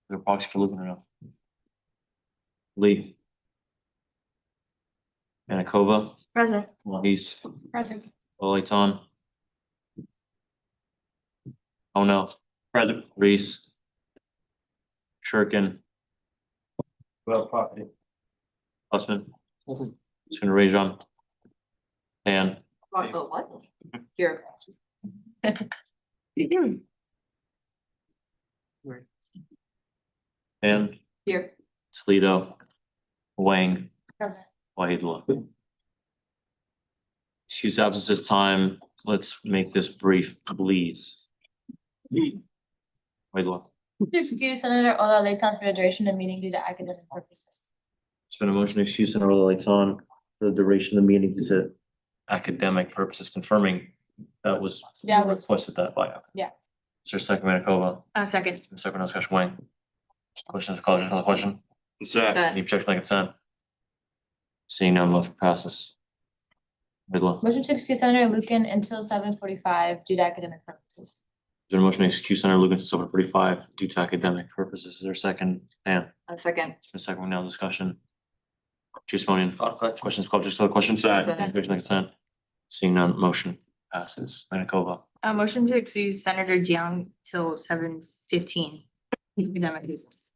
there a proxy for Lucan or no? Lee. Manikova, Present. Wahis, Present. Oleiton. Oh no, present. Reese. Shirkin. Well, property. Usman. Schooner Rajon. Dan. Oh, what? Here. Dan. Here. Toledo. Wang. Present. Wahidullah. Excuse absences time. Let's make this brief, please. Wahidullah. To excuse Senator Ola Leighton for the duration of the meeting due to academic purposes. It's been a motion to excuse Senator Leighton for the duration of the meeting due to academic purposes, confirming that was Yeah, it was. requested that by. Yeah. Is there a second, Manikova? Second. Second, discussion, Wang. Questions, call, another question? Any objection to consent? Seeing none, motion passes. Wahidullah. Motion to excuse Senator Lucan until 7:45 due to academic purposes. There's been a motion to excuse Senator Lucas until 7:45 due to academic purposes. Is there a second? Dan, Second. there's been a second, now discussion. Chief Simonian. Questions, called just other questions? Consent. Any objection to consent? Seeing none, motion passes. Manikova. A motion to excuse Senator Jiang till 7:15. Academic reasons.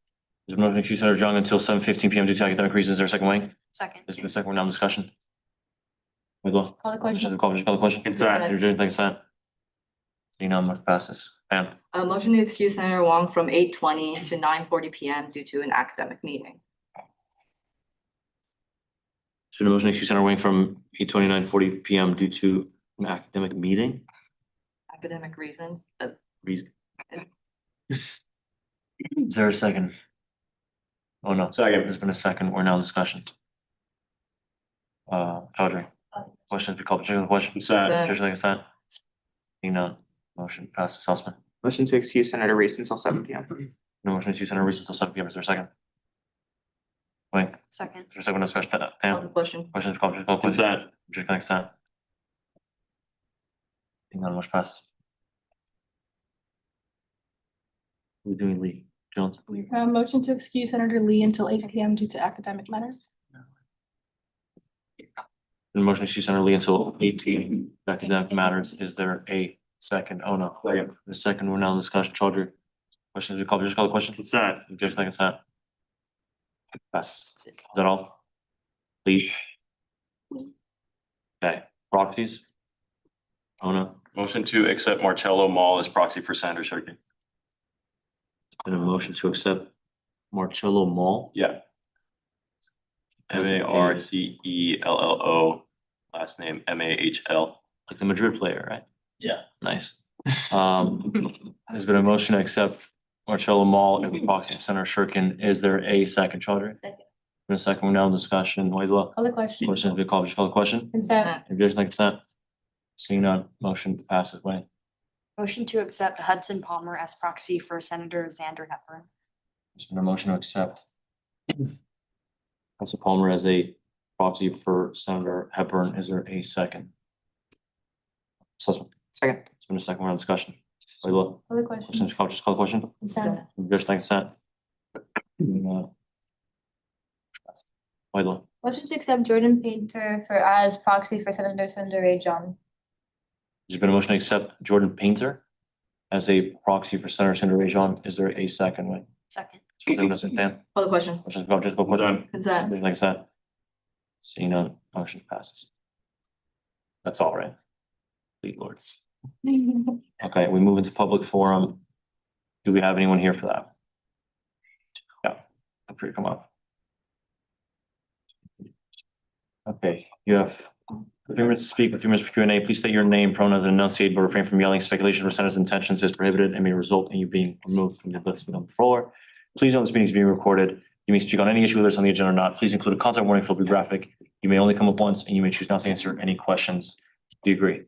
There's been a motion to excuse Senator Jung until 7:15 PM due to academic reasons. Is there a second, Wayne? Second. There's been a second, now discussion. Wahidullah. Call the Questions, question. call the question? Consent. Any objection to consent? Seeing none, motion passes. Dan, A motion to excuse Senator Wong from 8:20 to 9:40 PM due to an academic meeting. there's been a motion to excuse Senator Wayne from 8:29 PM due to an academic meeting. Academic reasons. Reason. Is there a second? Oh, no. Second. There's been a second. We're now in discussion. Chaudhry. Questions, be called, particular question? Objection to consent? Seeing none, motion passes. Sussman. Motion to excuse Senator Reese until 7 p.m. No motion to excuse Senator Reese until 7 PM. Is there a second? Wayne, is Second. there a second, no discussion? Call the Dan, question. questions, be called, particular question? Objection to consent? Seeing none, motion passes. We're doing Lee. Jones. Motion to excuse Senator Lee until 8 PM due to academic matters. The motion to excuse Senator Lee until 8 PM. Academic matters. Is there a second? Oh, no. Second. The second, we're now in discussion. Chaudhry. Questions, we call, just call the question? Consent. Objection to consent? Passes. Is that all? Please. Okay, proxies? Oh, no. Motion to accept Marcello Mall as proxy for Senator Shirkin. Been a motion to accept Marcello Mall. Yeah. Marcello, last name Mahl. Like the Madrid player, right? Yeah. Nice. There's been a motion to accept Marcello Mall and proxy for Senator Shirkin. Is there a second, Chaudhry? Second. In a second, we're now in discussion. Wahidullah. Call the question. Questions, be called, just call the question? Consent. Objection to consent? Seeing none, motion passes. Wayne. Motion to accept Hudson Palmer as proxy for Senator Xander Hepburn. There's been a motion to accept Council Palmer as a proxy for Senator Hepburn. Is there a second? Sussman. Second. It's been a second round of discussion. Wahidullah. Call the question. Questions, just call the question? Consent. Objection to consent? Wahidullah. Motion to accept Jordan Painter for as proxy for Senator Sundar Rajan. There's been a motion to accept Jordan Painter as a proxy for Senator Sundar Rajan. Is there a second? Wayne? Second. Dan? Call the question. Questions, just call the question? Consent. Objection to consent? Seeing none, motion passes. That's all right. Lead Lord. Okay, we move into public forum. Do we have anyone here for that? Yeah, feel free to come up. Okay, you have 3 minutes to speak, 3 minutes for Q&A. Please state your name, pronouns, and enunciate, but refrain from yelling. Speculation or Senator's intentions is prohibited and may result in you being removed from the ability to speak on the floor. Please note this meeting is being recorded. You may speak on any issue, whether it's on the agenda or not. Please include a contact warning for the graphic. You may only come up once, and you may choose not to answer any questions. Do you agree?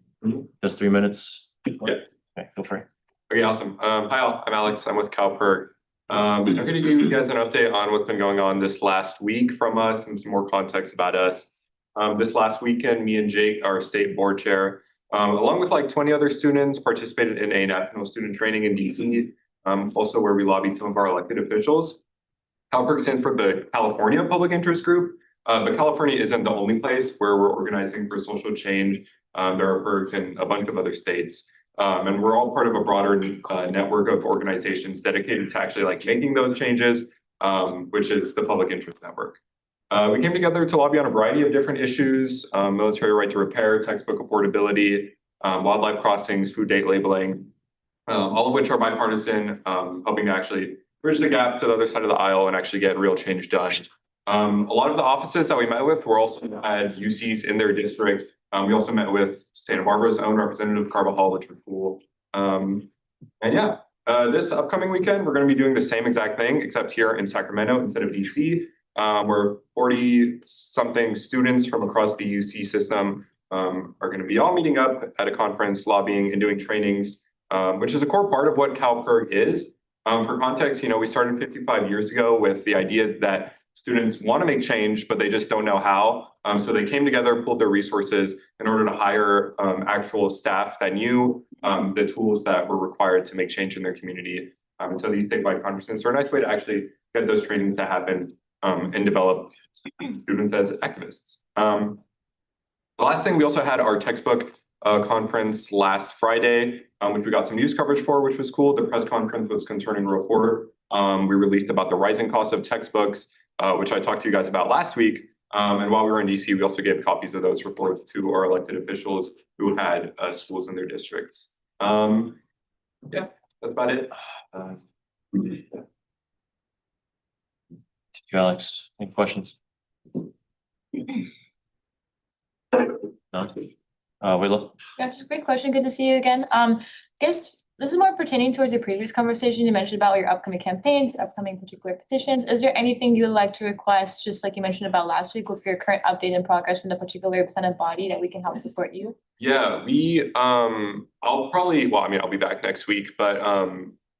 Just 3 minutes? Yeah. Okay, feel free. Okay, awesome. Hi all, I'm Alex. I'm with CalPERT. I'm gonna give you guys an update on what's been going on this last week from us and some more context about us. This last weekend, me and Jake, our state board chair, along with like 20 other students, participated in a national student training in DC. also where we lobby some of our elected officials. CalPERG stands for the California Public Interest Group, but California isn't the only place where we're organizing for social change. There are PERGs in a bunch of other states. And we're all part of a broader network of organizations dedicated to actually like making those changes, which is the Public Interest Network. We came together to lobby on a variety of different issues, military right to repair, textbook affordability, wildlife crossings, food date labeling, all of which are bipartisan, helping to actually bridge the gap to the other side of the aisle and actually get real change done. A lot of the offices that we met with were also at UCs in their district. We also met with Santa Barbara's own Representative Carvajal, which was cool. And yeah, this upcoming weekend, we're going to be doing the same exact thing, except here in Sacramento instead of DC, where 40-something students from across the UC system are going to be all meeting up at a conference, lobbying and doing trainings, which is a core part of what CalPERG is. For context, we started 55 years ago with the idea that students want to make change, but they just don't know how. So they came together, pulled their resources in order to hire actual staff that knew the tools that were required to make change in their community. And so these statewide conferences are a nice way to actually get those trainings to happen and develop students as activists. The last thing, we also had our textbook conference last Friday, which we got some news coverage for, which was cool. The press conference was concerning report. We released about the rising cost of textbooks, which I talked to you guys about last week. And while we were in DC, we also gave copies of those reports to our elected officials who had schools in their districts. Yeah, that's about it. Thank you, Alex. Any questions? None? Willa? Yeah, just a great question. Good to see you again. Guess this is more pertaining towards your previous conversation. You mentioned about your upcoming campaigns, upcoming particular petitions. Is there anything you would like to request, just like you mentioned about last week, with your current update and progress from the particular representative body that we can help support you? Yeah, I'll be back next week, but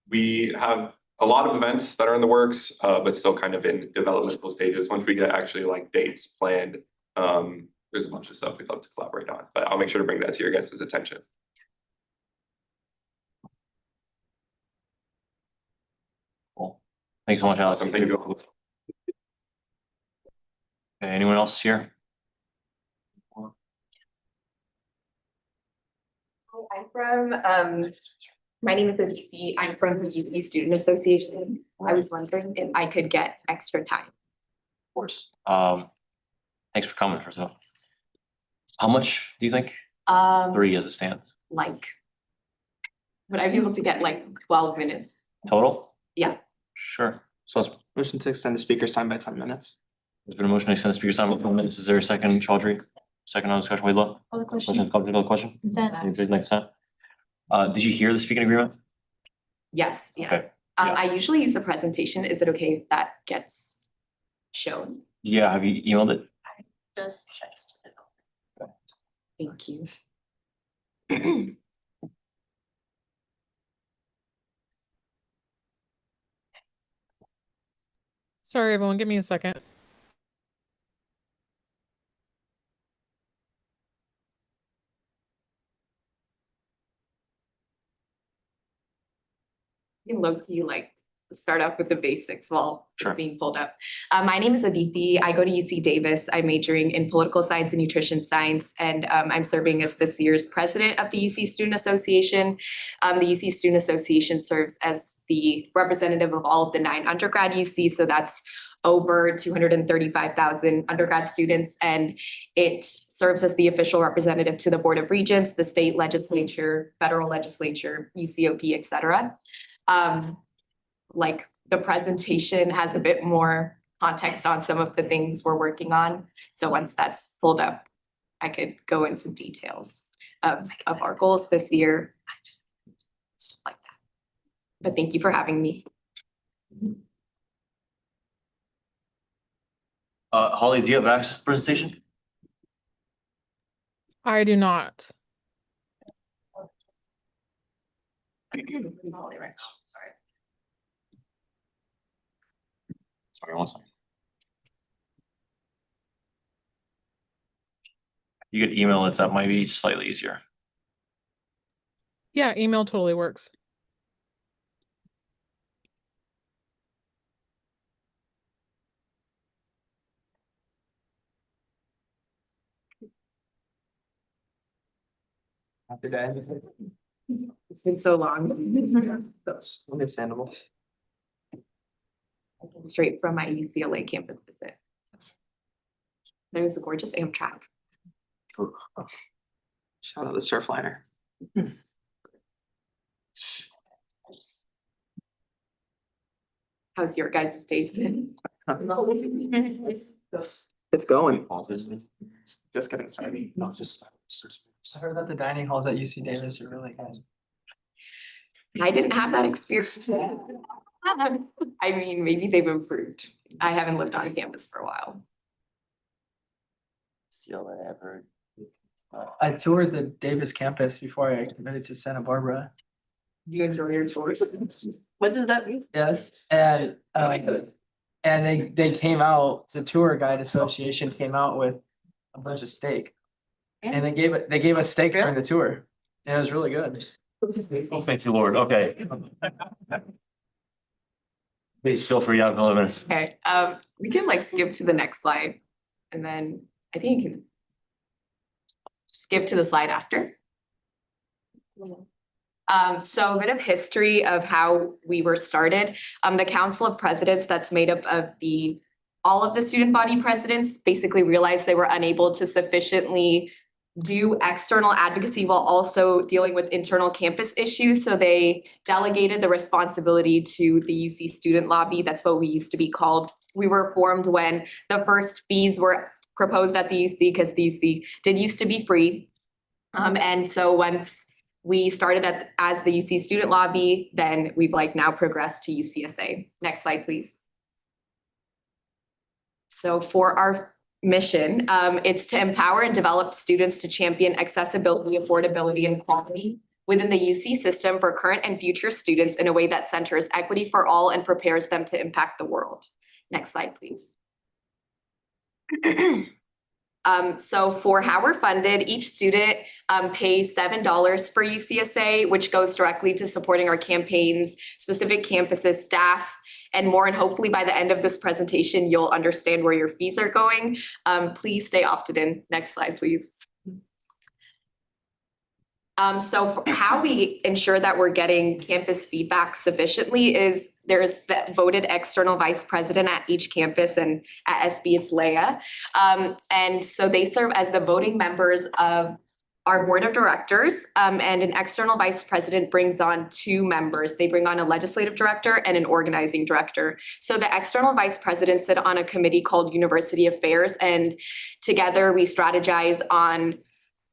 we have a lot of events that are in the works, but still kind of in developmental stages. Once we get actually like dates planned, there's a bunch of stuff we'd love to collaborate on, but I'll make sure to bring that to your guys' attention. Cool. Thanks so much, Alex. Awesome, thank you. Okay, anyone else here? I'm from, my name is Aditi. I'm from the UC Student Association. I was wondering if I could get extra time. Of course. Thanks for coming, first off. How much do you think? 3 as it stands. Like, would I be able to get like 12 minutes? Total? Yeah. Sure. So Motion to extend the speaker's time by 10 minutes. there's been a motion to extend the speaker's time by 10 minutes. Is there a second, Chaudhry? Second on discussion, Willa? Call the question. Question, call the question? Consent. Anything like that? Did you hear the speaking agreement? Yes, Okay. yes. Yeah. I usually use a presentation. Is it okay if that gets shown? Yeah, have you emailed it? Just text it. Thank you. Sorry, everyone, give me a second. You low-key like start off with the basics while Sure. it's being pulled up. My name is Aditi. I go to UC Davis. I'm majoring in political science and nutrition science, and I'm serving as this year's president of the UC Student Association. The UC Student Association serves as the representative of all of the 9 undergrad UC, so that's over 235,000 undergrad students, and it serves as the official representative to the Board of Regents, the state legislature, federal legislature, UCOP, et cetera. Like the presentation has a bit more context on some of the things we're working on. So once that's pulled up, I could go into details of our goals this year, stuff like that. But thank you for having me. Holly, do you have access to the presentation? I do not. Sorry, one second. You could email it, that might be slightly easier. Yeah, email totally works. After day. It's been so long. That's understandable. Straight from my UCLA campus visit. There was a gorgeous Amtrak. Shout out the Surfliner. How's your guys' days been? It's going. This is- Just getting started. No, just. I heard that the dining halls at UC Davis are really good. I didn't have that experience. I mean, maybe they've improved. I haven't lived on campus for a while. CLA, I've heard. I toured the Davis campus before I committed to Santa Barbara. Do you enjoy your tours? What does that mean? Yes, and they came out, the tour guide association came out with a bunch of steak. And they gave us steak during the tour. And it was really good. Oh, thank you, Lord. Okay. Please feel free, you have 11 minutes. Okay, we can like skip to the next slide. And then I think you can skip to the slide after. So a bit of history of how we were started. The Council of Presidents that's made up of all of the student body presidents basically realized they were unable to sufficiently do external advocacy while also dealing with internal campus issues. So they delegated the responsibility to the UC Student Lobby. That's what we used to be called. We were formed when the first fees were proposed at the UC because the UC did used to be free. And so once we started as the UC Student Lobby, then we've like now progressed to UCSA. Next slide, please. So for our mission, it's to empower and develop students to champion accessibility, affordability, and quality within the UC system for current and future students in a way that centers equity for all and prepares them to impact the world. Next slide, please. So for how we're funded, each student pays $7 for UCSA, which goes directly to supporting our campaigns, specific campuses, staff, and more. And hopefully by the end of this presentation, you'll understand where your fees are going. Please stay opted in. Next slide, please. So for how we ensure that we're getting campus feedback sufficiently is there's the voted external vice president at each campus, and at SB it's Leah. And so they serve as the voting members of our board of directors, and an external vice president brings on 2 members. They bring on a legislative director and an organizing director. So the external vice presidents sit on a committee called University Affairs, and together we strategize on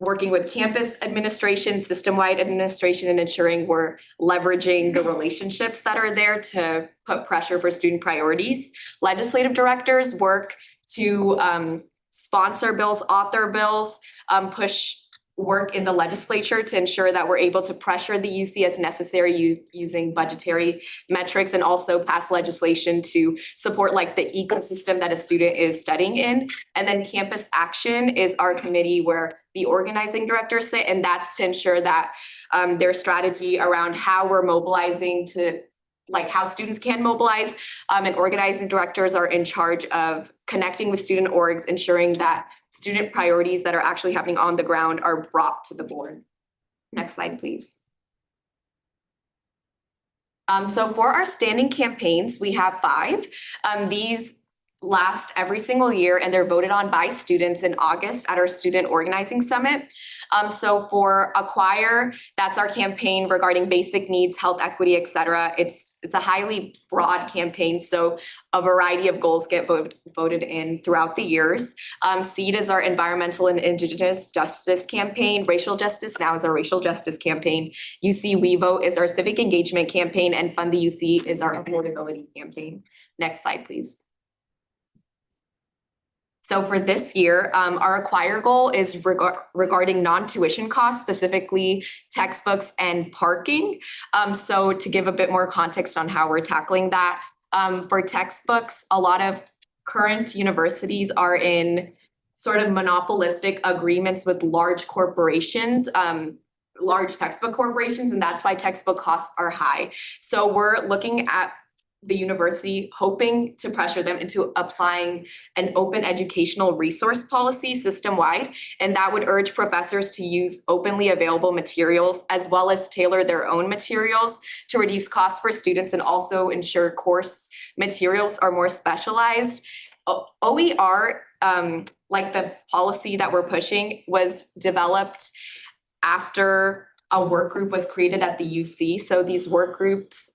working with campus administration, system-wide administration, and ensuring we're leveraging the relationships that are there to put pressure for student priorities. Legislative directors work to sponsor bills, author bills, push work in the legislature to ensure that we're able to pressure the UC as necessary using budgetary metrics, and also pass legislation to support like the ecosystem that a student is studying in. And then campus action is our committee where the organizing directors sit, and that's to ensure that their strategy around how we're mobilizing to like how students can mobilize, and organizing directors are in charge of connecting with student orgs, ensuring that student priorities that are actually happening on the ground are brought to the board. Next slide, please. So for our standing campaigns, we have 5. These last every single year, and they're voted on by students in August at our student organizing summit. So for Acquire, that's our campaign regarding basic needs, health equity, et cetera. It's a highly broad campaign, so a variety of goals get voted in throughout the years. SEED is our environmental and indigenous justice campaign. Racial Justice Now is our racial justice campaign. UC We Vote is our civic engagement campaign, and Fund the UC is our affordability campaign. Next slide, please. So for this year, our Acquire goal is regarding non-tuition costs, specifically textbooks and parking. So to give a bit more context on how we're tackling that, for textbooks, a lot of current universities are in sort of monopolistic agreements with large corporations, large textbook corporations, and that's why textbook costs are high. So we're looking at the university, hoping to pressure them into applying an open educational resource policy system-wide. And that would urge professors to use openly available materials as well as tailor their own materials to reduce costs for students and also ensure course materials are more specialized. OER, like the policy that we're pushing, was developed after a work group was created at the UC. So these work groups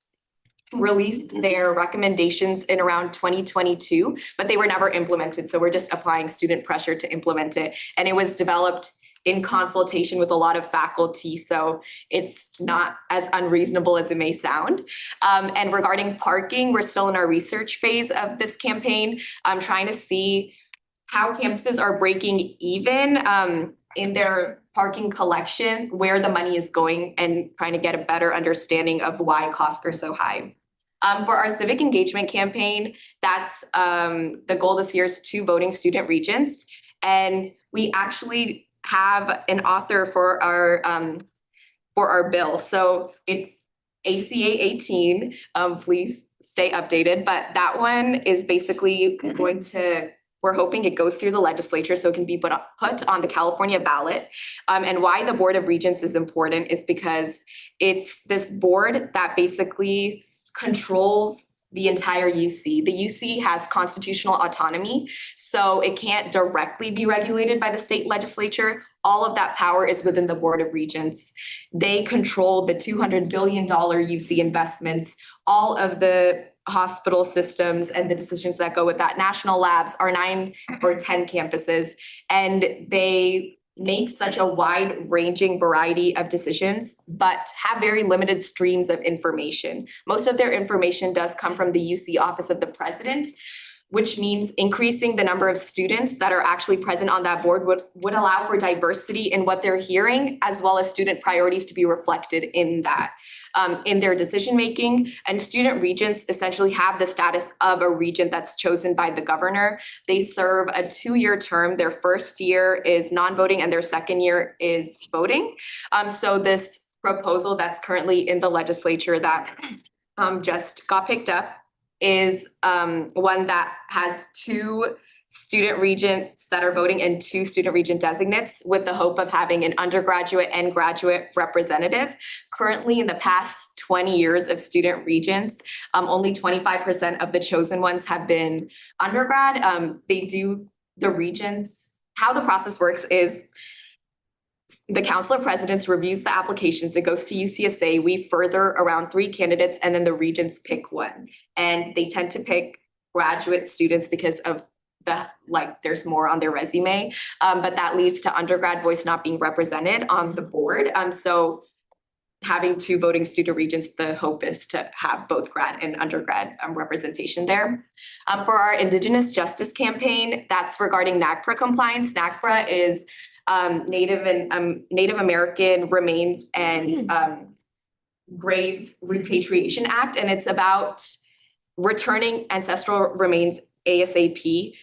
released their recommendations in around 2022, but they were never implemented. So we're just applying student pressure to implement it. And it was developed in consultation with a lot of faculty. So it's not as unreasonable as it may sound. And regarding parking, we're still in our research phase of this campaign. I'm trying to see how campuses are breaking even in their parking collection, where the money is going, and trying to get a better understanding of why costs are so high. For our civic engagement campaign, that's the goal this year is 2 voting student regents. And we actually have an author for our bill. So it's ACA 18, please stay updated, but that one is basically going to, we're hoping it goes through the legislature so it can be put on the California ballot. And why the Board of Regents is important is because it's this board that basically controls the entire UC. The UC has constitutional autonomy, so it can't directly be regulated by the state legislature. All of that power is within the Board of Regents. They control the $200 billion UC investments, all of the hospital systems and the decisions that go with that. National labs are 9 or 10 campuses, and they make such a wide-ranging variety of decisions, but have very limited streams of information. Most of their information does come from the UC Office of the President, which means increasing the number of students that are actually present on that board would allow for diversity in what they're hearing, as well as student priorities to be reflected in that, in their decision-making. And student regents essentially have the status of a regent that's chosen by the governor. They serve a 2-year term. Their first year is non-voting and their second year is voting. So this proposal that's currently in the legislature that just got picked up is one that has 2 student regents that are voting and 2 student regent designates, with the hope of having an undergraduate and graduate representative. Currently, in the past 20 years of student regents, only 25% of the chosen ones have been undergrad. The regents, how the process works is the Council of Presidents reviews the applications. It goes to UCSA. We further around 3 candidates, and then the regents pick one. And they tend to pick graduate students because of there's more on their resume. But that leads to undergrad voice not being represented on the board. So having 2 voting student regents, the hope is to have both grad and undergrad representation there. For our Indigenous Justice campaign, that's regarding NAGPRA compliance. NAGPRA is Native American Remains and Graves Repatriation Act, and it's about returning ancestral remains ASAP.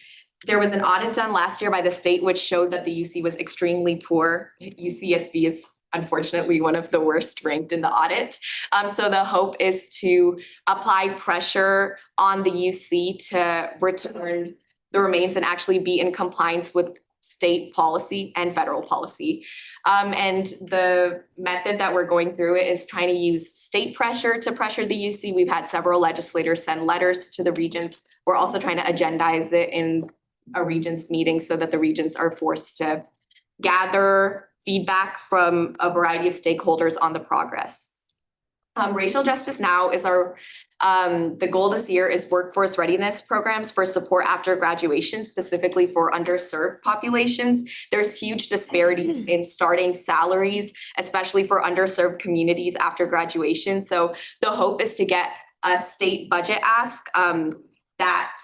There was an audit done last year by the state which showed that the UC was extremely poor. UCSB is unfortunately one of the worst ranked in the audit. So the hope is to apply pressure on the UC to return the remains and actually be in compliance with state policy and federal policy. And the method that we're going through it is trying to use state pressure to pressure the UC. We've had several legislators send letters to the regents. We're also trying to agendize it in a regents meeting so that the regents are forced to gather feedback from a variety of stakeholders on the progress. Racial Justice Now is our the goal this year is workforce readiness programs for support after graduation, specifically for underserved populations. There's huge disparities in starting salaries, especially for underserved communities after graduation. So the hope is to get a state budget ask that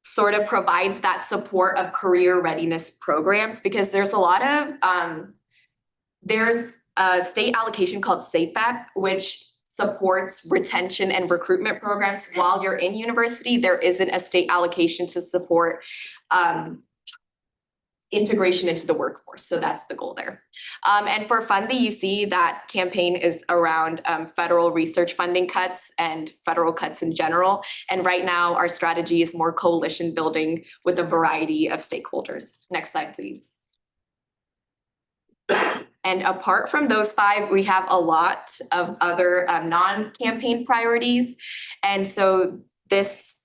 sort of provides that support of career readiness programs, because there's a lot of there's a state allocation called SAFEP, which supports retention and recruitment programs while you're in university. There isn't a state allocation to support integration into the workforce. So that's the goal there. And for Fund the UC, that campaign is around federal research funding cuts and federal cuts in general. And right now, our strategy is more coalition building with a variety of stakeholders. Next slide, please. And apart from those 5, we have a lot of other non-campaign priorities. And so this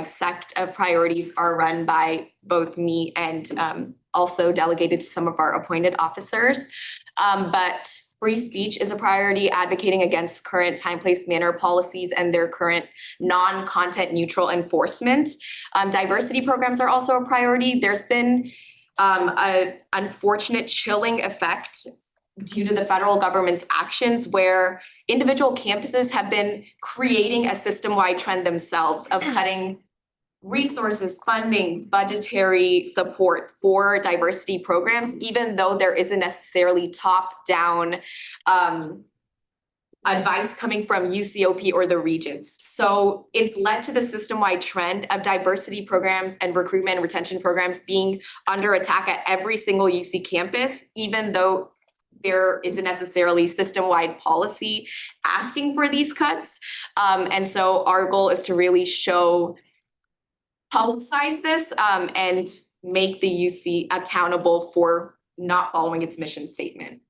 sect of priorities are run by both me and also delegated to some of our appointed officers. But free speech is a priority, advocating against current time, place, manner policies and their current non-content neutral enforcement. Diversity programs are also a priority. There's been an unfortunate chilling effect due to the federal government's actions where individual campuses have been creating a system-wide trend themselves of cutting resources, funding, budgetary support for diversity programs, even though there isn't necessarily top-down advice coming from UCOP or the regions. So it's led to the system-wide trend of diversity programs and recruitment and retention programs being under attack at every single UC campus, even though there isn't necessarily system-wide policy asking for these cuts. And so our goal is to really publicize this and make the UC accountable for not following its mission statement.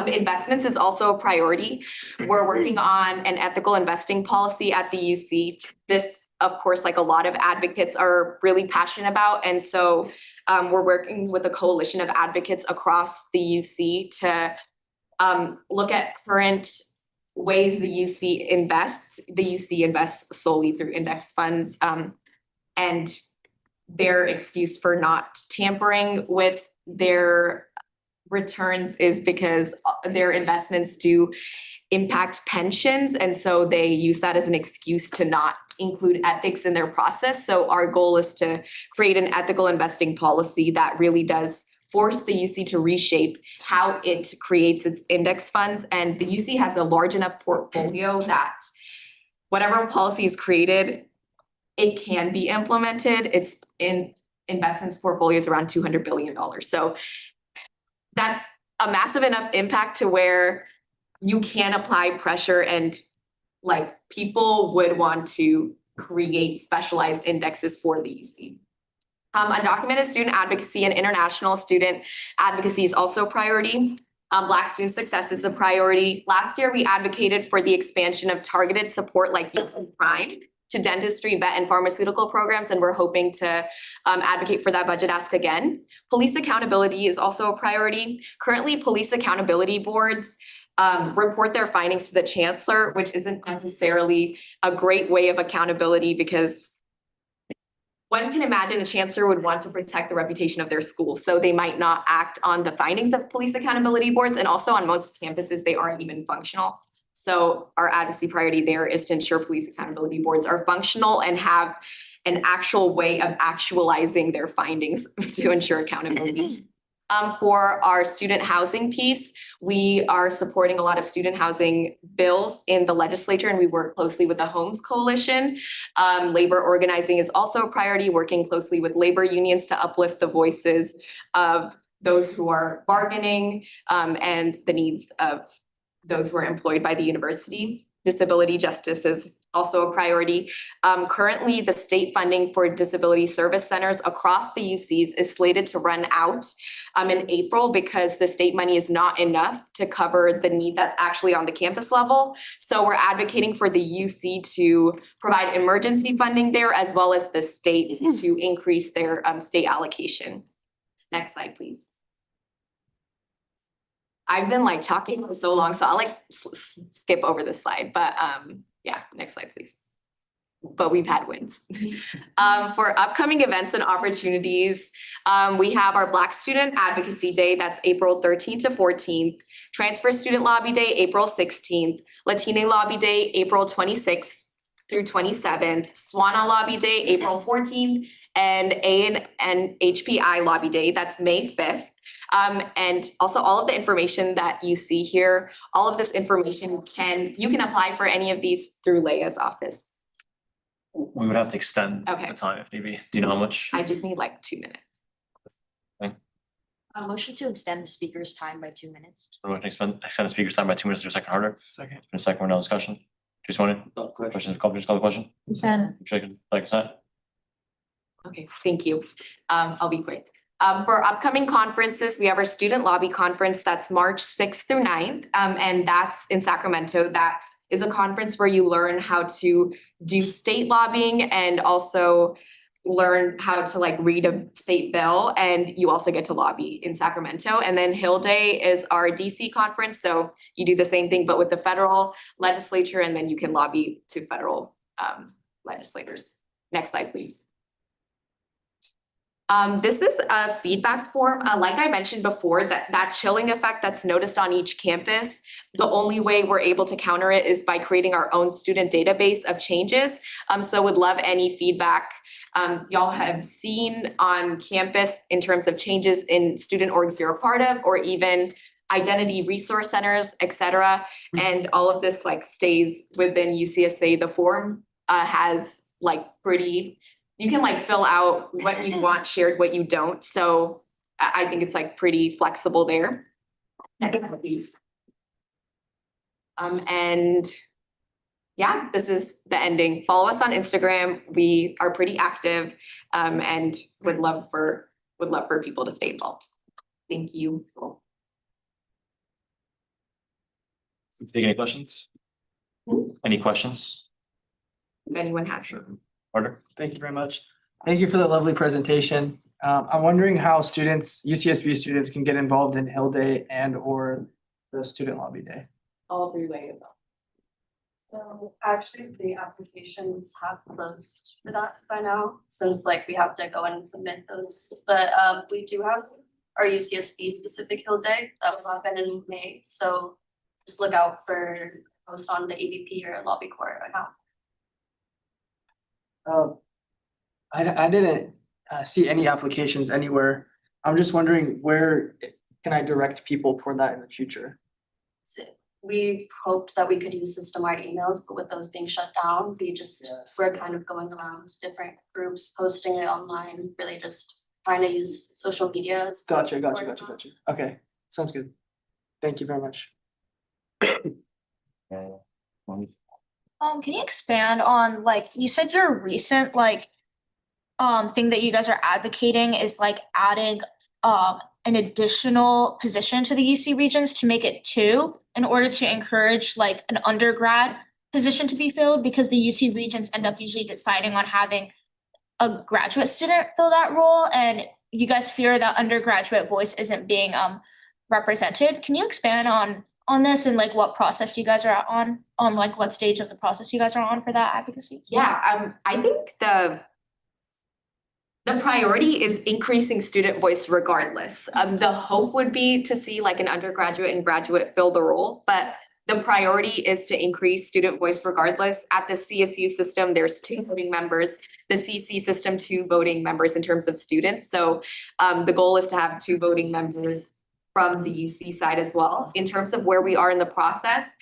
Investments is also a priority. We're working on an ethical investing policy at the UC. This, of course, like a lot of advocates are really passionate about. And so we're working with a coalition of advocates across the UC to look at current ways the UC invests. The UC invests solely through index funds and their excuse for not tampering with their returns is because their investments do impact pensions. And so they use that as an excuse to not include ethics in their process. So our goal is to create an ethical investing policy that really does force the UC to reshape how it creates its index funds. And the UC has a large enough portfolio that whatever policy is created, it can be implemented. It's in investments portfolios around $200 billion. So that's a massive enough impact to where you can apply pressure and people would want to create specialized indexes for the UC. Undocumented student advocacy and international student advocacy is also a priority. Black student success is a priority. Last year, we advocated for the expansion of targeted support like Youth in Crime to dentistry, vet, and pharmaceutical programs, and we're hoping to advocate for that budget ask again. Police accountability is also a priority. Currently, police accountability boards report their findings to the chancellor, which isn't necessarily a great way of accountability because one can imagine a chancellor would want to protect the reputation of their school, so they might not act on the findings of police accountability boards, and also on most campuses, they aren't even functional. So our advocacy priority there is to ensure police accountability boards are functional and have an actual way of actualizing their findings to ensure accountability. For our student housing piece, we are supporting a lot of student housing bills in the legislature, and we work closely with the Homes Coalition. Labor organizing is also a priority, working closely with labor unions to uplift the voices of those who are bargaining and the needs of those who are employed by the university. Disability justice is also a priority. Currently, the state funding for disability service centers across the UCs is slated to run out in April because the state money is not enough to cover the need that's actually on the campus level. So we're advocating for the UC to provide emergency funding there as well as the state to increase their state allocation. Next slide, please. I've been talking for so long, so I'll skip over this slide, but yeah, next slide, please. But we've had wins. For upcoming events and opportunities, we have our Black Student Advocacy Day, that's April 13th to 14th, Transfer Student Lobby Day, April 16th, Latina Lobby Day, April 26th through 27th, SWANA Lobby Day, April 14th, and HPI Lobby Day, that's May 5th. And also all of the information that you see here, all of this information you can apply for any of these through Leia's office. We would have to extend Okay. the time if need be. Do you know how much? I just need 2 minutes. Okay. A motion to extend the speaker's time by 2 minutes. We're going to extend the speaker's time by 2 minutes. Is there a second harder? Second. In a second, we're now discussion. Please, Tony. Questions, please call the question. Consent. Shaken, like consent. Okay, thank you. I'll be quick. For upcoming conferences, we have our student lobby conference that's March 6th through 9th, and that's in Sacramento. That is a conference where you learn how to do state lobbying and also learn how to like read a state bill, and you also get to lobby in Sacramento. And then Hill Day is our DC conference, so you do the same thing but with the federal legislature, and then you can lobby to federal legislators. Next slide, please. This is a feedback form. Like I mentioned before, that chilling effect that's noticed on each campus, the only way we're able to counter it is by creating our own student database of changes. So would love any feedback y'all have seen on campus in terms of changes in student orgs you're a part of, or even identity resource centers, et cetera. And all of this like stays within UCSA. The form has like you can like fill out what you want shared, what you don't. So I think it's like pretty flexible there. And yeah, this is the ending. Follow us on Instagram. We are pretty active and would love for people to stay involved. Thank you. Take any questions? Any questions? If anyone has. Harder? Thank you very much. Thank you for the lovely presentation. I'm wondering how UCSB students can get involved in Hill Day and or the Student Lobby Day. All 3 ways. So actually, the applications have closed for that by now, since like we have to go and submit those. But we do have our UCSB specific Hill Day that will happen in May. So just look out for post on the ABP or Lobby Corps account. I didn't see any applications anywhere. I'm just wondering where can I direct people toward that in the future? We hoped that we could use system-wide emails, but with those being shut down, we're kind of going around to different groups, posting it online, really just trying to use social media. Gotcha. Okay, sounds good. Thank you very much. Can you expand on, like, you said your recent, like, thing that you guys are advocating is like adding an additional position to the UC Regents to make it 2 in order to encourage like an undergrad position to be filled, because the UC Regents end up usually deciding on having a graduate student fill that role, and you guys fear that undergraduate voice isn't being represented. Can you expand on this and like what process you guys are on like what stage of the process you guys are on for that advocacy? Yeah, I think the priority is increasing student voice regardless. The hope would be to see like an undergraduate and graduate fill the role, but the priority is to increase student voice regardless. At the CSU system, there's 2 voting members, the CC system 2 voting members in terms of students. So the goal is to have 2 voting members from the UC side as well. In terms of where we are in the process,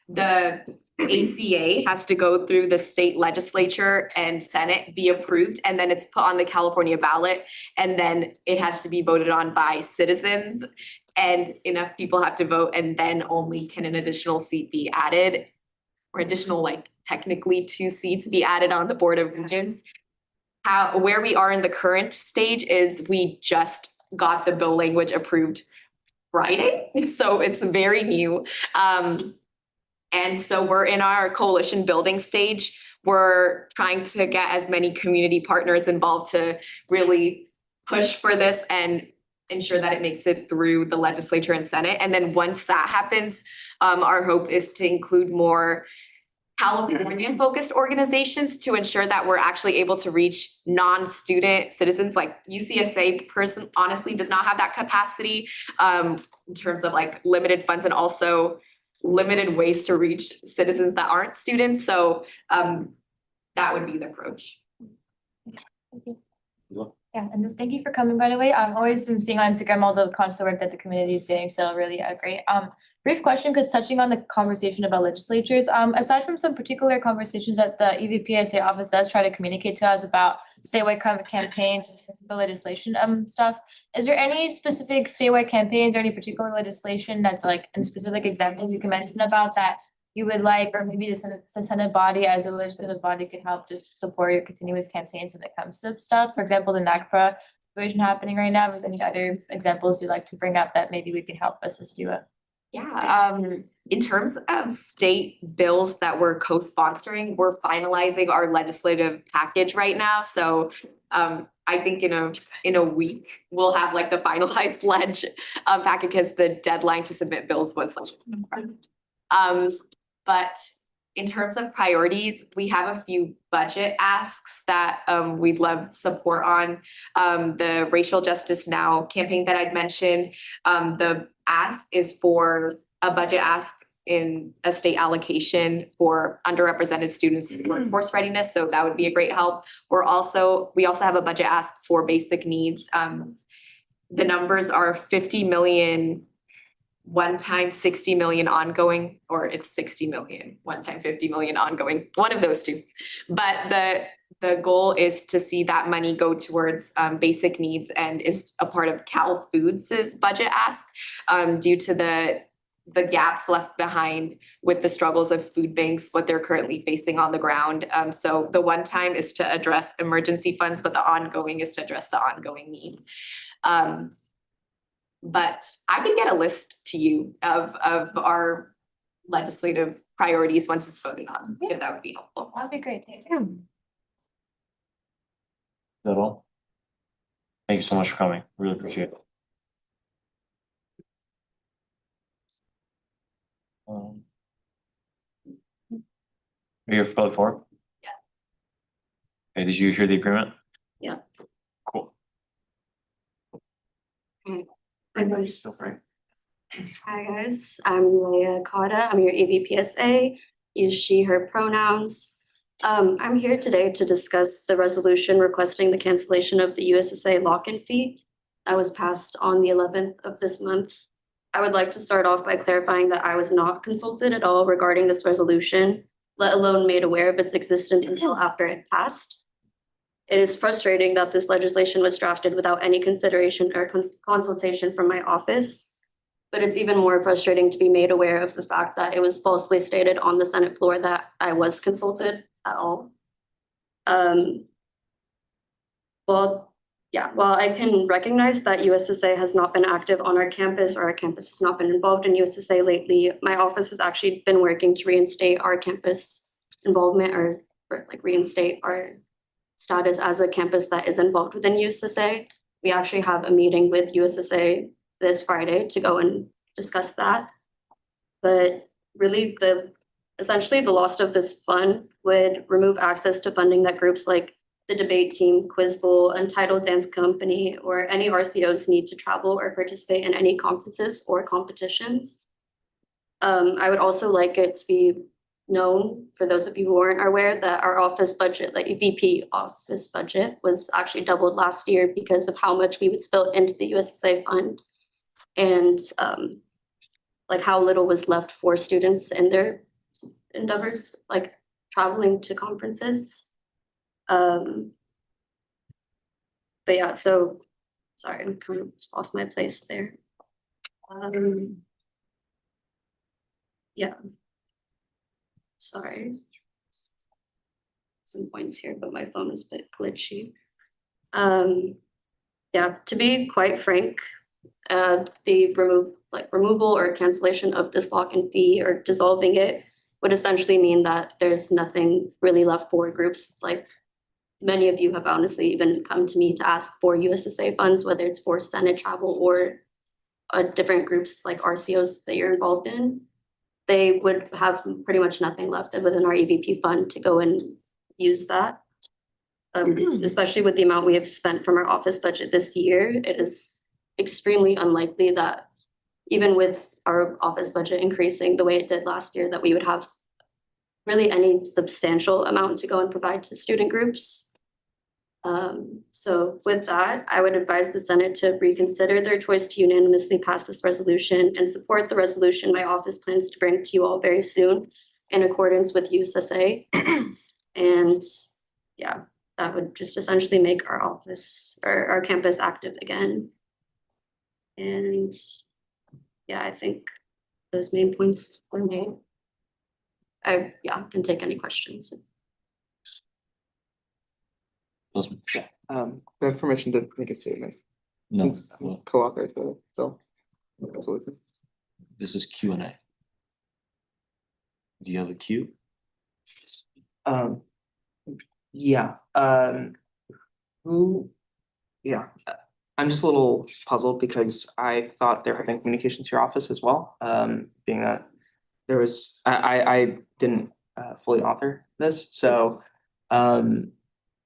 the ACA has to go through the state legislature and Senate, be approved, and then it's put on the California ballot, and then it has to be voted on by citizens, and enough people have to vote, and then only can an additional seat be added, or additional, like, technically 2 seats be added on the Board of Regents. Where we are in the current stage is we just got the bill language approved Friday, so it's very new. And so we're in our coalition building stage. We're trying to get as many community partners involved to really push for this and ensure that it makes it through the legislature and Senate. And then once that happens, our hope is to include more California-focused organizations to ensure that we're actually able to reach non-student citizens. Like UCSA honestly does not have that capacity in terms of like limited funds and also limited ways to reach citizens that aren't students. So that would be the approach. Yeah, and just thank you for coming, by the way. I'm always seeing on Instagram all the constant work that the community is doing, so really great. brief question, because touching on the conversation about legislatures, aside from some particular conversations that the E EVPSA office does try to communicate to us about statewide campaigns, the legislation stuff, is there any specific statewide campaigns or any particular legislation that's like a specific example you can mention about that you would like, or maybe the Senate body as a legislative body could help just support your continuous campaigns when it comes to stuff? For example, the NACPRA situation happening right now. Is any other examples you'd like to bring up that maybe we can help assist you with? Yeah, in terms of state bills that we're co-sponsoring, we're finalizing our legislative package right now, so I think in a week, we'll have like the finalized packet, because the deadline to submit bills was but in terms of priorities, we have a few budget asks that we'd love support on. The Racial Justice Now campaign that I'd mentioned, the ask is for a budget ask in a state allocation for underrepresented students' workforce readiness, so that would be a great help. We also have a budget ask for basic needs. The numbers are 50 million one time, 60 million ongoing, or it's 60 million, one time 50 million ongoing, one of those two. But the goal is to see that money go towards basic needs, and is a part of Cal Foods' budget ask due to the gaps left behind with the struggles of food banks, what they're currently facing on the ground. So the one time is to address emergency funds, but the ongoing is to address the ongoing need. But I can get a list to you of our legislative priorities once it's voted on, if that would be helpful. That'd be great, thank you. Is that all? Thank you so much for coming. Really appreciate it. Are you here for public forum? Yeah. Okay, did you hear the agreement? Yeah. Cool. Hi guys, I'm Leah Cotta. I'm your EVPSA. Use she, her pronouns. I'm here today to discuss the resolution requesting the cancellation of the USSA lock-in fee that was passed on the 11th of this month. I would like to start off by clarifying that I was not consulted at all regarding this resolution, let alone made aware of its existence until after it passed. It is frustrating that this legislation was drafted without any consideration or consultation from my office, but it's even more frustrating to be made aware of the fact that it was falsely stated on the Senate floor that I was consulted at all. While I can recognize that USSA has not been active on our campus, or our campus has not been involved in USSA lately, my office has actually been working to reinstate our campus involvement, or like reinstate our status as a campus that is involved within USSA. We actually have a meeting with USSA this Friday to go and discuss that. But really, essentially the loss of this fund would remove access to funding that groups like the debate team, Quiz Bowl, Untitled Dance Company, or any RCOs need to travel or participate in any conferences or competitions. I would also like it to be known, for those of you who aren't aware, that our office budget, like VP office budget, was actually doubled last year because of how much we would spill into the USSA fund, and like how little was left for students in their endeavors, like traveling to conferences. But yeah, so sorry, I'm kind of just lost my place there. Yeah. Sorry. Some points here, but my phone is a bit glitchy. Yeah, to be quite frank, the removal or cancellation of this lock-in fee or dissolving it would essentially mean that there's nothing really left for groups. Like many of you have honestly even come to me to ask for USSA funds, whether it's for Senate travel or different groups like RCOs that you're involved in. They would have pretty much nothing left within our EVP fund to go and use that. Especially with the amount we have spent from our office budget this year, it is extremely unlikely that even with our office budget increasing the way it did last year, that we would have really any substantial amount to go and provide to student groups. So with that, I would advise the Senate to reconsider their choice to unanimously pass this resolution and support the resolution my office plans to bring to you all very soon in accordance with USSA. And yeah, that would just essentially make our office or our campus active again. And yeah, I think those main points were made. I can take any questions. Those- We have permission to make a statement. No, Since I'm co-authored the bill. Resolution. this is Q and A. Do you have a queue? Yeah, who? Yeah, I'm just a little puzzled because I thought there had been communication to your office as well, being that there was, I didn't fully author this, so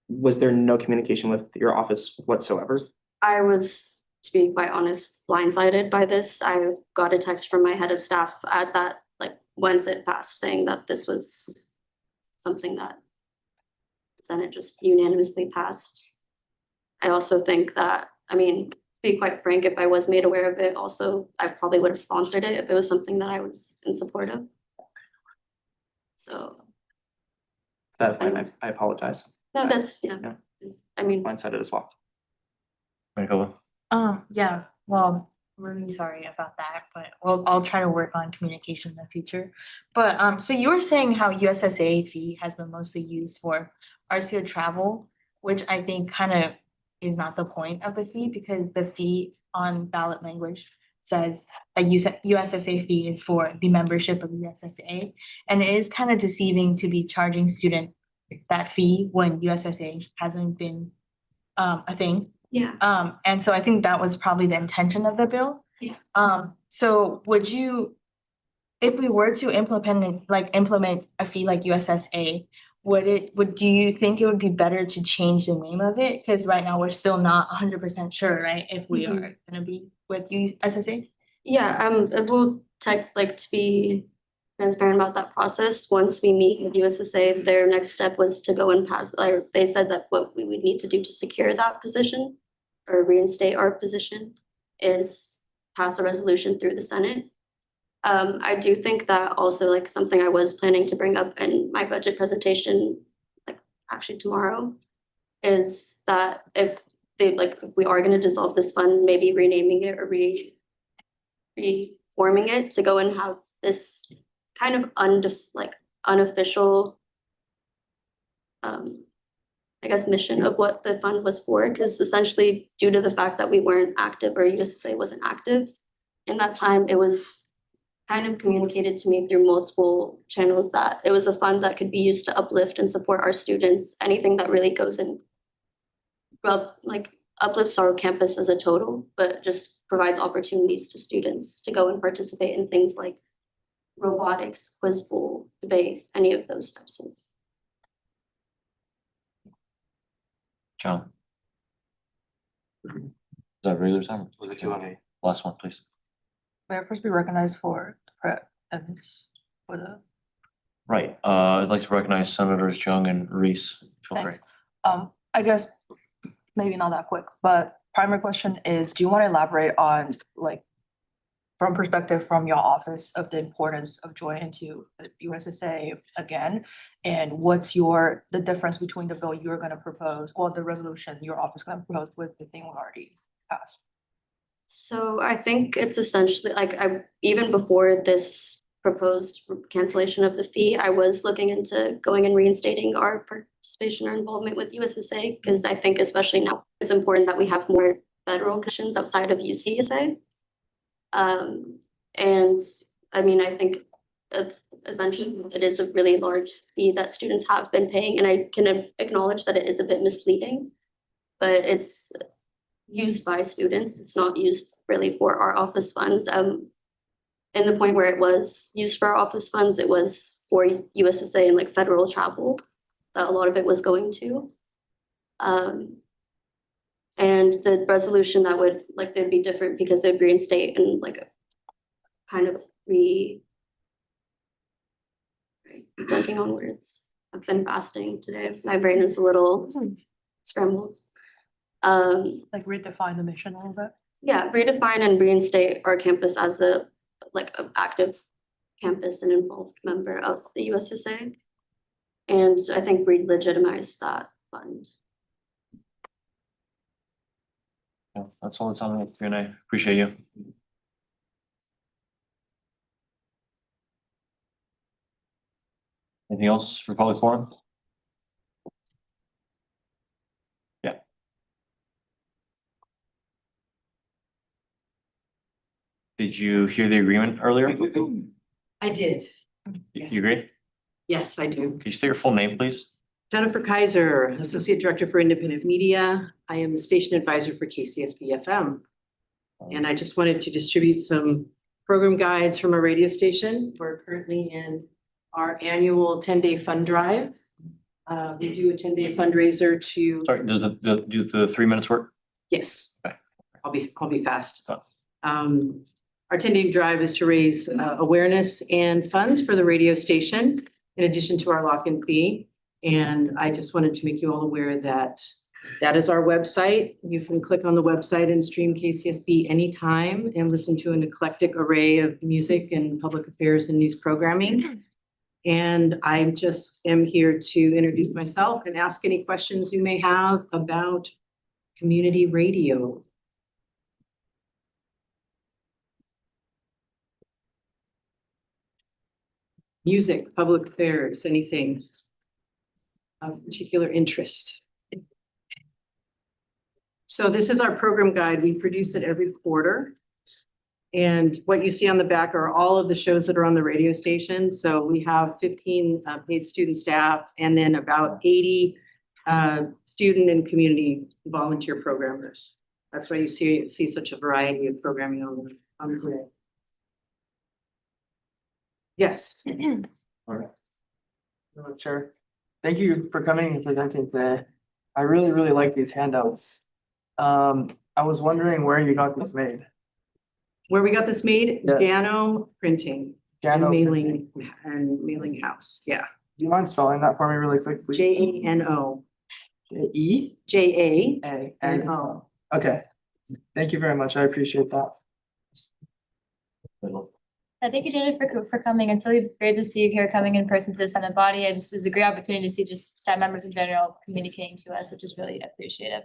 was there no communication with your office whatsoever? I was, to be quite honest, blindsided by this. I got a text from my head of staff at that, like, once it passed, saying that this was something that the Senate just unanimously passed. I also think that, I mean, to be quite frank, if I was made aware of it, also, I probably would have sponsored it if it was something that I was in support of. So, That, I apologize, no, that's, yeah, Yeah. I mean, blindsided as well. Manitoba? Yeah, well, really sorry about that, but I'll try to work on communication in the future. But so you were saying how USSA fee has been mostly used for RCO travel, which I think kind of is not the point of the fee, because the fee on ballot language says a USSA fee is for the membership of USSA. And it is kind of deceiving to be charging student that fee when USSA hasn't been a thing. yeah. And so I think that was probably the intention of the bill. Yeah. So would you, if we were to implement a fee like USSA, do you think it would be better to change the name of it? Cause right now we're still not 100% sure, right? If we are gonna be with USSA? Yeah, it will to be transparent about that process. Once we meet with USSA, their next step was to go and pass, like, they said that what we would need to do to secure that position or reinstate our position is pass a resolution through the Senate. I do think that also, like, something I was planning to bring up in my budget presentation, like actually tomorrow, is that if we are gonna dissolve this fund, maybe renaming it or reforming it to go and have this kind of unofficial I guess mission of what the fund was for, because essentially due to the fact that we weren't active or USSA wasn't active in that time, it was kind of communicated to me through multiple channels that it was a fund that could be used to uplift and support our students, anything that really goes in uplifts our campus as a total, but just provides opportunities to students to go and participate in things like robotics, quiz bowl, debate, any of those types of. John? Is that regular time? With the Q&A. Last one, please. May I first be recognized for Pratt Evans for the, Right, I'd like to recognize Senators Jung and Reese. Feel free. thanks. I guess maybe not that quick, but primary question is, do you want to elaborate on, like, from perspective from your office of the importance of joining into USSA again? And what's the difference between the bill you're gonna propose, or the resolution your office gonna propose with the thing we already passed? So I think it's essentially even before this proposed cancellation of the fee, I was looking into going and reinstating our participation or involvement with USSA, because I think especially now it's important that we have more federal connections outside of UCSA. And I mean, I think essentially it is a really large fee that students have been paying, and I can acknowledge that it is a bit misleading, but it's used by students. It's not used really for our office funds. In the point where it was used for our office funds, it was for USSA and like federal travel that a lot of it was going to. And the resolution that would they'd be different because it would reinstate and kind of blanking on words. I've been fasting today. My brain is a little scrambled. Like redefine the mission a little bit? Yeah, redefine and reinstate our campus as a active campus and involved member of the USSA. And I think re-legitimize that fund. Yeah, that's all the time we have for Q&A. Appreciate you. Anything else for public forum? Yeah. Did you hear the agreement earlier? I did. You agree? Yes, I do. Can you state your full name, please? Jennifer Kaiser, Associate Director for Independent Media. I am the station advisor for KCSB FM. And I just wanted to distribute some program guides from our radio station. We're currently in our annual 10-day fund drive. We do a 10-day fundraiser to, Sorry, does the 3 minutes work? yes, Okay. I'll be fast. Oh. Our 10-day drive is to raise awareness and funds for the radio station in addition to our lock-in fee. And I just wanted to make you all aware that that is our website. You can click on the website and stream KCSB anytime and listen to an eclectic array of music and public affairs and news programming. And I just am here to introduce myself and ask any questions you may have about community radio. Music, public affairs, anything of particular interest. So this is our program guide. We produce it every quarter. And what you see on the back are all of the shows that are on the radio station. So we have 15 paid student staff and then about 80 student and community volunteer programmers. That's why you see such a variety of programming on the grid. Yes. All right. Sure. Thank you for coming and presenting today. I really like these handouts. I was wondering where you got this made. Where we got this made? Yeah. Jano Printing. Jano And mailing house. Yeah. Do you mind spelling that for me really quick, please? Jano. J-E? Jano. Okay. Thank you very much. I appreciate that. Thank you, Jennifer, for coming. It's really great to see you here coming in person to the Senate body. It's a great opportunity to see just staff members in general communicating to us, which is really appreciative.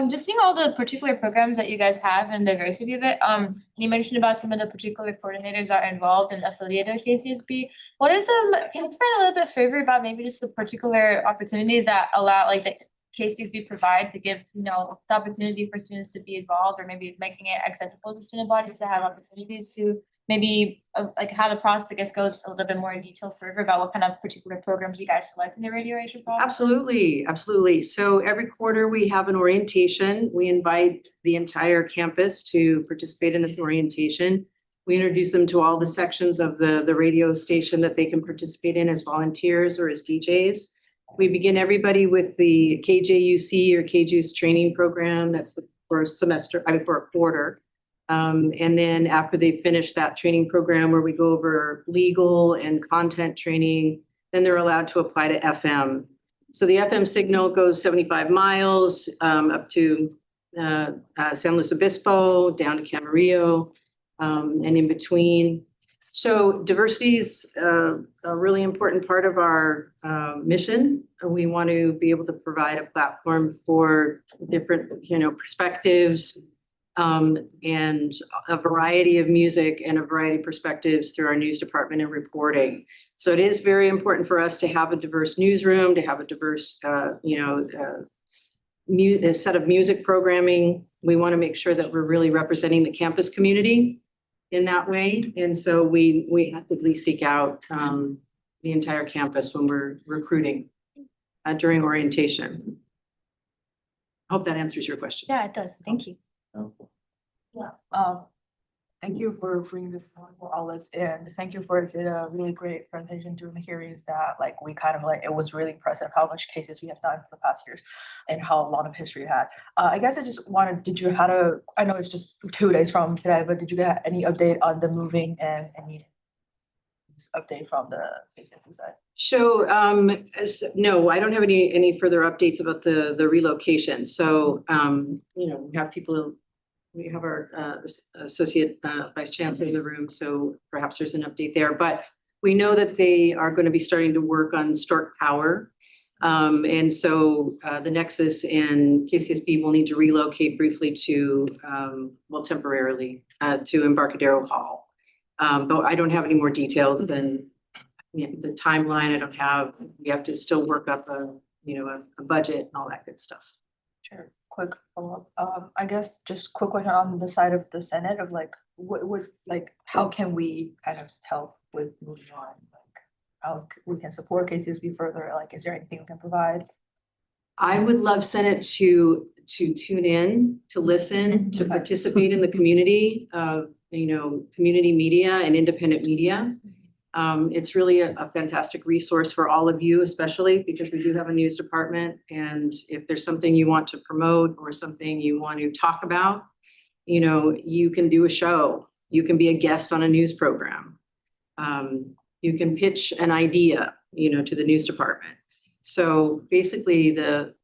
Just seeing all the particular programs that you guys have and diversity of it. You mentioned about some of the particular coordinators that are involved and affiliated with KCSB. What are some, can you explain a little bit further about maybe just the particular opportunities that allow, like, that KCSB provides to give, the opportunity for students to be involved, or maybe making it accessible to student bodies to have opportunities to maybe like how the process, I guess, goes a little bit more in detail further about what kind of particular programs you guys select in the radio Asia process? Absolutely. So every quarter we have an orientation. We invite the entire campus to participate in this orientation. We introduce them to all the sections of the radio station that they can participate in as volunteers or as DJs. We begin everybody with the KJUC or KJUS training program. That's for a quarter. And then after they finish that training program where we go over legal and content training, then they're allowed to apply to FM. So the FM signal goes 75 miles up to San Luis Obispo, down to Camarillo, and in between. So diversity is a really important part of our mission. We want to be able to provide a platform for different, perspectives, and a variety of music and a variety of perspectives through our news department and reporting. So it is very important for us to have a diverse newsroom, to have a diverse, a set of music programming. We want to make sure that we're really representing the campus community in that way. And so we actively seek out the entire campus when we're recruiting during orientation. I hope that answers your question. Yeah, it does. Thank you. Yeah, thank you for bringing this for outlets, and thank you for the really great presentation during the hearings that we kind of it was really impressive how much cases we have done for the past years and how a lot of history you had. I guess I just wanted, I know it's just 2 days from today, but did you get any update on the moving and any update from the KCSB side? So, no, I don't have any further updates about the relocation. So, you know, we have our associate vice chancellor in the room, so perhaps there's an update there. But we know that they are going to be starting to work on Stork Power. And so the Nexus and KCSB will need to relocate briefly to, well, temporarily to Embarcadero Hall. But I don't have any more details than the timeline. We have to still work up a budget and all that good stuff. Sure, quick follow-up. I guess just quick question on the side of the Senate of like, how can we kind of help with moving on? Like, how we can support KCSB further? Like, is there anything we can provide? I would love Senate to tune in, to listen, to participate in the community of, community media and independent media. It's really a fantastic resource for all of you, especially because we do have a news department. And if there's something you want to promote or something you want to talk about, you can do a show. You can be a guest on a news program. You can pitch an idea, to the news department. So basically the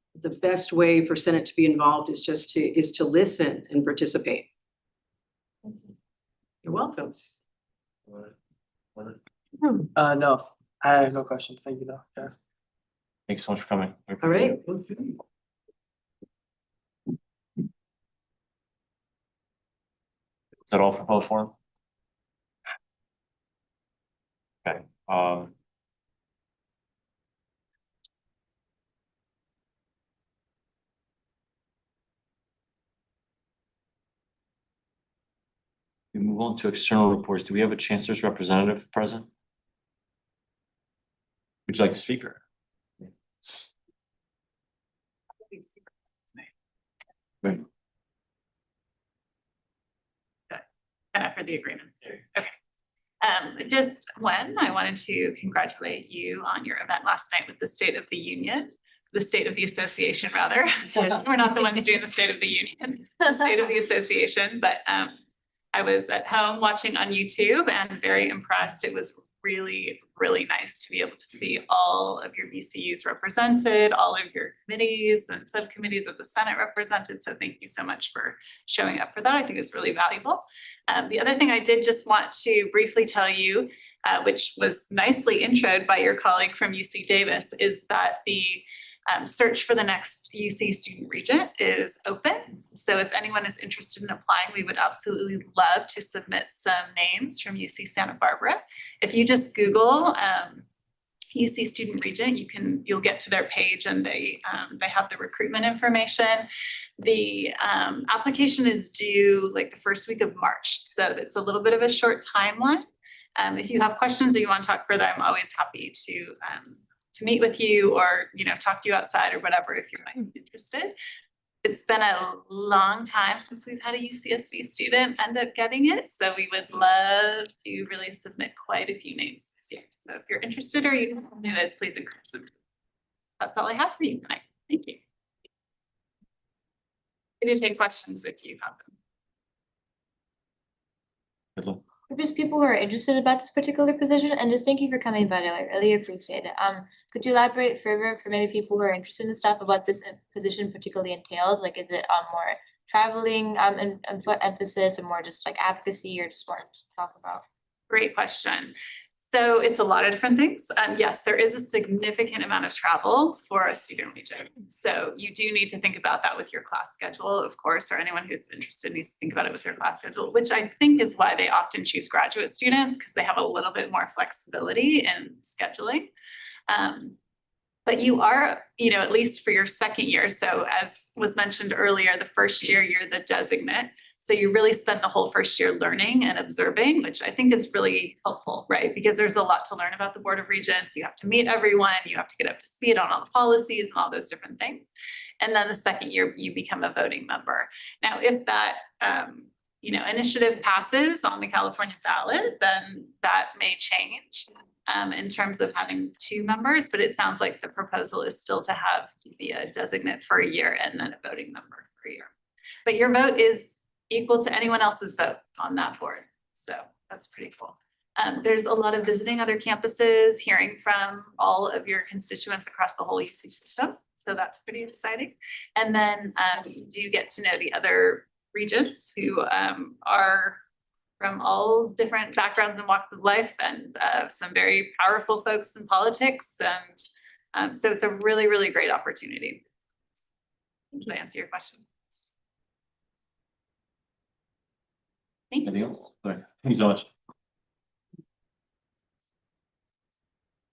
best way for Senate to be involved is just to listen and participate. You're welcome. No, I have no questions. Thank you though. Yes. Thanks so much for coming. All right. Is that all for public forum? Okay, we move on to external reports. Do we have a chancellor's representative present? Would you like to speak or? Right. Kind of for the agreement. Okay. Just one, I wanted to congratulate you on your event last night with the State of the Union, the State of the Association rather. So we're not the ones doing the State of the Union, the State of the Association, but I was at home watching on YouTube and very impressed. It was really, really nice to be able to see all of your VCUs represented, all of your committees and subcommittees of the Senate represented. So thank you so much for showing up for that. I think it's really valuable. The other thing I did just want to briefly tell you, which was nicely introed by your colleague from UC Davis, is that the search for the next UC student regent is open. So if anyone is interested in applying, we would absolutely love to submit some names from UC Santa Barbara. If you just Google UC student regent, you'll get to their page and they have the recruitment information. The application is due like the first week of March. So it's a little bit of a short timeline. If you have questions or you want to talk further, I'm always happy to meet with you or, talk to you outside or whatever, if you might be interested. It's been a long time since we've had a UCSB student end up getting it. So we would love to really submit quite a few names this year. So if you're interested or you don't know this, please encourage them. That's all I have for you tonight. Thank you. Ready to take questions if you have them. For just people who are interested about this particular position, and just thank you for coming, by the way, I really appreciate it. Could you elaborate further for maybe people who are interested in stuff about this position particularly entails? Like, is it more traveling and emphasis, or more just like advocacy, or just more to talk about? Great question. So it's a lot of different things. Yes, there is a significant amount of travel for a student regent. So you do need to think about that with your class schedule, of course, or anyone who's interested needs to think about it with their class schedule, which I think is why they often choose graduate students, because they have a little bit more flexibility in scheduling. But you are, at least for your second year. So as was mentioned earlier, the first year you're the designate. So you really spend the whole first year learning and observing, which I think is really helpful, right? Because there's a lot to learn about the Board of Regents. You have to meet everyone, you have to get up to speed on all the policies and all those different things. And then the second year you become a voting member. Now, if that initiative passes on the California ballot, then that may change in terms of having 2 members, but it sounds like the proposal is still to have you be a designate for a year and then a voting member for a year. But your vote is equal to anyone else's vote on that board. So that's pretty cool. There's a lot of visiting other campuses, hearing from all of your constituents across the whole UC system. So that's pretty exciting. And then you get to know the other regents who are from all different backgrounds and walks of life, and some very powerful folks in politics. And so it's a really, really great opportunity. Does that answer your question? Thank you. Anything else? All right, thank you so much.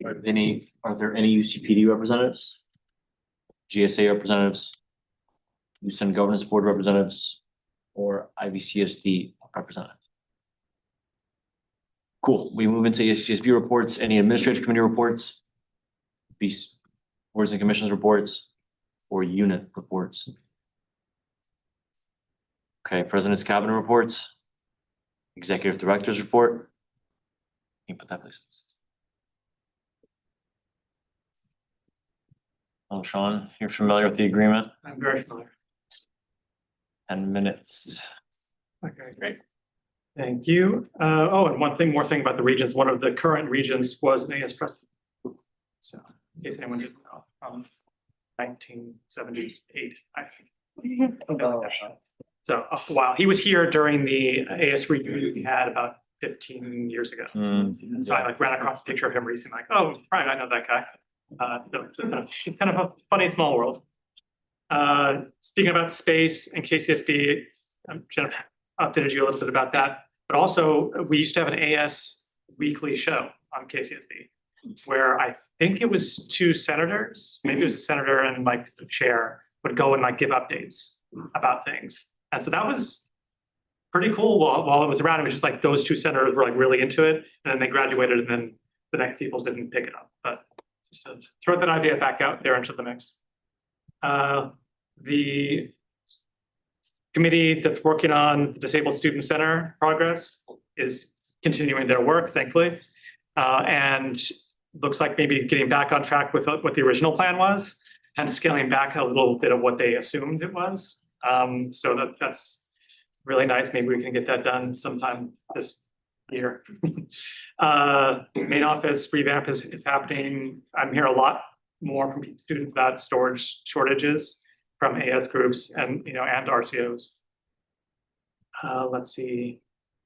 Are there any UCPD representatives? GSA representatives? USEN Governance Board representatives? Or IVCSD representatives? Cool, we move into ASCSB reports, any administrative committee reports? These boards and commissions reports or unit reports? Okay, President's Cabinet reports? Executive Director's report? Can you put that please? Oh, Sean, you're familiar with the agreement? I'm very familiar. 10 minutes. Okay, great. Thank you. And one more thing about the regions. One of the current regions was an AS president. So in case anyone didn't know, 1978, I think. So while he was here during the AS review we had about 15 years ago. And so I like ran across a picture of him recently, like, oh, right, I know that guy. It's kind of a funny small world. Speaking about space and KCSB, Jennifer updated you a little bit about that, but also we used to have an AS weekly show on KCSB where I think it was 2 senators, maybe it was a senator and like the chair would go and like give updates about things. And so that was pretty cool while it was around. It was just like those 2 senators were like really into it, and then they graduated, and then the next people didn't pick it up. But just to throw that idea back out there into the mix. The committee that's working on the Disabled Student Center progress is continuing their work, thankfully. And looks like maybe getting back on track with what the original plan was and scaling back a little bit of what they assumed it was. So that's really nice. Maybe we can get that done sometime this year. Main office revamp is happening. I'm hearing a lot more from students about storage shortages from AS groups and and RCOs. Let's see.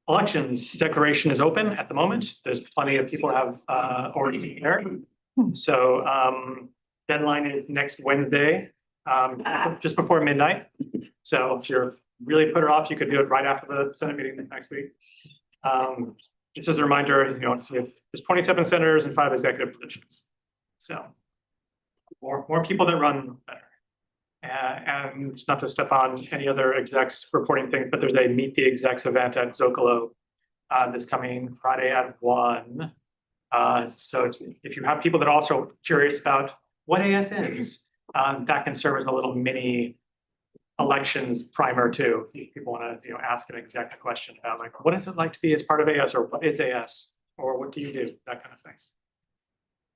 Elections declaration is open at the moment. There's plenty of people have already there. So deadline is next Wednesday, just before midnight. So if you're really put it off, you could do it right after the Senate meeting next week. Just as a reminder, there's 27 senators and 5 executive positions. So more people that run better. And not to step on any other execs reporting things, but there's a Meet the Execs event at Zocalo this coming Friday at 1. So if you have people that are also curious about what AS is, that can serve as a little mini elections primer too. If people want to ask an exec a question about like, what is it like to be as part of AS, or what is AS, or what do you do, that kind of things.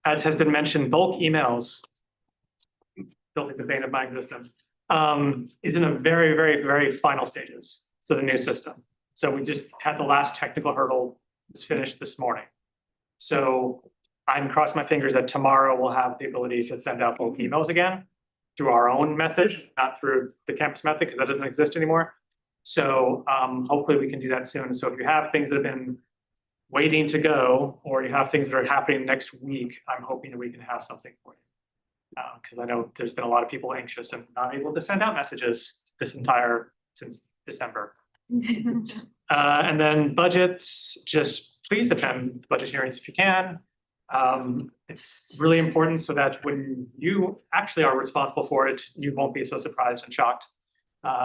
As has been mentioned, bulk emails, building the vein of my existence, is in the very, very, very final stages. So the new system. So we just had the last technical hurdle was finished this morning. So I'm crossing my fingers that tomorrow we'll have the ability to send out bulk emails again through our own method, not through the campus method, because that doesn't exist anymore. So hopefully we can do that soon. So if you have things that have been waiting to go, or you have things that are happening next week, I'm hoping that we can have something for you. Because I know there's been a lot of people anxious and not able to send out messages since December. And then budgets, just please attend budget hearings if you can. It's really important so that when you actually are responsible for it, you won't be so surprised and shocked.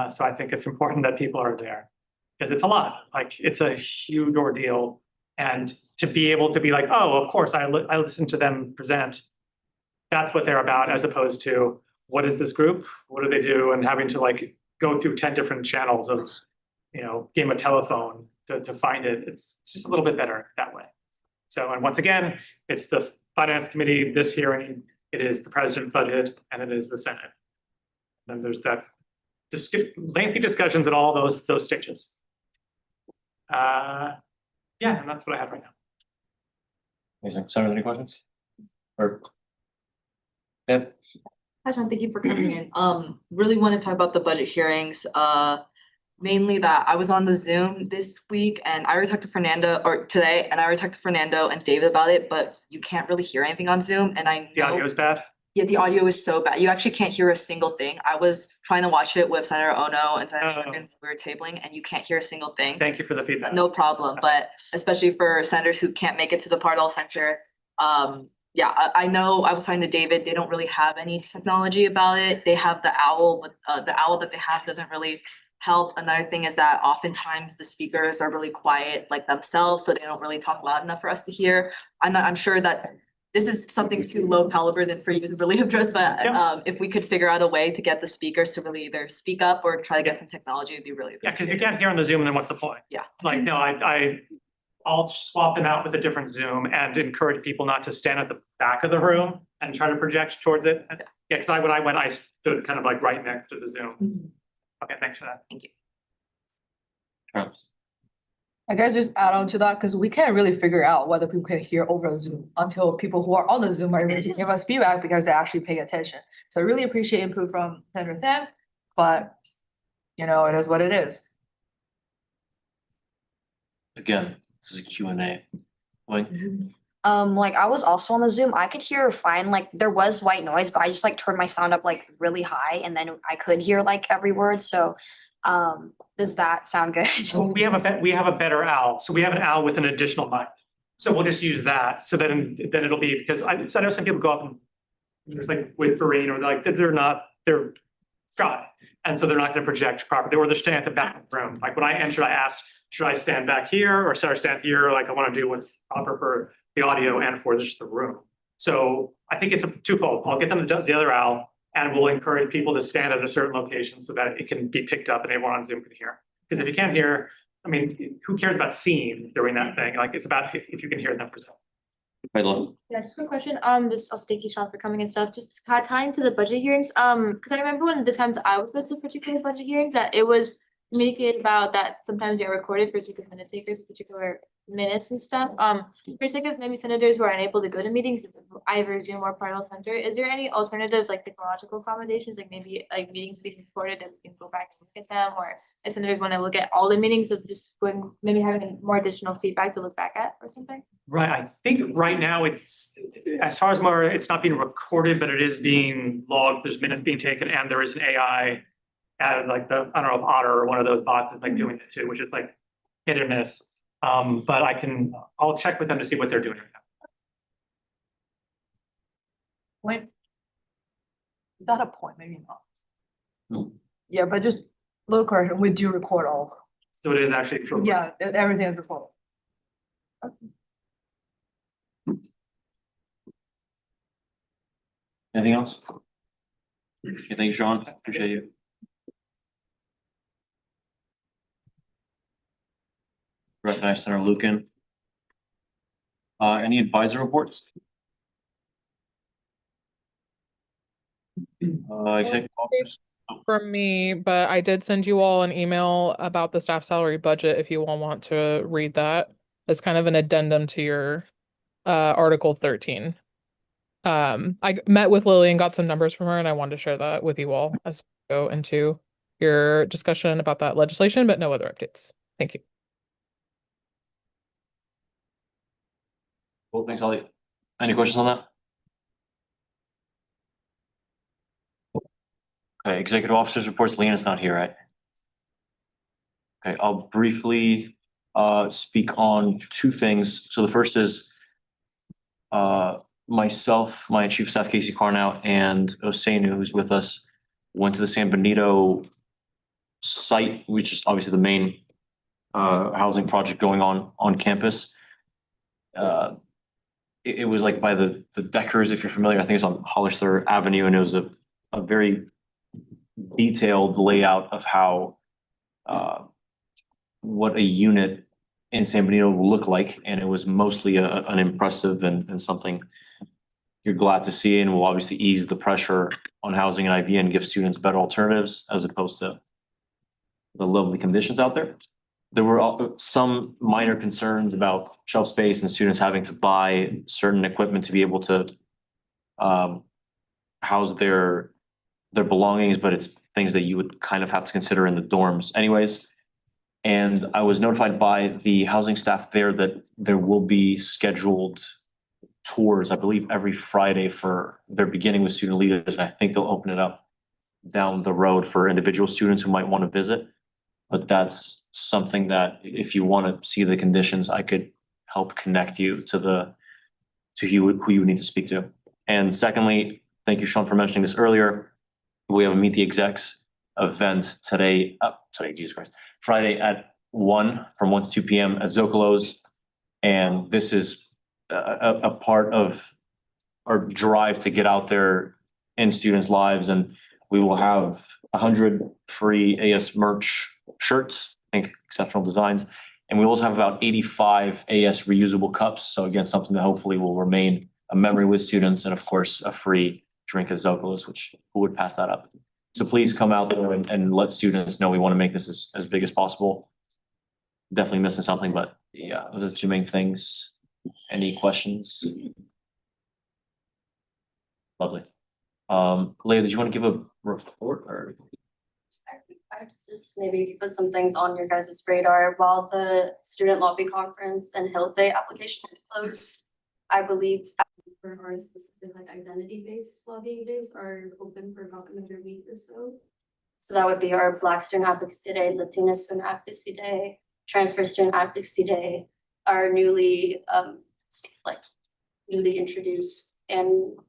So I think it's important that people are there, because it's a lot. Like, it's a huge ordeal, and to be able to be like, oh, of course, I listened to them present. That's what they're about, as opposed to what is this group? What do they do? And having to like go through 10 different channels of, game of telephone to find it. It's just a little bit better that way. So, and once again, it's the Finance Committee, this hearing, it is the President's budget, and it is the Senate. And there's that lengthy discussions at all those stages. Yeah, and that's what I have right now. Amazing. Senator, any questions? Or? Yeah, Hi, Sean, thank you for coming in. Really want to talk about the budget hearings. Mainly that I was on the Zoom this week and I already talked to Fernando or today, and I already talked to Fernando and David about it, but you can't really hear anything on Zoom and I The know. audio is bad. Yeah, the audio is so bad. You actually can't hear a single thing. I was trying to watch it with Senator Ono and Senator Oh. Sherkin. We were tabling and you can't hear a single thing. Thank you for the feedback. No problem, but especially for senators who can't make it to the Pardall Center. Yeah, I know, I was talking to David, they don't really have any technology about it. They have the owl, but the owl that they have doesn't really help. Another thing is that oftentimes the speakers are really quiet like themselves, so they don't really talk loud enough for us to hear. I'm sure that this is something too low caliber than for you to really address, but if we could figure out a way to get the speakers to really either speak up or try to get some technology, it'd be really Yeah, because you appreciated. can't hear on the Zoom, then what's the point? Yeah. Like, no, I'll swap them out with a different Zoom and encourage people not to stand at the back of the room and try to project towards it. Yeah, because when I went, I stood kind of like right next to the Zoom. Okay, thanks for that. Thank you. I gotta just add on to that, because we can't really figure out whether people can hear over Zoom until people who are on the Zoom are able to give us feedback because they actually pay attention. So I really appreciate input from Senator Tham, but you know, it is what it is. again, this is a Q&A. Like, Like I was also on the Zoom, I could hear fine, like there was white noise, but I just like turned my sound up like really high and then I could hear like every word, so does that sound good? Well, we have a better owl, so we have an owl with an additional mic. So we'll just use that, so then it'll be, because I know some people go up and just like with Vereen, or like, they're shy. And so they're not gonna project properly, or they're staying at the back of the room. Like when I entered, I asked, should I stand back here or should I stand here? Like I wanna do what's proper for the audio and for just the room. So I think it's a twofold. I'll get them the other owl and we'll encourage people to stand at a certain location so that it can be picked up and everyone on Zoom can hear. Because if you can't hear, I mean, who cares about seeing during that thing? Like it's about if you can hear them present. Yeah, just a quick question. This also thank you, Sean, for coming and stuff. Just kind of tying to the budget hearings. Because I remember one of the times I was at particular budget hearings that it was communicated about that sometimes they're recorded for sake of minute takers, particular minutes and stuff. For sake of maybe senators who are unable to go to meetings, either Zoom or Pardall Center, is there any alternatives like technological accommodations, like maybe like meetings being recorded and we can go back and look at them, or if senators want to look at all the meetings of just going, maybe having more additional feedback to look back at or something? Right, I think right now it's, as far as more, it's not being recorded, but it is being logged, there's minutes being taken, and there is an AI added, like I don't know if Otter or one of those bots is like doing it too, which is like hit or miss. But I'll check with them to see what they're doing right now. Point. Is that a point? Maybe not. Yeah, but just little correction, we do record all. So it is actually true. Yeah, everything is recorded. anything else? Okay, thank you, Sean. Appreciate you. Recognize Senator Lucan. Any advisor reports? Executive officers? From me, but I did send you all an email about the staff salary budget if you all want to read that. As kind of an addendum to your Article 13. I met with Lily and got some numbers from her, and I wanted to share that with you all as we go into your discussion about that legislation, but no other updates. Thank you. Well, thanks, Ollie. Any questions on that? Okay, executive officers reports, Leanna's not here, right? Okay, I'll briefly speak on two things. So the first is myself, my chief of staff Casey Carnow, and Osenu, who's with us, went to the San Benito site, which is obviously the main housing project going on campus. It was like by the Deckers, if you're familiar, I think it's on Hollister Avenue, and it was a very detailed layout of how what a unit in San Benito will look like, and it was mostly an impressive and something you're glad to see, and will obviously ease the pressure on housing and IV and give students better alternatives as opposed to the lovely conditions out there. there were some minor concerns about shelf space and students having to buy certain equipment to be able to house their belongings, but it's things that you would kind of have to consider in the dorms anyways. And I was notified by the housing staff there that there will be scheduled tours, I believe, every Friday for their beginning with student leaders. And I think they'll open it up down the road for individual students who might want to visit. But that's something that if you want to see the conditions, I could help connect you to who you would need to speak to. And secondly, thank you, Sean, for mentioning this earlier. We have a Meet the Execs event today, Jesus Christ, Friday at 1 from 1 to 2 p.m. at Zocalo's. And this is a part of our drive to get out there in students' lives. And we will have 100 free AS merch shirts, I think exceptional designs. And we also have about 85 AS reusable cups. So again, something that hopefully will remain a memory with students, and of course, a free drink at Zocalo's, which who would pass that up? So please come out there and let students know we want to make this as big as possible. Definitely missing something, but yeah, those are the two main things. Any questions? Lovely. Leah, did you want to give a report or? I just maybe put some things on your guys' radar. While the student lobby conference and Hill Day applications close, I believe for our specific like identity-based lobbying days are open for about another week or so. So that would be our Black Student Advocacy Day, Latino Student Advocacy Day, Transfer Student Advocacy Day, our newly introduced and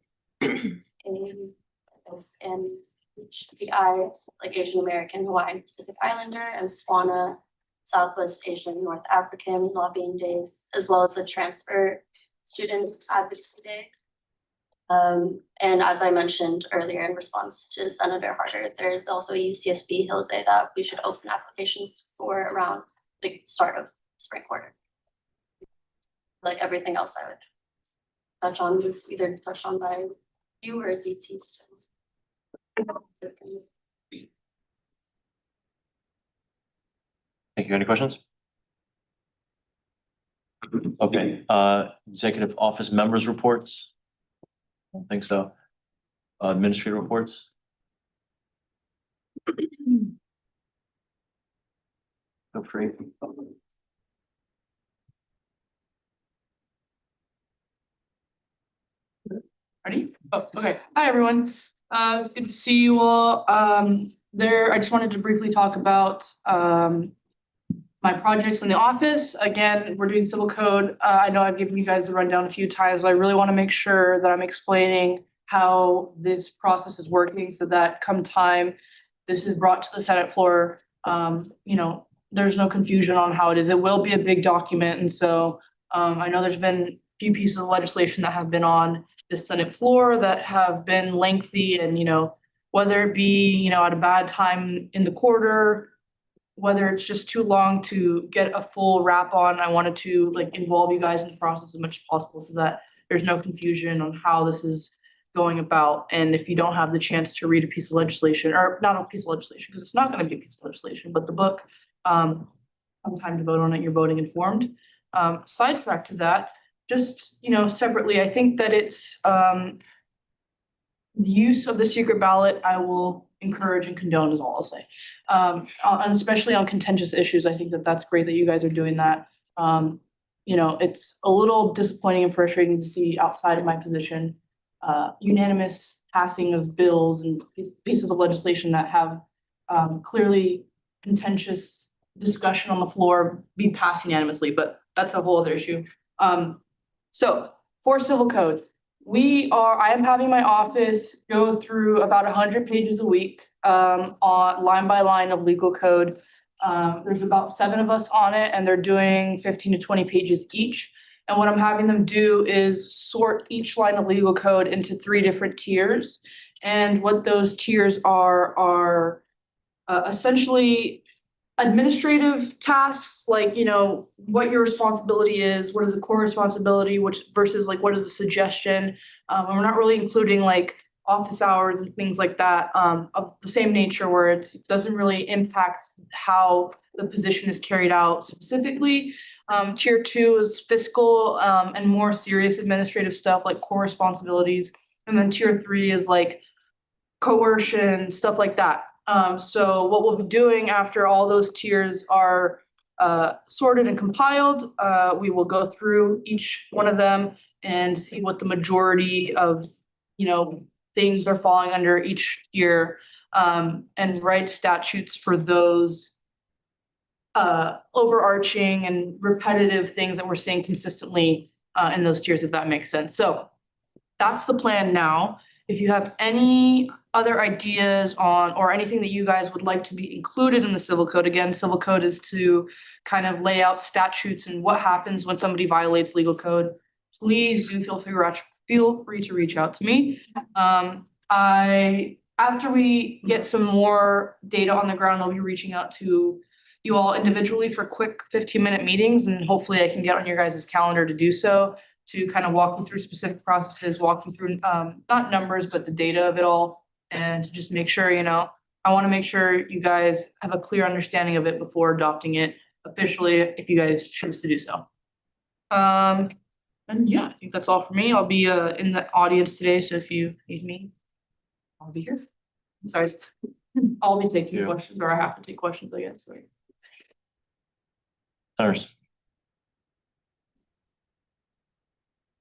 HPI, like Asian American, Hawaiian Pacific Islander, and SWANA, Southwest Asian North African lobbying days, as well as the Transfer Student Advocacy Day. And as I mentioned earlier in response to Senator Harder, there's also a UCSB Hill Day that we should open applications for around the start of spring quarter. Like everything else I would touch on was either touched on by you or DT. So. Thank you. Any questions? Okay, executive office members reports? I don't think so. Administrative reports? Feel free. Ready? Oh, okay. Hi, everyone. It's good to see you all. I just wanted to briefly talk about my projects in the office. Again, we're doing civil code. I know I've given you guys the rundown a few times, but I really want to make sure that I'm explaining how this process is working so that come time this is brought to the Senate floor, there's no confusion on how it is. It will be a big document. And so I know there's been a few pieces of legislation that have been on the Senate floor that have been lengthy and, whether it be, at a bad time in the quarter, whether it's just too long to get a full wrap on, I wanted to involve you guys in the process as much as possible so that there's no confusion on how this is going about. And if you don't have the chance to read a piece of legislation, or not a piece of legislation, because it's not going to be a piece of legislation, but the book, time to vote on it, you're voting informed. Sidetrack to that, just, separately, I think that it's the use of the secret ballot, I will encourage and condone is all I'll say. And especially on contentious issues, I think that that's great that you guys are doing that. It's a little disappointing and frustrating to see outside of my position, unanimous passing of bills and pieces of legislation that have clearly contentious discussion on the floor be passed unanimously, but that's a whole other issue. So for civil code, I am having my office go through about 100 pages a week on line by line of legal code. There's about 7 of us on it, and they're doing 15 to 20 pages each. And what I'm having them do is sort each line of legal code into 3 different tiers. And what those tiers are essentially administrative tasks, like, what your responsibility is, what is the core responsibility, which versus what is the suggestion. And we're not really including office hours and things like that of the same nature where it doesn't really impact how the position is carried out specifically. Tier 2 is fiscal and more serious administrative stuff like core responsibilities. And then tier 3 is like coercion, stuff like that. So what we'll be doing after all those tiers are sorted and compiled, we will go through each one of them and see what the majority of, things are falling under each tier, and write statutes for those overarching and repetitive things that we're seeing consistently in those tiers, if that makes sense. So that's the plan now. If you have any other ideas on, or anything that you guys would like to be included in the civil code, again, civil code is to kind of lay out statutes and what happens when somebody violates legal code, please do feel free to reach out to me. After we get some more data on the ground, I'll be reaching out to you all individually for quick 15-minute meetings, and hopefully I can get on your guys' calendar to do so, to kind of walk you through specific processes, walk you through not numbers, but the data of it all, and to just make sure, I want to make sure you guys have a clear understanding of it before adopting it officially, if you guys choose to do so. And yeah, I think that's all for me. I'll be in the audience today, so if you need me, I'll be here. Sorry, I'll be taking questions, or I have to take questions, I guess. Sorry. Cyrus.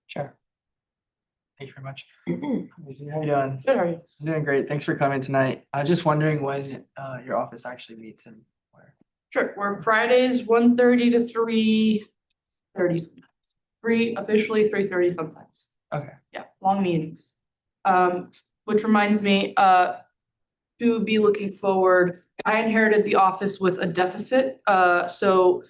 Sure. Thank you very much. How you doing? Good, how are you? I'm doing great. Thanks for coming tonight. I was just wondering when your office actually meets and where. Sure, we're Fridays, 1:30 to 3:30 sometimes. Officially 3:30 sometimes. Okay. Yeah, long meetings. Which reminds me, to be looking forward, I inherited the office with a deficit, so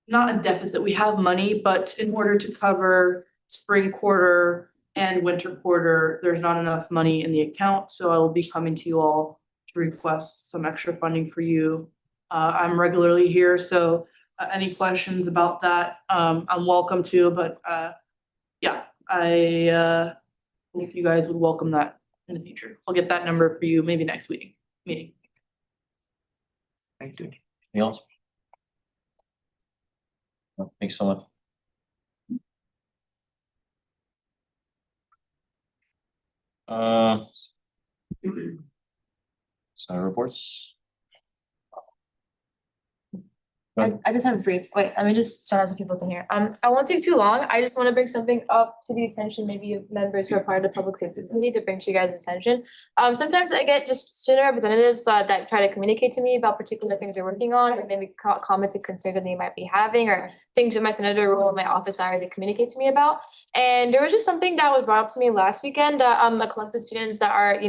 not a deficit, we have money, but in order to cover spring quarter and winter quarter, there's not enough money in the account, so I will be coming to you all to request some extra funding for you. I'm regularly here, so any questions about that, I'm welcome to, but yeah, I think you guys would welcome that in the future. I'll get that number for you maybe next meeting. Thank you. Anything else? No, thanks so much. Reports. I just have a brief, wait, let me just start out so people can hear. I won't take too long. I just want to bring something up to the attention, maybe of members who are part of the public safety committee, to bring to you guys' attention. Sometimes I get just student representatives that try to communicate to me about particular things they're working on, or maybe comments and concerns that they might be having, or things in my senator role, my office hours, they communicate to me about. And there was just something that was brought up to me last weekend. A collective of students that are,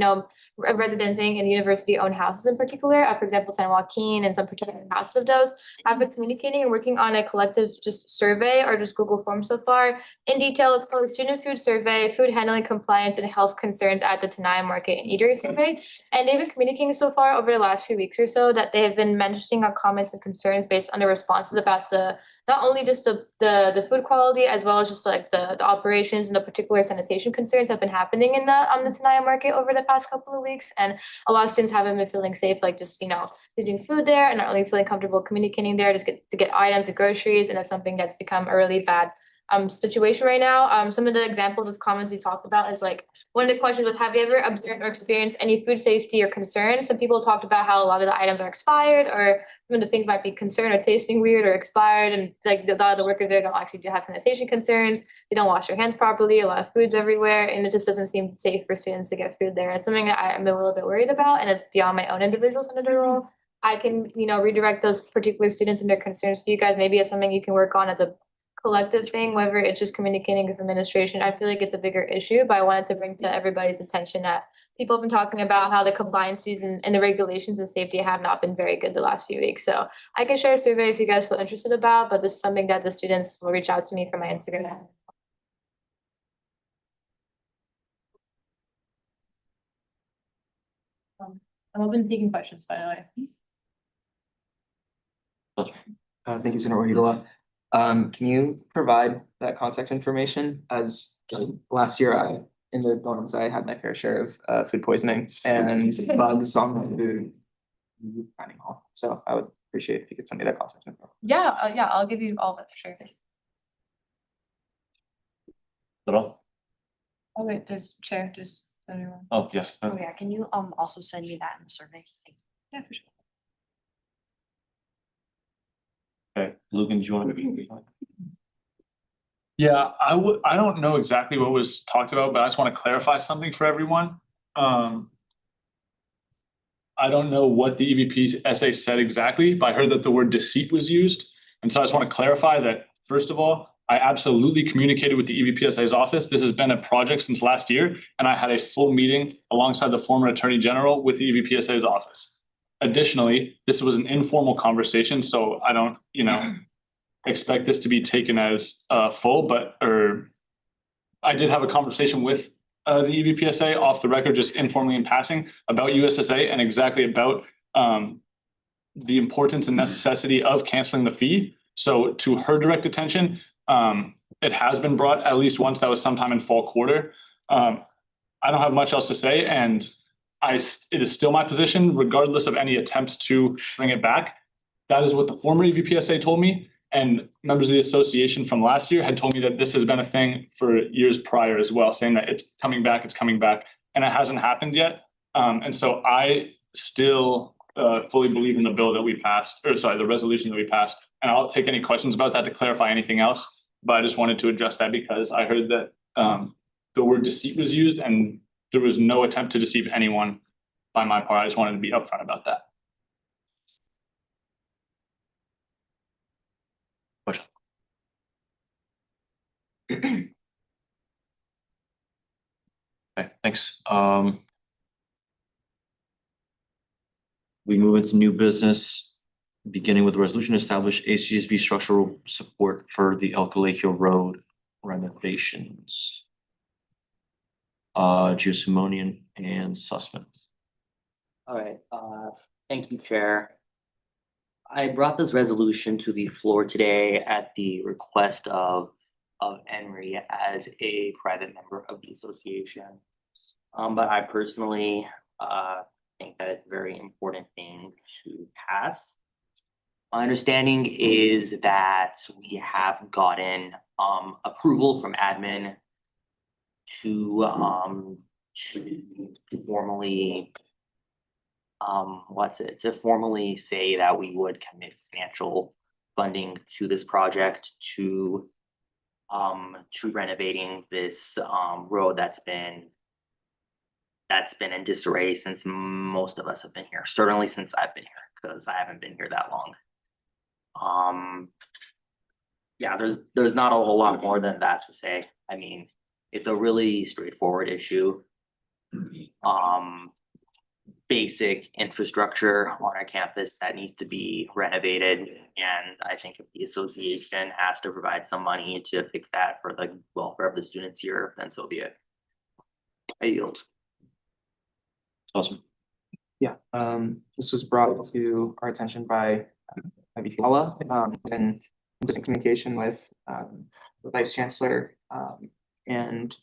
residenting in university-owned houses in particular, for example, San Joaquin and some particular houses of those, have been communicating and working on a collective just survey or just Google form so far. In detail, it's called the Student Food Survey, Food Handling Compliance and Health Concerns at the Tenaya Market and Eatery Survey. And they've been communicating so far over the last few weeks or so that they have been mentioning on comments and concerns based on the responses about not only just the food quality, as well as just like the operations and the particular sanitation concerns have been happening in the Tenaya Market over the past couple of weeks. And a lot of students haven't been feeling safe, like just, using food there, and not really feeling comfortable communicating there to get items, the groceries, and that's something that's become a really bad situation right now. Some of the examples of comments we talked about is like, one of the questions was, have you ever observed or experienced any food safety or concerns? Some people talked about how a lot of the items are expired, or some of the things might be concerned or tasting weird or expired, and like a lot of the workers there don't actually have sanitation concerns. They don't wash their hands properly. A lot of food's everywhere, and it just doesn't seem safe for students to get food there. It's something that I'm a little bit worried about, and it's beyond my own individual senator role. I can, redirect those particular students and their concerns to you guys. Maybe it's something you can work on as a collective thing, whether it's just communicating with administration. I feel like it's a bigger issue, but I wanted to bring to everybody's attention that people have been talking about how the compliances and the regulations and safety have not been very good the last few weeks. So I can share a survey if you guys feel interested about, but this is something that the students will reach out to me from my Instagram. I'm open to taking questions, by the way. Thank you, Senator Wahidullah. Can you provide that contact information? As last year, in the dorms, I had my fair share of food poisoning and bugs on my food dining hall. So I would appreciate if you could send me that contact info. Yeah, I'll give you all of it for sure. At all? Oh wait, does anyone? Oh, yes. Oh yeah, can you also send me that in the survey? Yeah, for sure. Okay, Lucan, do you want to? Yeah, I don't know exactly what was talked about, but I just want to clarify something for everyone. I don't know what the EVP essay said exactly, but I heard that the word deceit was used. And so I just want to clarify that, first of all, I absolutely communicated with the EVPSA's office. This has been a project since last year, and I had a full meeting alongside the former Attorney General with the EVPSA's office. Additionally, this was an informal conversation, so I don't, expect this to be taken as full, or I did have a conversation with the EVPSA off the record, just informally in passing, about USSA and exactly about the importance and necessity of canceling the fee. So to her direct attention, it has been brought at least once. That was sometime in fall quarter. I don't have much else to say, and it is still my position, regardless of any attempts to bring it back. That is what the former EVPSA told me, and members of the association from last year had told me that this has been a thing for years prior as well, saying that it's coming back, and it hasn't happened yet. And so I still fully believe in the bill that we passed, the resolution that we passed. And I'll take any questions about that to clarify anything else. But I just wanted to address that because I heard that the word deceit was used and there was no attempt to deceive anyone by my part. I just wanted to be upfront about that. Question. Okay, thanks. We move into new business, beginning with the resolution to establish ACSB structural support for the El Colegio Road renovations. Giusimonian and Sussman. All right, thank you, Chair. I brought this resolution to the floor today at the request of Henry as a private member of the association. But I personally think that it's a very important thing to pass. My understanding is that we have gotten approval from admin to formally to formally say that we would commit financial funding to this project to renovating this road that's been in disarray since most of us have been here, certainly since I've been here, because I haven't been here that long. Yeah, there's not a whole lot more than that to say. I mean, it's a really straightforward issue. Basic infrastructure on our campus that needs to be renovated, and I think if the association has to provide some money to fix that for the welfare of the students here, then so be it. I yield. Awesome. Yeah, this was brought to our attention by Paula, and in communication with the Vice Chancellor, and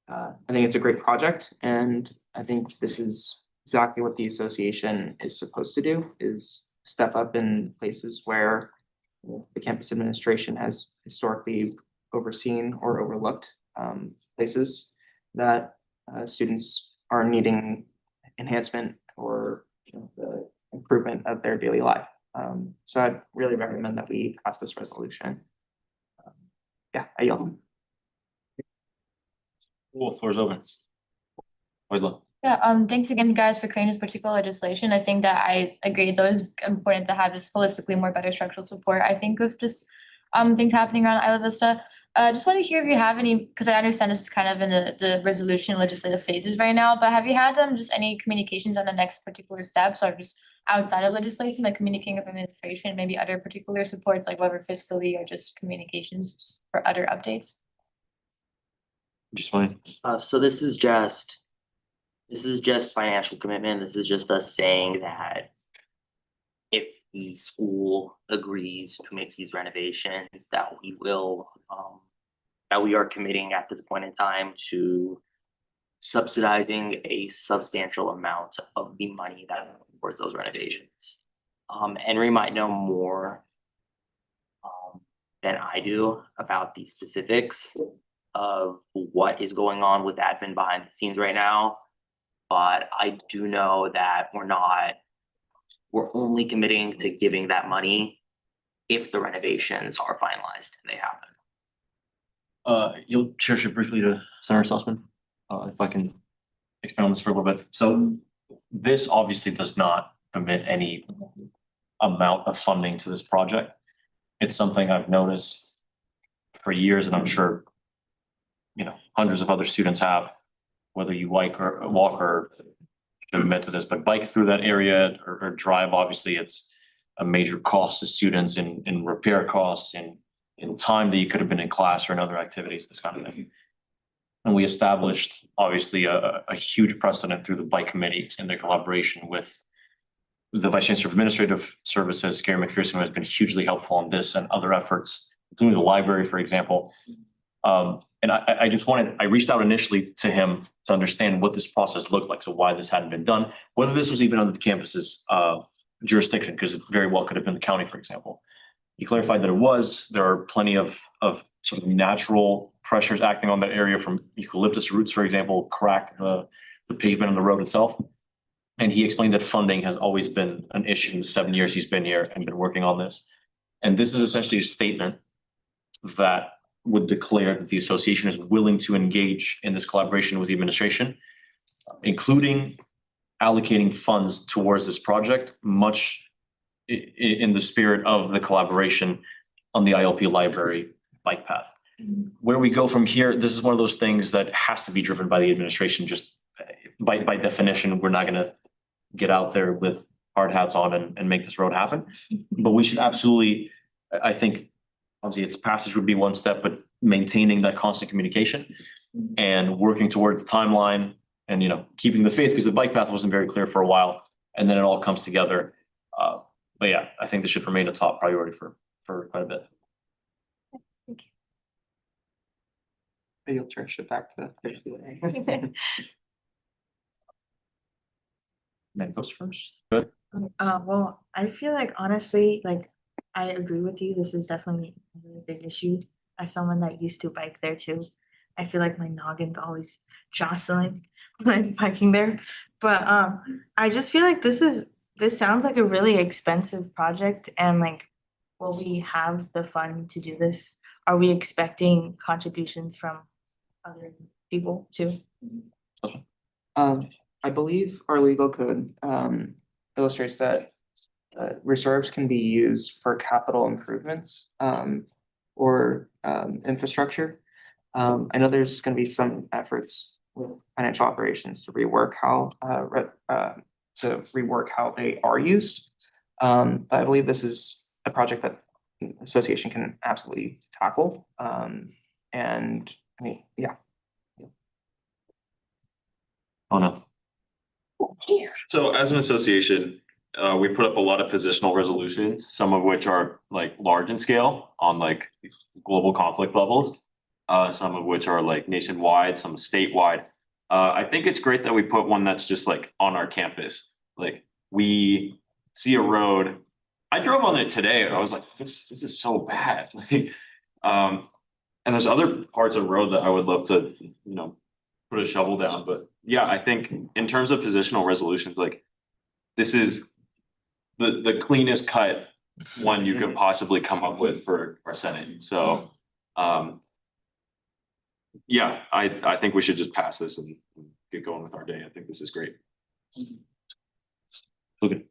I think it's a great project, and I think this is exactly what the association is supposed to do, is step up in places where the campus administration has historically overseen or overlooked places that students are needing enhancement or the improvement of their daily life. So I'd really recommend that we pass this resolution. Yeah, I yield. Cool, floor is open. Wait, Yeah, thanks again, guys, for creating this particular legislation. I think that I agree, it's always important to have just holistically more better structural support. I think of just things happening around Isla Vista. Just want to hear if you have any, because I understand this is kind of in the resolution legislative phases right now, but have you had just any communications on the next particular steps, or just outside of legislation, like communicating with administration, maybe other particular supports, like whether fiscally or just communications, just for other updates? Just fine. So this is just financial commitment. This is just us saying that if the school agrees to make these renovations, that we will, that we are committing at this point in time to subsidizing a substantial amount of the money that towards those renovations. Henry might know more than I do about the specifics of what is going on with admin behind the scenes right now. But I do know that we're only committing to giving that money if the renovations are finalized and they happen. You'll chair it briefly to Senator Sussman, if I can expand on this for a little bit. So this obviously does not commit any amount of funding to this project. It's something I've noticed for years, and I'm sure, you know, hundreds of other students have, whether you walk or should admit to this, but bike through that area or drive, obviously it's a major cost to students in repair costs, in time that you could have been in class or in other activities, this kind of thing. And we established obviously a huge precedent through the bike committee in their collaboration with the Vice Chancellor of Administrative Services, Gary McPherson, who has been hugely helpful on this and other efforts, including the library, for example. And I reached out initially to him to understand what this process looked like, so why this hadn't been done, whether this was even under the campus's jurisdiction, because it very well could have been the county, for example. He clarified that it was. There are plenty of sort of natural pressures acting on that area from eucalyptus roots, for example, crack the pavement on the road itself. And he explained that funding has always been an issue in the 7 years he's been here and been working on this. And this is essentially a statement that would declare that the association is willing to engage in this collaboration with the administration, including allocating funds towards this project, much in the spirit of the collaboration on the ILP library bike path. Where we go from here, this is one of those things that has to be driven by the administration. Just by definition, we're not gonna get out there with hard hats on and make this road happen. But we should absolutely, I think, obviously its passage would be one step, but maintaining that constant communication and working towards the timeline and, you know, keeping the faith, because the bike path wasn't very clear for a while, and then it all comes together. But yeah, I think this should remain a top priority for quite a bit. You'll trash it back to. Man goes first. Good. Well, I feel like honestly, like, I agree with you. This is definitely a really big issue. As someone that used to bike there too, I feel like my noggin's always jostling when I'm biking there. But I just feel like this sounds like a really expensive project, and like, will we have the fund to do this? Are we expecting contributions from other people too? I believe our legal code illustrates that reserves can be used for capital improvements or infrastructure. I know there's gonna be some efforts with financial operations to rework how they are used. But I believe this is a project that the association can absolutely tackle. And I mean, yeah. Oh no. So as an association, we put up a lot of positional resolutions, some of which are like large in scale on like global conflict levels. Some of which are like nationwide, some statewide. I think it's great that we put one that's just like on our campus. Like we see a road. I drove on it today and I was like, this is so bad. And there's other parts of the road that I would love to, you know, put a shovel down. But yeah, I think in terms of positional resolutions, like this is the cleanest cut one you could possibly come up with for our Senate. So yeah, I think we should just pass this and get going with our day. I think this is great. Okay.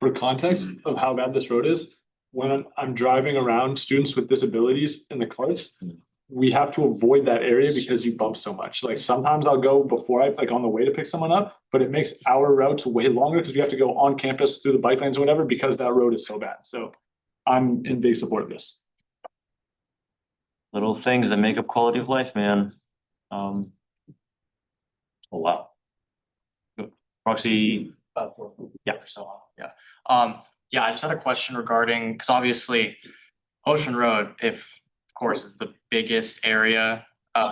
For context of how bad this road is, when I'm driving around students with disabilities in the carts, we have to avoid that area because you bump so much. Like sometimes I'll go before on the way to pick someone up, but it makes our routes way longer because we have to go on campus through the bike lanes or whatever because that road is so bad. So I'm in big support of this. Little things that make up quality of life, man. Oh wow. Proxy. Yeah. Yeah, I just had a question regarding, because obviously Ocean Road, of course, is the biggest area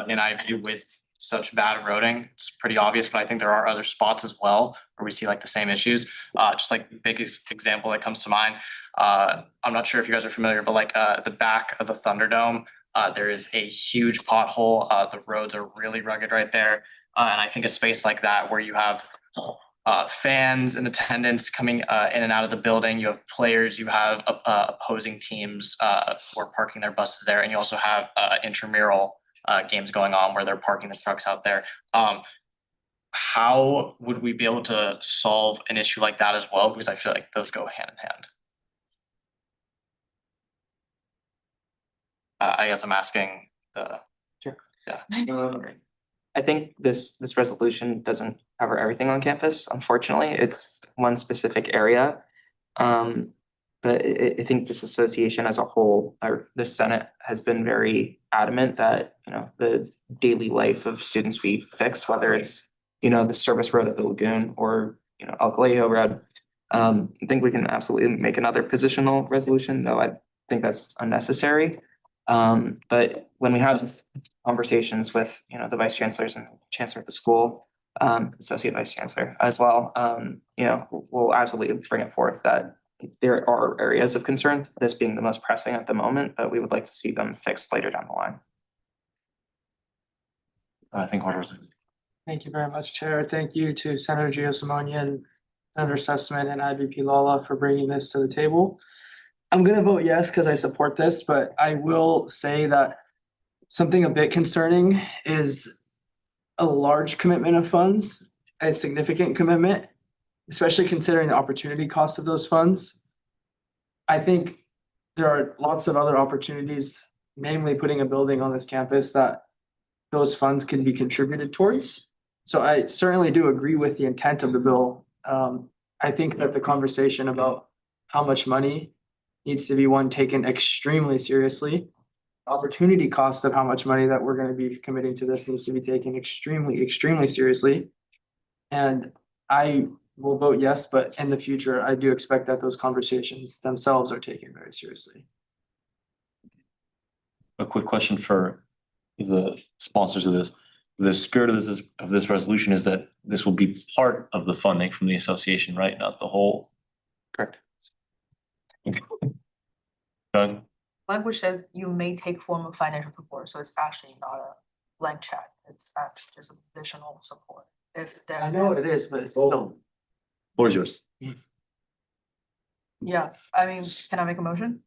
in IVU with such bad roading. It's pretty obvious, but I think there are other spots as well where we see like the same issues. Just like biggest example that comes to mind, I'm not sure if you guys are familiar, but like the back of the Thunderdome, there is a huge pothole. The roads are really rugged right there. And I think a space like that where you have fans in attendance coming in and out of the building, you have players, you have opposing teams who are parking their buses there, and you also have intramural games going on where they're parking the trucks out there. How would we be able to solve an issue like that as well? Because I feel like those go hand in hand. I guess I'm asking the. Sure. Yeah. I think this resolution doesn't cover everything on campus, unfortunately. It's one specific area. But I think this association as a whole, or the Senate has been very adamant that, you know, the daily life of students be fixed, whether it's, you know, the service road at the lagoon or, you know, El Colegio Road. I think we can absolutely make another positional resolution, though I think that's unnecessary. But when we have conversations with, you know, the vice chancellors and chancellor of the school, associate vice chancellor as well, you know, we'll absolutely bring it forth that there are areas of concern, this being the most pressing at the moment, but we would like to see them fixed later down the line. I think Carter. Thank you very much, Chair. Thank you to Senator Gio-Simonian, Senator Sussman, and IVP Lala for bringing this to the table. I'm gonna vote yes because I support this, but I will say that something a bit concerning is a large commitment of funds, a significant commitment, especially considering the opportunity cost of those funds. I think there are lots of other opportunities, namely putting a building on this campus that those funds can be contributed towards. So I certainly do agree with the intent of the bill. I think that the conversation about how much money needs to be one taken extremely seriously. Opportunity cost of how much money that we're gonna be committing to this needs to be taken extremely seriously. And I will vote yes, but in the future, I do expect that those conversations themselves are taken very seriously. A quick question for the sponsors of this. The spirit of this resolution is that this will be part of the funding from the association, right? Not the whole. Correct. Doug? Language says you may take form of financial support, so it's actually not a blank check, it's actually just additional support. If there. I know what it is, but it's still. Floor is yours. Yeah, I mean, can I make a motion?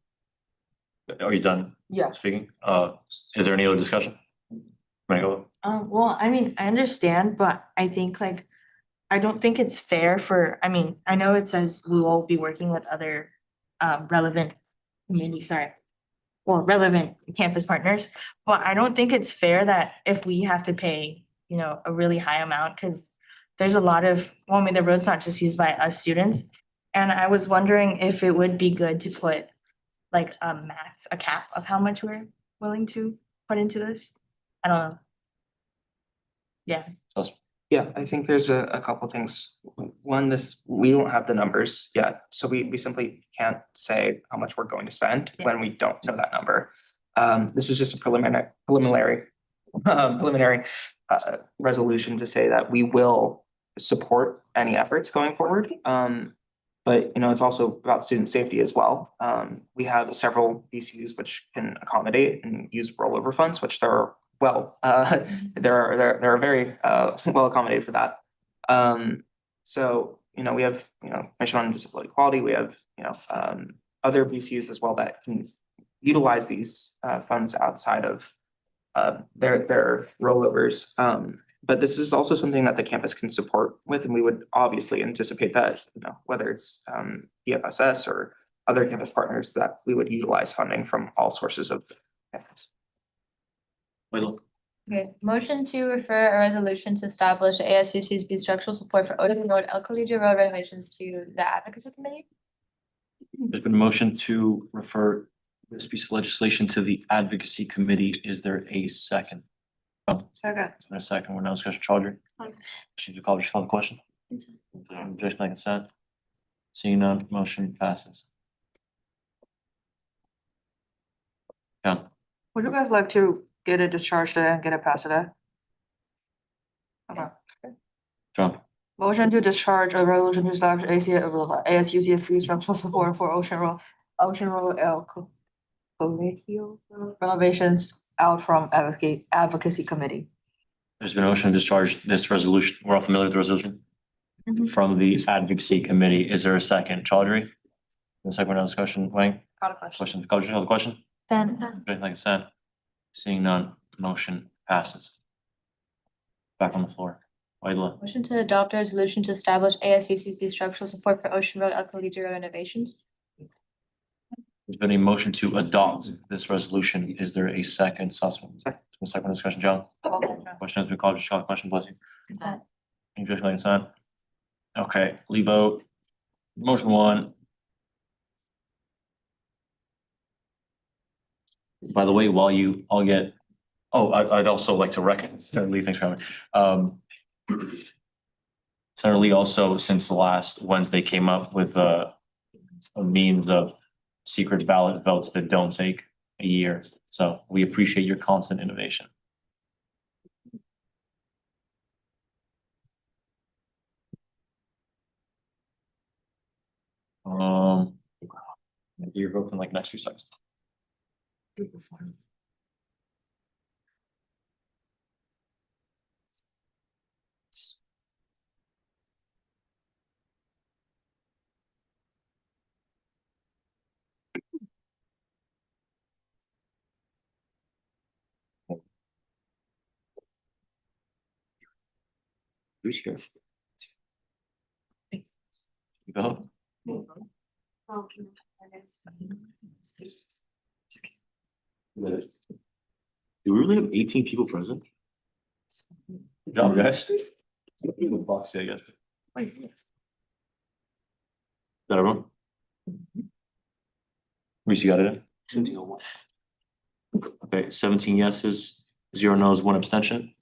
Are you done Yeah. speaking? Is there any other discussion? Go. Well, I mean, I understand, but I think like, I don't think it's fair for, I mean, I know it says we will be working with other relevant relevant campus partners, but I don't think it's fair that if we have to pay, you know, a really high amount, because there's a lot of, well, I mean, the road's not just used by us students. And I was wondering if it would be good to put like a cap of how much we're willing to put into this. I don't know. Yeah. Yeah, I think there's a couple things. One, we don't have the numbers yet, so we simply can't say how much we're going to spend when we don't know that number. This is just a preliminary resolution to say that we will support any efforts going forward. But you know, it's also about student safety as well. We have several VCUs which can accommodate and use rollover funds, which they're they're very well accommodated for that. So you know, we have, you know, Mission on Disability Equality, we have, you know, other VCUs as well that can utilize these funds outside of their rollovers. But this is also something that the campus can support with, and we would obviously anticipate that, you know, whether it's DFSS or other campus partners, that we would utilize funding from all sources of campus. Okay, motion to refer a resolution to establish ASUC's structural support for Odin Road, El Colegio Road renovations to the advocacy committee. There's been a motion to refer this piece of legislation to the advocacy committee. Is there a second? Second. Is there a second? We're now discussion, Chaudhry. Should you call the question? Objection by consent. Seeing none, motion passes. Yeah. Would you guys like to get it discharged today and get it passed today? John, Motion to discharge a resolution to establish ASUC fee structural support for Ocean Road Colegio renovations out from advocacy committee. there's been a motion to discharge this resolution. We're all familiar with the resolution? From the advocacy committee. Is there a second? Chaudhry? The second round discussion, Wang? Got a question. Question, Chaudhry, you have a question? Then. Okay, like I said, seeing none, motion passes. Back on the floor. Wydla, Motion to adopt a resolution to establish ASUC's structural support for Ocean Road El Colegio renovations. there's been a motion to adopt this resolution. Is there a second? Sussman? Second discussion, John? Question has been called, just call the question, please. Consent. Any objection, like consent? Okay, leave vote. Motion one. By the way, while you all get, I'd also like to recognize Senator Lee, thanks for having. Senator Lee also, since the last Wednesday, came up with a means of secret ballot votes that don't take a year. So we appreciate your constant innovation. Do your vote in like next few seconds. Who's here? You go. Do we really have 18 people present? Good job, guys. Boxy, I guess. Is that everyone? Reese, you got it in? Okay, 17 yeses, 0 no's, 1 abstention.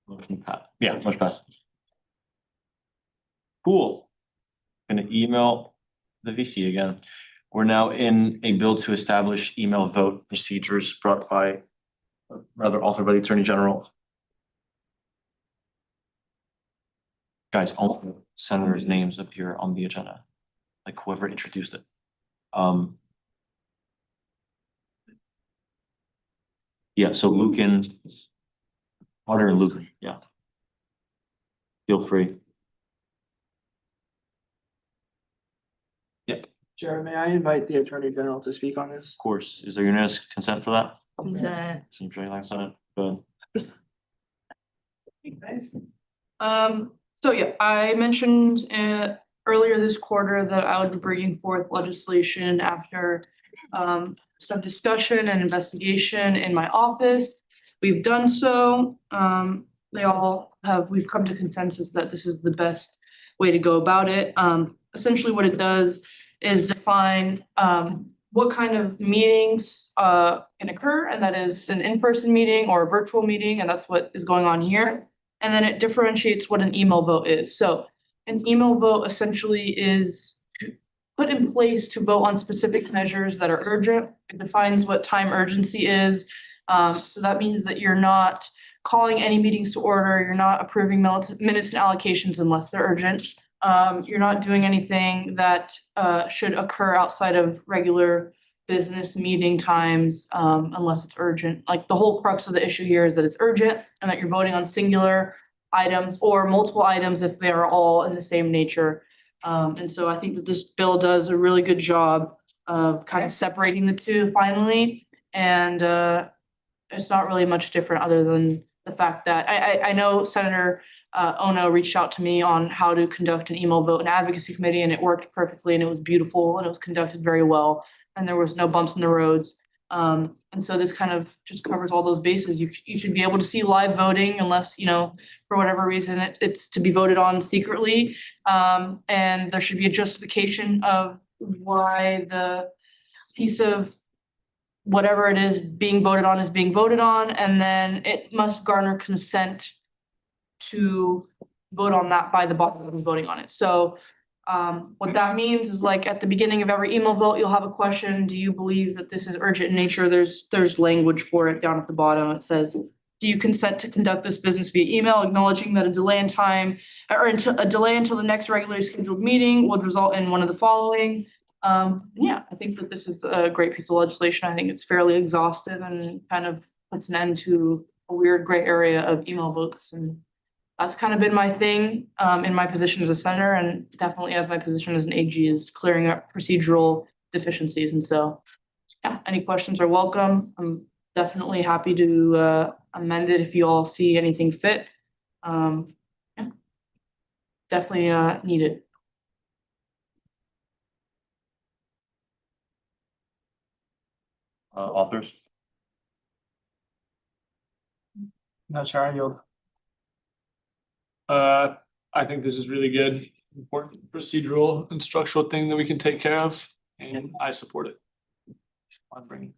Motion passes. Cool. Gonna email the VC again. We're now in a bill to establish email vote procedures authored by the Attorney General. Guys, all the senators' names appear on the agenda, like whoever introduced it. Yeah, so Lucan, Carter and Lucan, yeah. Feel free. Yep. Chair, may I invite the Attorney General to speak on this? Of course. Is there unanimous consent for that? Consent. Seems very like Senate, but So yeah, I mentioned earlier this quarter that I would be bringing forth legislation after some discussion and investigation in my office. We've done so. We've come to consensus that this is the best way to go about it. Essentially what it does is define what kind of meetings can occur, and that is an in-person meeting or a virtual meeting, and that's what is going on here. And then it differentiates what an email vote is. So an email vote essentially is put in place to vote on specific measures that are urgent. It defines what time urgency is. So that means that you're not calling any meetings to order, you're not approving minutes and allocations unless they're urgent. You're not doing anything that should occur outside of regular business meeting times unless it's urgent. Like the whole crux of the issue here is that it's urgent and that you're voting on singular items or multiple items if they are all in the same nature. And so I think that this bill does a really good job of kind of separating the two finally. And it's not really much different other than the fact that I know Senator Ono reached out to me on how to conduct an email vote and advocacy committee, and it worked perfectly and it was beautiful and it was conducted very well and there was no bumps in the roads. And so this kind of just covers all those bases. You should be able to see live voting unless, for whatever reason, it's to be voted on secretly. And there should be a justification of why the piece of whatever it is being voted on is being voted on, and then it must garner consent to vote on that by the body that is voting on it. So What that means is like at the beginning of every email vote, you'll have a question, do you believe that this is urgent in nature? There's language for it down at the bottom. It says, do you consent to conduct this business via email, acknowledging that a delay in time or until the next regularly scheduled meeting would result in one of the following? Yeah, I think that this is a great piece of legislation. I think it's fairly exhaustive and kind of puts an end to a weird gray area of email votes, and that's kind of been my thing in my position as a senator, and definitely as my position as an AG, is clearing up procedural deficiencies. And so, yeah, any questions are welcome. I'm definitely happy to amend it if you all see anything fit. Yeah, definitely needed. Authors? No, Chair, I yield. I think this is really good, important procedural and structural thing that we can take care of, and I support it. I'm bringing.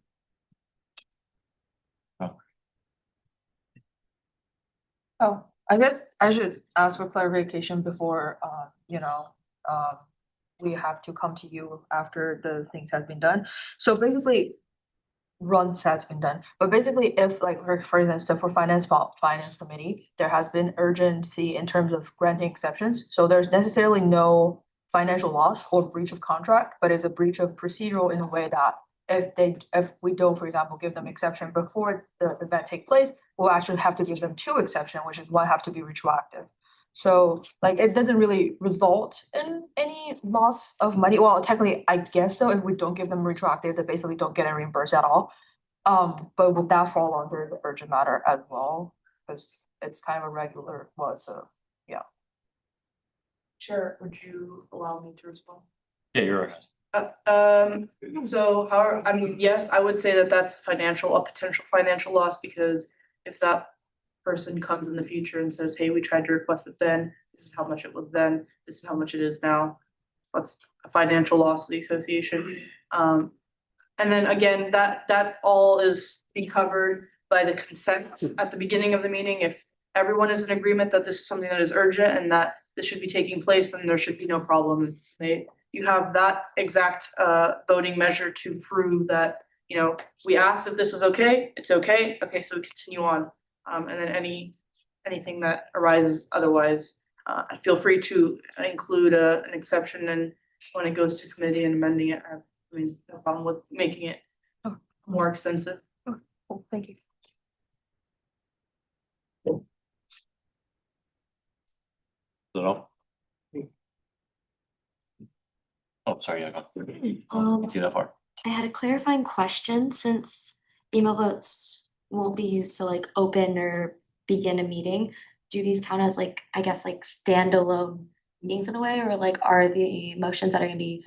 Oh, I guess I should ask for clarification before, we have to come to you after the things have been done. So basically, runs has been done, but basically if like, for instance, for finance committee, there has been urgency in terms of granting exceptions. So there's necessarily no financial loss or breach of contract, but it's a breach of procedural in a way that if we don't, for example, give them exception before the event take place, we'll actually have to give them 2 exception, which is why have to be retroactive. So like it doesn't really result in any loss of money. Well, technically, I guess so. If we don't give them retroactive, they basically don't get a reimbursed at all. But would that fall under the urgent matter as well? Because it's kind of a regular, so yeah. Chair, would you allow me to respond? Yeah, you're right. So I mean, yes, I would say that that's a potential financial loss, because if that person comes in the future and says, hey, we tried to request it then, this is how much it was then, this is how much it is now, that's a financial loss to the association. And then again, that all is being covered by the consent at the beginning of the meeting. If everyone is in agreement that this is something that is urgent and that this should be taking place, then there should be no problem. You have that exact voting measure to prove that, we asked if this was okay, it's okay, so we continue on. And then anything that arises otherwise, feel free to include an exception, and when it goes to committee and amending it, I mean, no problem with making it more extensive. Oh, thank you. Little. Oh, sorry, yeah, go. See that far. I had a clarifying question. Since email votes won't be used to like open or begin a meeting, do these count as like, I guess, like standalone meetings in a way, or like are the motions that are gonna be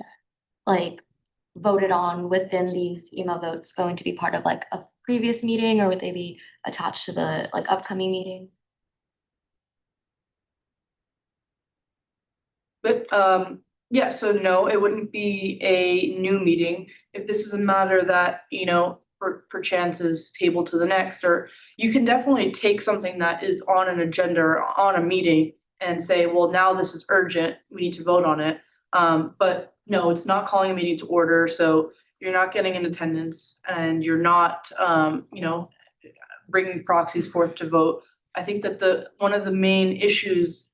like voted on within these email votes going to be part of like a previous meeting, or would they be attached to the like upcoming meeting? But yeah, so no, it wouldn't be a new meeting. If this is a matter that, perchance is tabled to the next, or you can definitely take something that is on an agenda or on a meeting and say, well, now this is urgent, we need to vote on it. But no, it's not calling a meeting to order, so you're not getting an attendance and you're not, bringing proxies forth to vote. I think that one of the main issues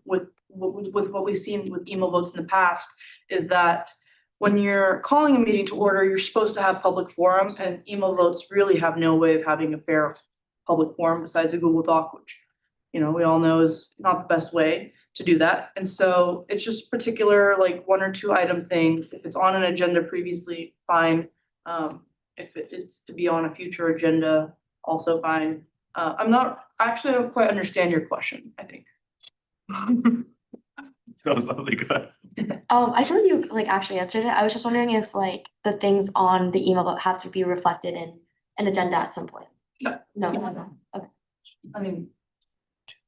with what we've seen with email votes in the past is that when you're calling a meeting to order, you're supposed to have public forum, and email votes really have no way of having a fair public forum besides a Google Doc, which, we all know is not the best way to do that. And so it's just particular, like 1 or 2 item things. If it's on an agenda previously, fine. If it's to be on a future agenda, also fine. I don't quite understand your question, I think. That was lovely, good. I feel like you like actually answered it. I was just wondering if like the things on the email vote have to be reflected in an agenda at some point. No. Okay. I mean,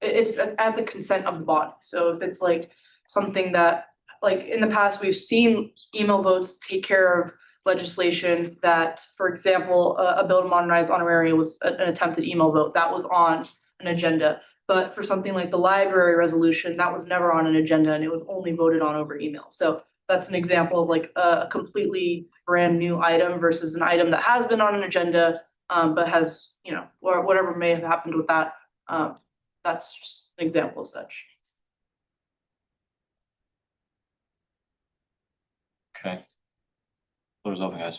it's at the consent of the body. So if it's like something that, like in the past, we've seen email votes take care of legislation that, for example, a bill to modernize honoraria was an attempted email vote that was on an agenda. But for something like the library resolution, that was never on an agenda and it was only voted on over email. So that's an example of like a completely brand new item versus an item that has been on an agenda, but has, you know, or whatever may have happened with that. That's just an example of such. Okay. Floor is open, guys.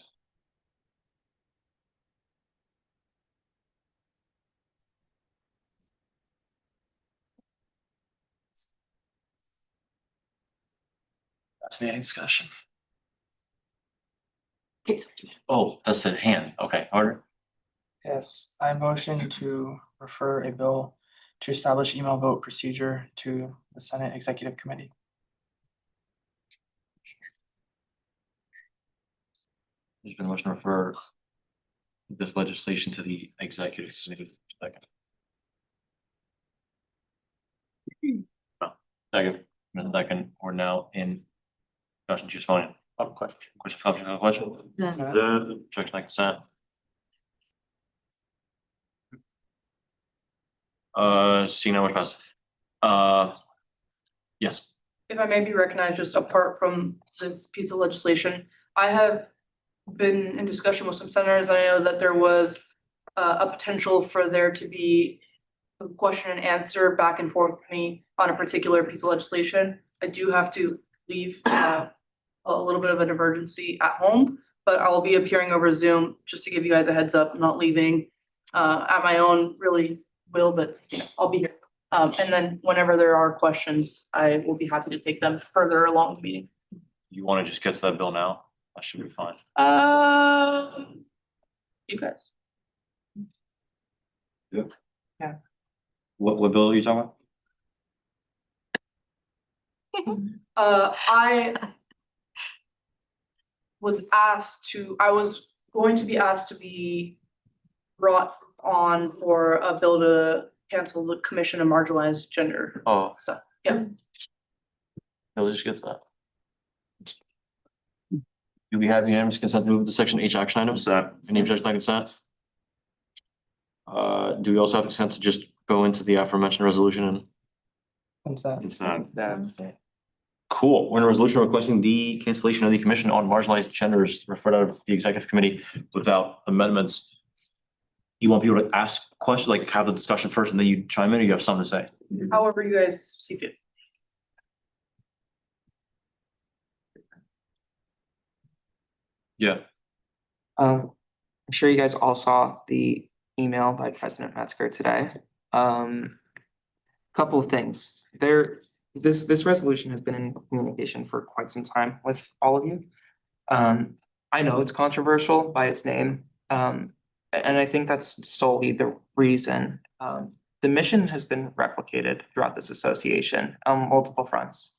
Fascinating discussion. Oh, that's the hand. Okay, order. Yes, I motion to refer a bill to establish email vote procedure to the Senate Executive Committee. There's been a motion to refer this legislation to the executive committee. Second. Second, second, we're now in discussion, choose voting. Question, question. Objection by consent. See no request. Yes. If I may be recognized, just apart from this piece of legislation, I have been in discussion with some senators. I know that there was a potential for there to be a question and answer back and forth with me on a particular piece of legislation. I do have to leave a little bit of an emergency at home, but I will be appearing over Zoom just to give you guys a heads up. I'm not leaving at my own really will, but you know, I'll be here. And then whenever there are questions, I will be happy to take them further along the meeting. You want to just get to that bill now? That should be fine. You guys. Yep. Yeah. What bill are you talking about? I was going to be asked to be brought on for a bill to cancel the Commission of Marginalized Gender stuff. Yeah. He'll just get to that. Do we have unanimous consent to move to section H action items? Any objection to consent? Do we also have consent to just go into the aforementioned resolution and? Consent. Cool. We're in a resolution requesting the cancellation of the Commission on Marginalized Genders referred out of the Executive Committee without amendments. You want people to ask questions, like have the discussion first and then you chime in, or you have something to say? However you guys see fit. Yeah. I'm sure you guys all saw the email by President Metzger today. Couple of things. This resolution has been in communication for quite some time with all of you. I know it's controversial by its name, and I think that's solely the reason. The mission has been replicated throughout this association on multiple fronts.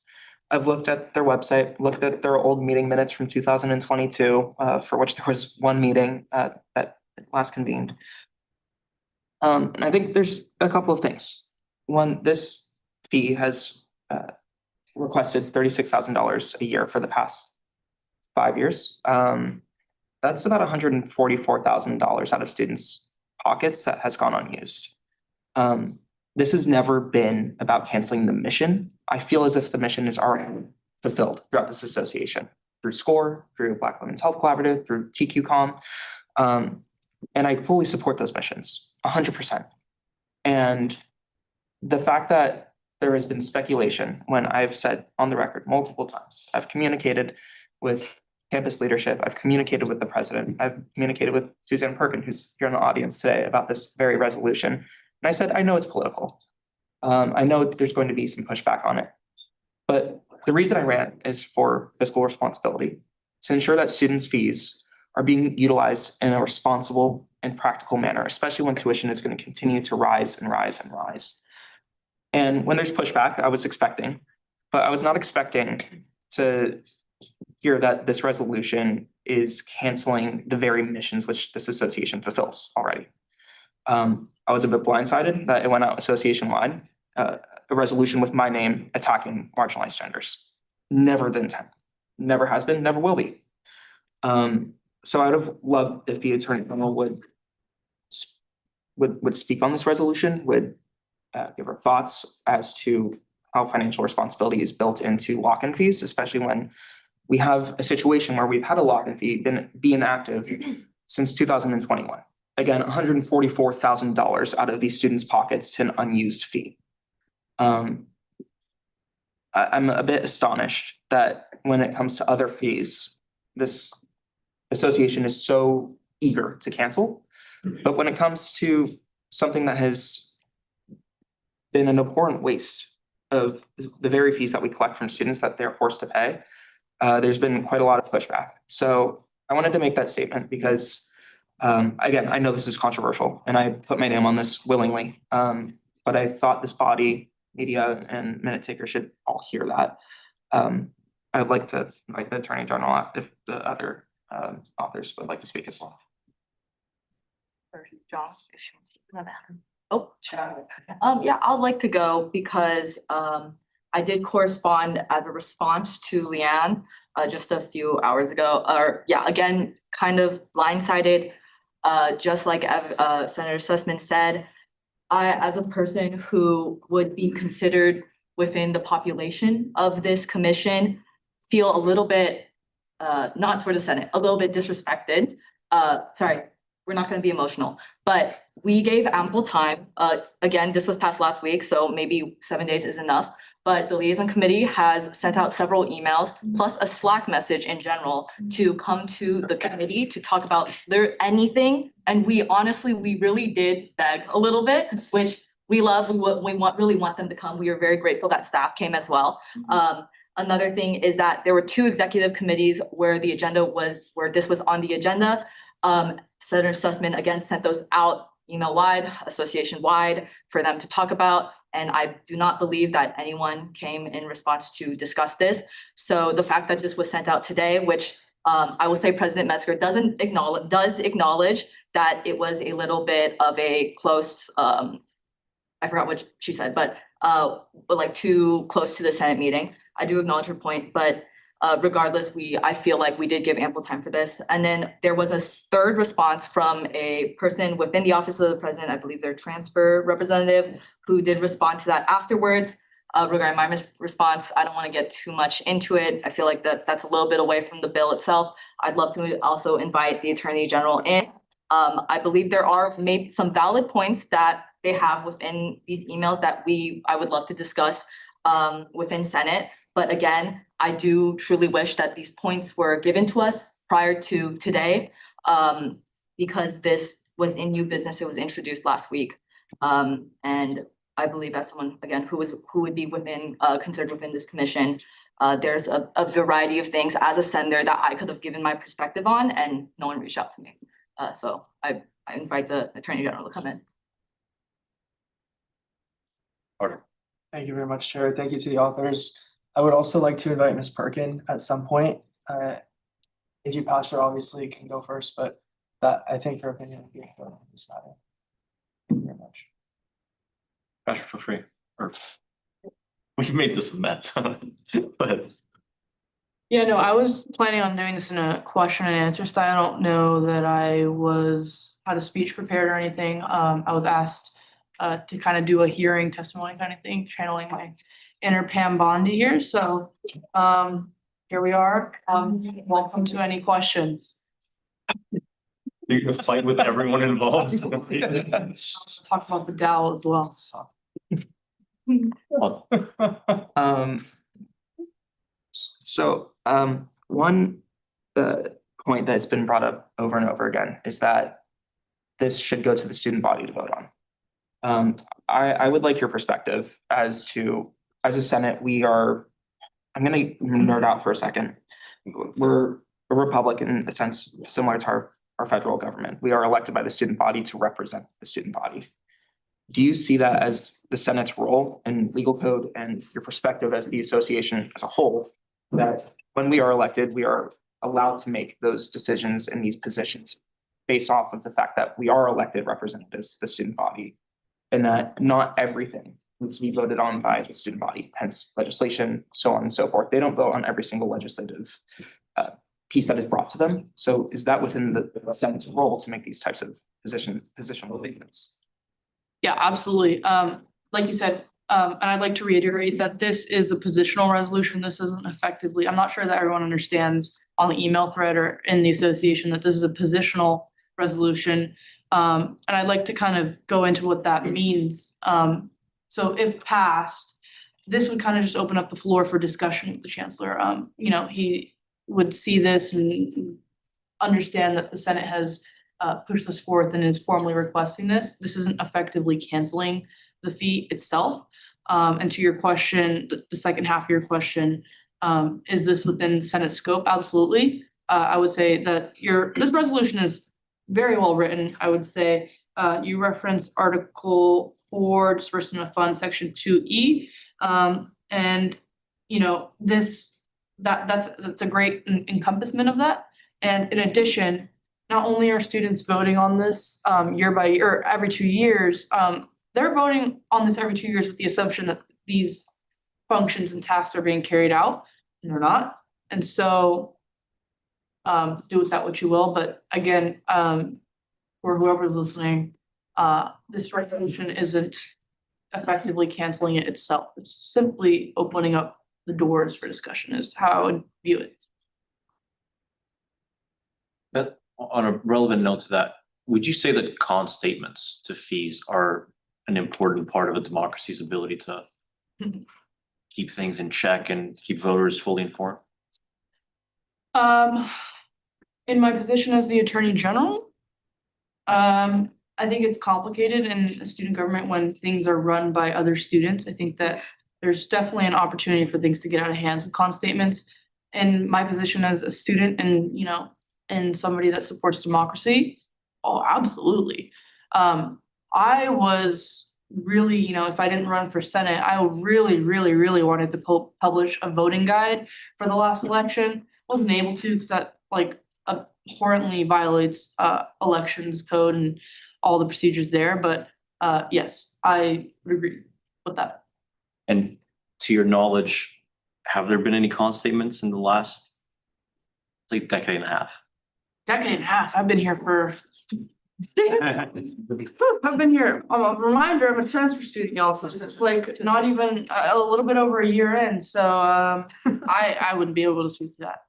I've looked at their website, looked at their old meeting minutes from 2022, for which there was one meeting that last convened. And I think there's a couple of things. One, this fee has requested $36,000 a year for the past 5 years. That's about $144,000 out of students' pockets that has gone unused. This has never been about canceling the mission. I feel as if the mission is already fulfilled throughout this association through SCORE, through Black Women's Health Collaborative, through TQCOM. And I fully support those missions, 100%. And the fact that there has been speculation when I've said on the record multiple times, I've communicated with campus leadership, I've communicated with the president, I've communicated with Suzanne Perkin, who's here in the audience today, about this very resolution. And I said, I know it's political. I know there's going to be some pushback on it. But the reason I ran is for fiscal responsibility, to ensure that students' fees are being utilized in a responsible and practical manner, especially when tuition is going to continue to rise and rise and rise. And when there's pushback, I was expecting, but I was not expecting to hear that this resolution is canceling the very missions which this association fulfills already. I was a bit blindsided that it went out association-wide, a resolution with my name attacking marginalized genders. Never the intent, never has been, never will be. So I would have loved if the Attorney General would speak on this resolution, would give our thoughts as to how financial responsibility is built into lock-in fees, especially when we have a situation where we've had a lock-in fee be inactive since 2021. Again, $144,000 out of these students' pockets to an unused fee. I'm a bit astonished that when it comes to other fees, this association is so eager to cancel. But when it comes to something that has been an abhorrent waste of the very fees that we collect from students that they're forced to pay, there's been quite a lot of pushback. So I wanted to make that statement because, again, I know this is controversial and I put my name on this willingly. But I thought this body, media and minute taker should all hear that. I'd like to invite the Attorney General if the other authors would like to speak as well. John, oh, yeah, I'd like to go because I did correspond as a response to Leanne just a few hours ago, or yeah, again, kind of blindsided. Just like Senator Sussman said, I, as a person who would be considered within the population of this commission, feel a little bit, not toward the Senate, a little bit disrespected. Sorry, we're not gonna be emotional, but we gave ample time. Again, this was passed last week, so maybe 7 days is enough. But the liaison committee has sent out several emails, plus a Slack message in general to come to the committee to talk about anything. And we honestly, we really did beg a little bit, which we love, really want them to come. We are very grateful that staff came as well. Another thing is that there were 2 executive committees where this was on the agenda. Senator Sussman again sent those out email-wide, association-wide for them to talk about. And I do not believe that anyone came in response to discuss this. So the fact that this was sent out today, which I will say President Metzger does acknowledge that it was a little bit of a close, I forgot what she said, but like too close to the Senate meeting. I do acknowledge her point, but regardless, I feel like we did give ample time for this. And then there was a third response from a person within the office of the president, I believe their transfer representative, who did respond to that afterwards. Regarding my response, I don't want to get too much into it. I feel like that's a little bit away from the bill itself. I'd love to also invite the Attorney General in. I believe there are maybe some valid points that they have within these emails that I would love to discuss within Senate. But again, I do truly wish that these points were given to us prior to today, because this was in new business. It was introduced last week. And I believe as someone, again, who would be considered within this commission, there's a variety of things as a senator that I could have given my perspective on, and no one reached out to me. So I invite the Attorney General to come in. Thank you very much, Chair. Thank you to the authors. I would also like to invite Ms. Perkin at some point. AG Pastor obviously can go first, but I think her opinion would be important in this matter. Thank you very much. Pastor, feel free. We've made this a mess. But Yeah, no, I was planning on doing this in a question and answer style. I don't know that I had a speech prepared or anything. I was asked to kind of do a hearing testimony kind of thing, channeling my inner Pam Bondi here. So here we are. Welcome to any questions. you're gonna fight with everyone involved. Talk about the Dow as well. One point that's been brought up over and over again is that this should go to the student body to vote on. I would like your perspective as a Senate, I'm gonna nerd out for a second. We're a republic in a sense similar to our federal government. We are elected by the student body to represent the student body. Do you see that as the Senate's role in legal code, and your perspective as the association as a whole, that when we are elected, we are allowed to make those decisions in these positions based off of the fact that we are elected representatives to the student body, and that not everything needs to be voted on by the student body, hence legislation, so on and so forth. They don't vote on every single legislative piece that is brought to them. So is that within the Senate's role to make these types of positional statements? Yeah, absolutely. like you said, and I'd like to reiterate that this is a positional resolution. This isn't effectively, I'm not sure that everyone understands on the email thread or in the association that this is a positional resolution. And I'd like to kind of go into what that means. So if passed, this would kind of just open up the floor for discussion with the chancellor. You know, he would see this and understand that the Senate has pushed this forth and is formally requesting this. This isn't effectively canceling the fee itself. And to your question, the second half of your question, is this within Senate scope? Absolutely. I would say that this resolution is very well written. I would say you reference Article 4, disbursement of funds, Section 2E. And you know, that's a great encompassment of that. And in addition, not only are students voting on this year by year, or every 2 years, they're voting on this every 2 years with the assumption that these functions and tasks are being carried out, and they're not. And so do with that what you will, but again, for whoever's listening, this resolution isn't effectively canceling it itself. It's simply opening up the doors for discussion is how I would view it. But on a relevant note to that, would you say that con statements to fees are an important part of a democracy's ability to keep things in check and keep voters fully informed? In my position as the Attorney General, I think it's complicated in student government when things are run by other students. I think that there's definitely an opportunity for things to get out of hands with con statements. In my position as a student and, you know, and somebody that supports democracy, oh, absolutely. I was really, you know, if I didn't run for Senate, I really wanted to publish a voting guide for the last election. Wasn't able to because that like abhorrently violates elections code and all the procedures there. But yes, I would agree with that. And to your knowledge, have there been any con statements in the last like decade and a half? Decade and a half. I've been here for I've been here, a reminder, I'm a transfer student, y'all, so it's like not even a little bit over a year in, so I wouldn't be able to speak to that.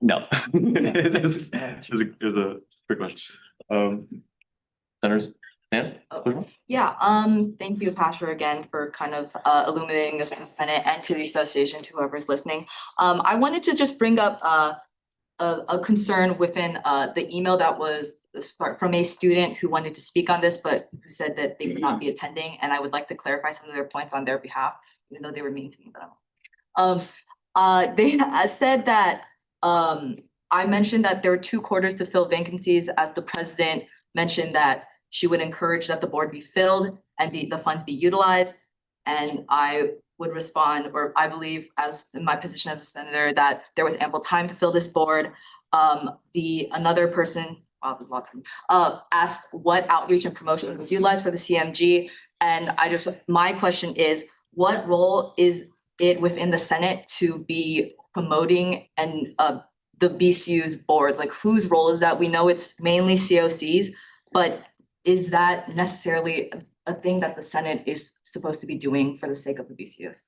No. It was a quick question. Senators, Dan? Yeah, thank you, Pastor, again, for kind of illuminating this in the Senate and to the association, to whoever's listening. I wanted to just bring up a concern within the email that was from a student who wanted to speak on this, but who said that they would not be attending, and I would like to clarify some of their points on their behalf, even though they were mean to me, but they said that I mentioned that there were 2 quarters to fill vacancies, as the president mentioned that she would encourage that the board be filled and the funds be utilized. And I would respond, or I believe as in my position as a senator, that there was ample time to fill this board. Another person, wow, there's a lot of time, asked what outreach and promotion was utilized for the CMG. And my question is, what role is it within the Senate to be promoting and the BCU's boards? Like, whose role is that? We know it's mainly COCs, but is that necessarily a thing that the Senate is supposed to be doing for the sake of the BCUs?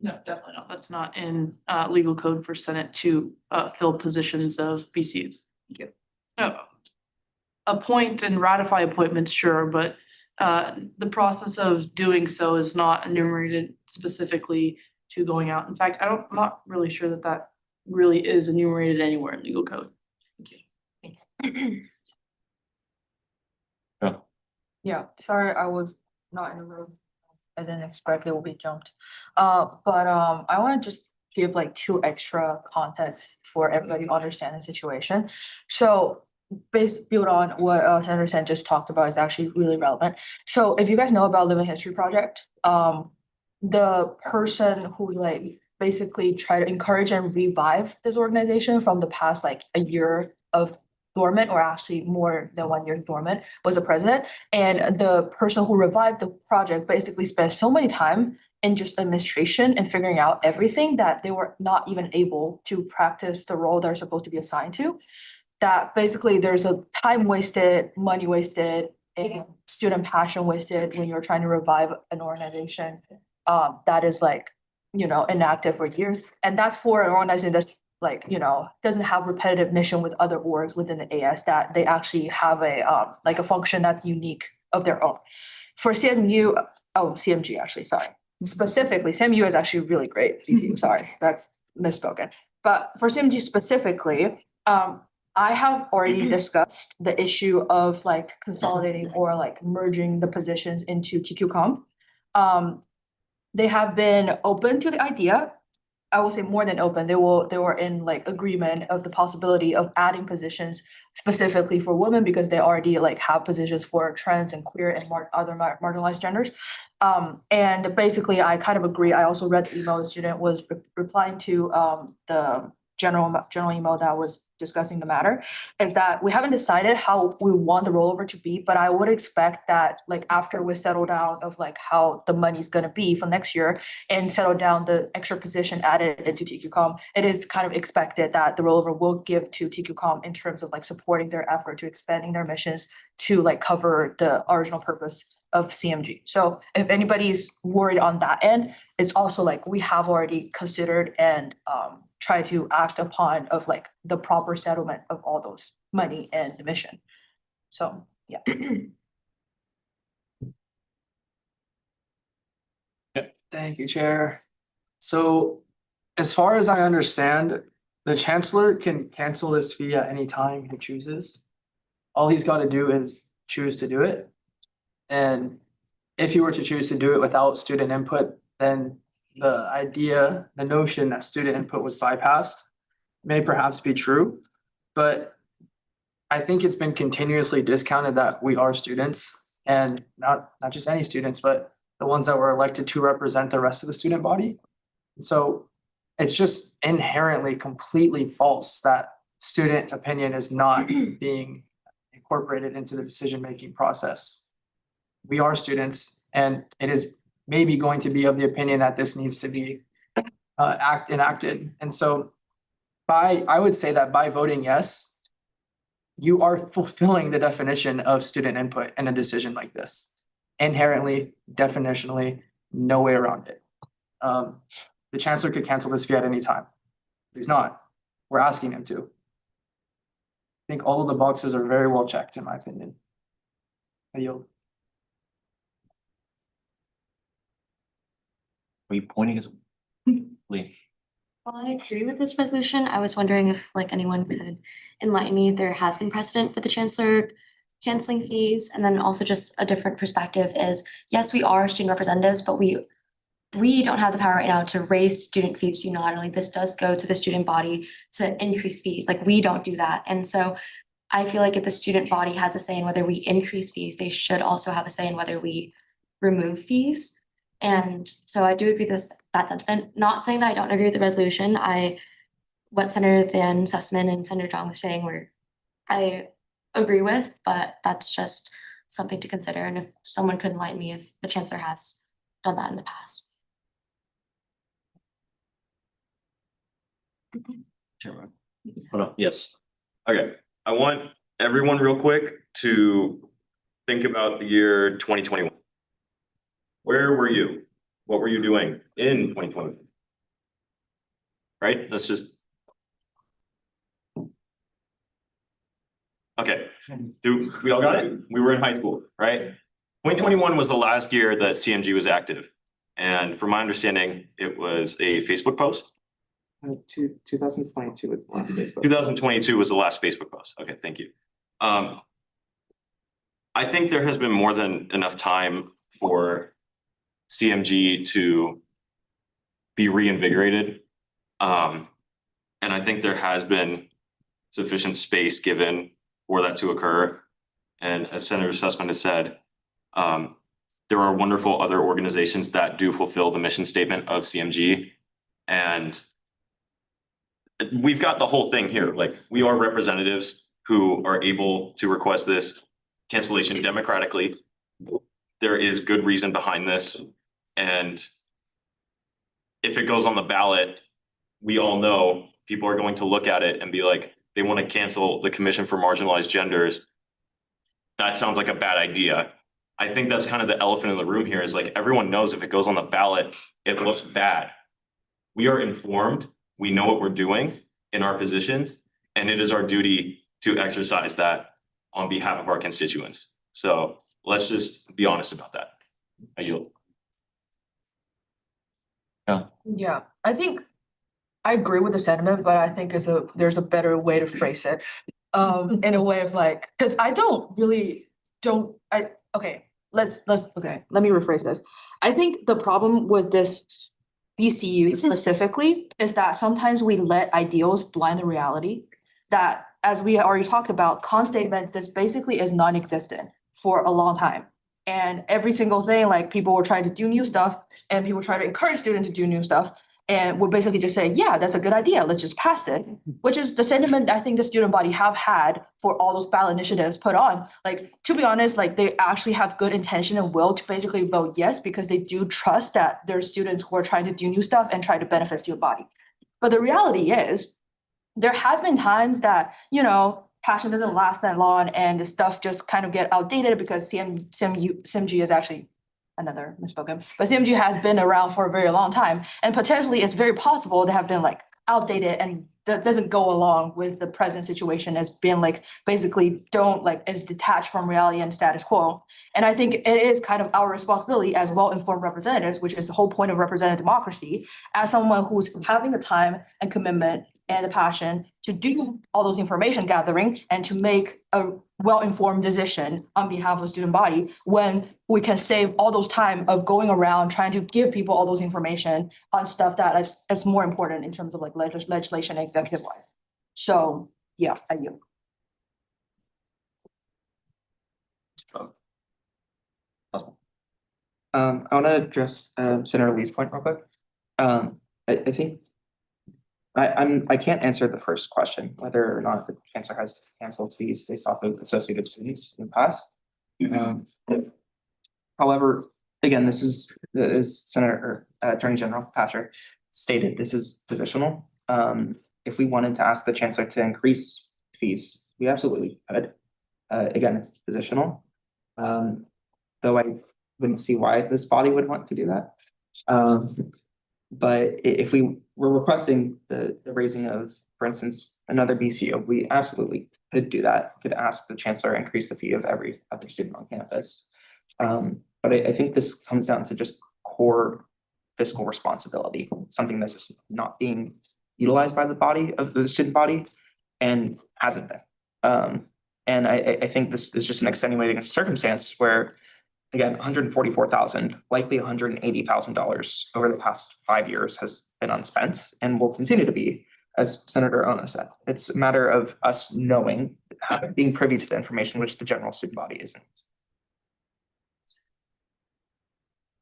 No, definitely not. That's not in legal code for Senate to fill positions of BCUs. Thank you. No. Appoint and ratify appointments, sure, but the process of doing so is not enumerated specifically to going out. In fact, I'm not really sure that that really is enumerated anywhere in legal code. Thank you. Yeah, sorry, I was not in the room. I didn't expect it would be jumped. But I wanna just give like 2 extra context for everybody to understand the situation. So build on what Senator Sen just talked about is actually really relevant. So if you guys know about Living History Project, the person who like basically tried to encourage and revive this organization from the past like a year of dormant, or actually more than 1 year dormant, was the president. And the person who revived the project basically spent so many time in just administration and figuring out everything that they were not even able to practice the role they're supposed to be assigned to. That basically there's a time wasted, money wasted, and student passion with it when you're trying to revive an organization that is like, inactive for years. And that's for an organization that's like, doesn't have repetitive mission with other orgs within the AS, that they actually have a like a function that's unique of their own. For CMG actually, sorry. Specifically, CMU is actually really great. DCU, sorry, that's misspoken. But for CMG specifically, I have already discussed the issue of like consolidating or like merging the positions into TQCom. They have been open to the idea. I will say more than open. They were in like agreement of the possibility of adding positions specifically for women, because they already like have positions for trans and queer and other marginalized genders. And basically I kind of agree. I also read the email the student was replying to the general email that was discussing the matter, is that we haven't decided how we want the rollover to be, but I would expect that like after we settle down of like how the money's gonna be for next year and settle down the extra position added into TQCom, it is kind of expected that the rollover will give to TQCom in terms of like supporting their effort to expanding their missions to like cover the original purpose of CMG. So if anybody's worried on that end, it's also like we have already considered and try to act upon of like the proper settlement of all those money and the mission. So, yeah. Thank you, Chair. So as far as I understand, the chancellor can cancel this fee at any time he chooses. All he's got to do is choose to do it. And if he were to choose to do it without student input, then the notion that student input was bypassed may perhaps be true. But I think it's been continuously discounted that we are students, and not just any students, but the ones that were elected to represent the rest of the student body. So it's just inherently completely false that student opinion is not being incorporated into the decision-making process. We are students, and it is maybe going to be of the opinion that this needs to be enacted. And so I would say that by voting yes, you are fulfilling the definition of student input in a decision like this. Inherently, definitionally, no way around it. The chancellor could cancel this fee at any time. He's not. We're asking him to. I think all of the boxes are very well checked, in my opinion. I yield. Are you pointing as Lee? Well, I agree with this resolution. I was wondering if like anyone could enlighten me if there has been precedent for the chancellor canceling fees. And then also just a different perspective is, yes, we are student representatives, but we don't have the power right now to raise student fees unilaterally. This does go to the student body to increase fees. Like we don't do that. And so I feel like if the student body has a say in whether we increase fees, they should also have a say in whether we remove fees. And so I do agree with that sentiment, not saying that I don't agree with the resolution. What Senator Van Sussman and Senator John was saying I agree with, but that's just something to consider. And if someone could enlighten me if the chancellor has done that in the past. Hold on, yes. Okay, I want everyone real quick to think about the year 2021. Where were you? What were you doing in 2020? Right, let's just. Okay, we all got it? We were in high school, right? 2021 was the last year that CMG was active. And from my understanding, it was a Facebook post. 2022 was the last Facebook. 2022 was the last Facebook post. Okay, thank you. I think there has been more than enough time for CMG to be reinvigorated. And I think there has been sufficient space given for that to occur. And as Senator Sussman has said, there are wonderful other organizations that do fulfill the mission statement of CMG. And we've got the whole thing here. Like, we are representatives who are able to request this cancellation democratically. There is good reason behind this. And if it goes on the ballot, we all know people are going to look at it and be like, they want to cancel the Commission for Marginalized Genders. that sounds like a bad idea. I think that's kind of the elephant in the room here is like, everyone knows if it goes on the ballot, it looks bad. We are informed, we know what we're doing in our positions, and it is our duty to exercise that on behalf of our constituents. So let's just be honest about that. I yield. Yeah, I think I agree with the sentiment, but I think there's a better way to phrase it. In a way of like, cause I okay, let me rephrase this. I think the problem with this BCU specifically is that sometimes we let ideals blind the reality. That, as we already talked about, con statement, this basically is non-existent for a long time. And every single thing, like people were trying to do new stuff and people try to encourage students to do new stuff. And we'll basically just say, yeah, that's a good idea, let's just pass it, which is the sentiment I think the student body have had for all those ballot initiatives put on. Like, to be honest, like they actually have good intention and will to basically vote yes, because they do trust that there's students who are trying to do new stuff and try to benefit student body. But the reality is, there has been times that, passion doesn't last that long and the stuff just kind of get outdated because CMG is actually another misspoken, but CMG has been around for a very long time, and potentially it's very possible they have been like outdated and that doesn't go along with the present situation as being like basically is detached from reality and status quo. And I think it is kind of our responsibility as well-informed representatives, which is the whole point of representative democracy, as someone who's having the time and commitment and the passion to do all those information gathering and to make a well-informed decision on behalf of student body, when we can save all those time of going around trying to give people all those information on stuff that is more important in terms of like legislation and executive life. So yeah, I yield. I want to address Senator Lee's point real quick. I think I can't answer the first question, whether or not the chancellor has canceled fees based off of associated students in the past. However, again, this is Senator Attorney General Patrick stated, this is positional. If we wanted to ask the chancellor to increase fees, we absolutely could. Again, it's positional. Though I wouldn't see why this body would want to do that. But if we were requesting the raising of, for instance, another BCU, we absolutely could do that. Could ask the chancellor increase the fee of every other student on campus. But I think this comes down to just core fiscal responsibility, something that's just not being utilized by the body of the student body and hasn't been. And I think this is just an extenuating circumstance where, again, $144,000, likely $180,000 over the past 5 years has been unspent and will continue to be, as Senator Ono said. It's a matter of us knowing, being privy to the information, which the general student body isn't.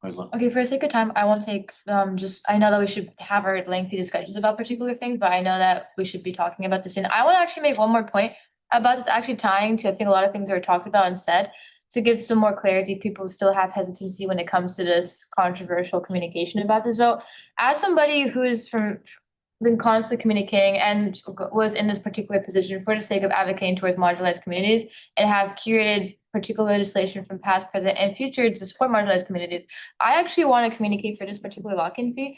Okay, for the sake of time, I won't take I know that we should have our lengthy discussions about particular things, but I know that we should be talking about this soon. I want to actually make one more point about this, actually tying to, I think, a lot of things that were talked about and said, to give some more clarity. People still have hesitancy when it comes to this controversial communication about this vote. As somebody who's been constantly communicating and was in this particular position for the sake of advocating towards marginalized communities and have curated particular legislation from past, present, and future to support marginalized communities, I actually want to communicate for this particular lock-in fee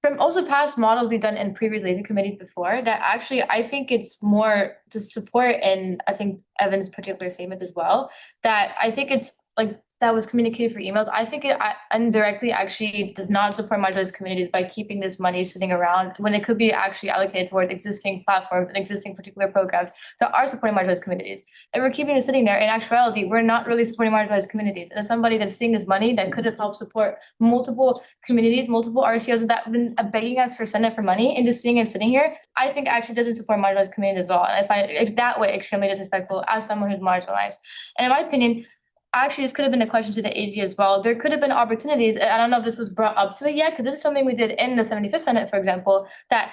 from also past models we've done in previous LASIK committees before, that actually I think it's more to support, and I think Evan's particular statement as well, that I think it's like that was communicated for emails. I think it indirectly actually does not support marginalized communities by keeping this money sitting around when it could be actually allocated towards existing platforms and existing particular programs that are supporting marginalized communities. And we're keeping it sitting there. In actuality, we're not really supporting marginalized communities. And as somebody that's seeing this money that could have helped support multiple communities, multiple RCOs that have been begging us for Senate for money, and just seeing it sitting here, I think actually doesn't support marginalized communities at all. And I find it that way extremely disrespectful as someone who's marginalized. And in my opinion, actually, this could have been a question to the AG as well. There could have been opportunities, and I don't know if this was brought up to it yet, because this is something we did in the 75th Senate, for example, that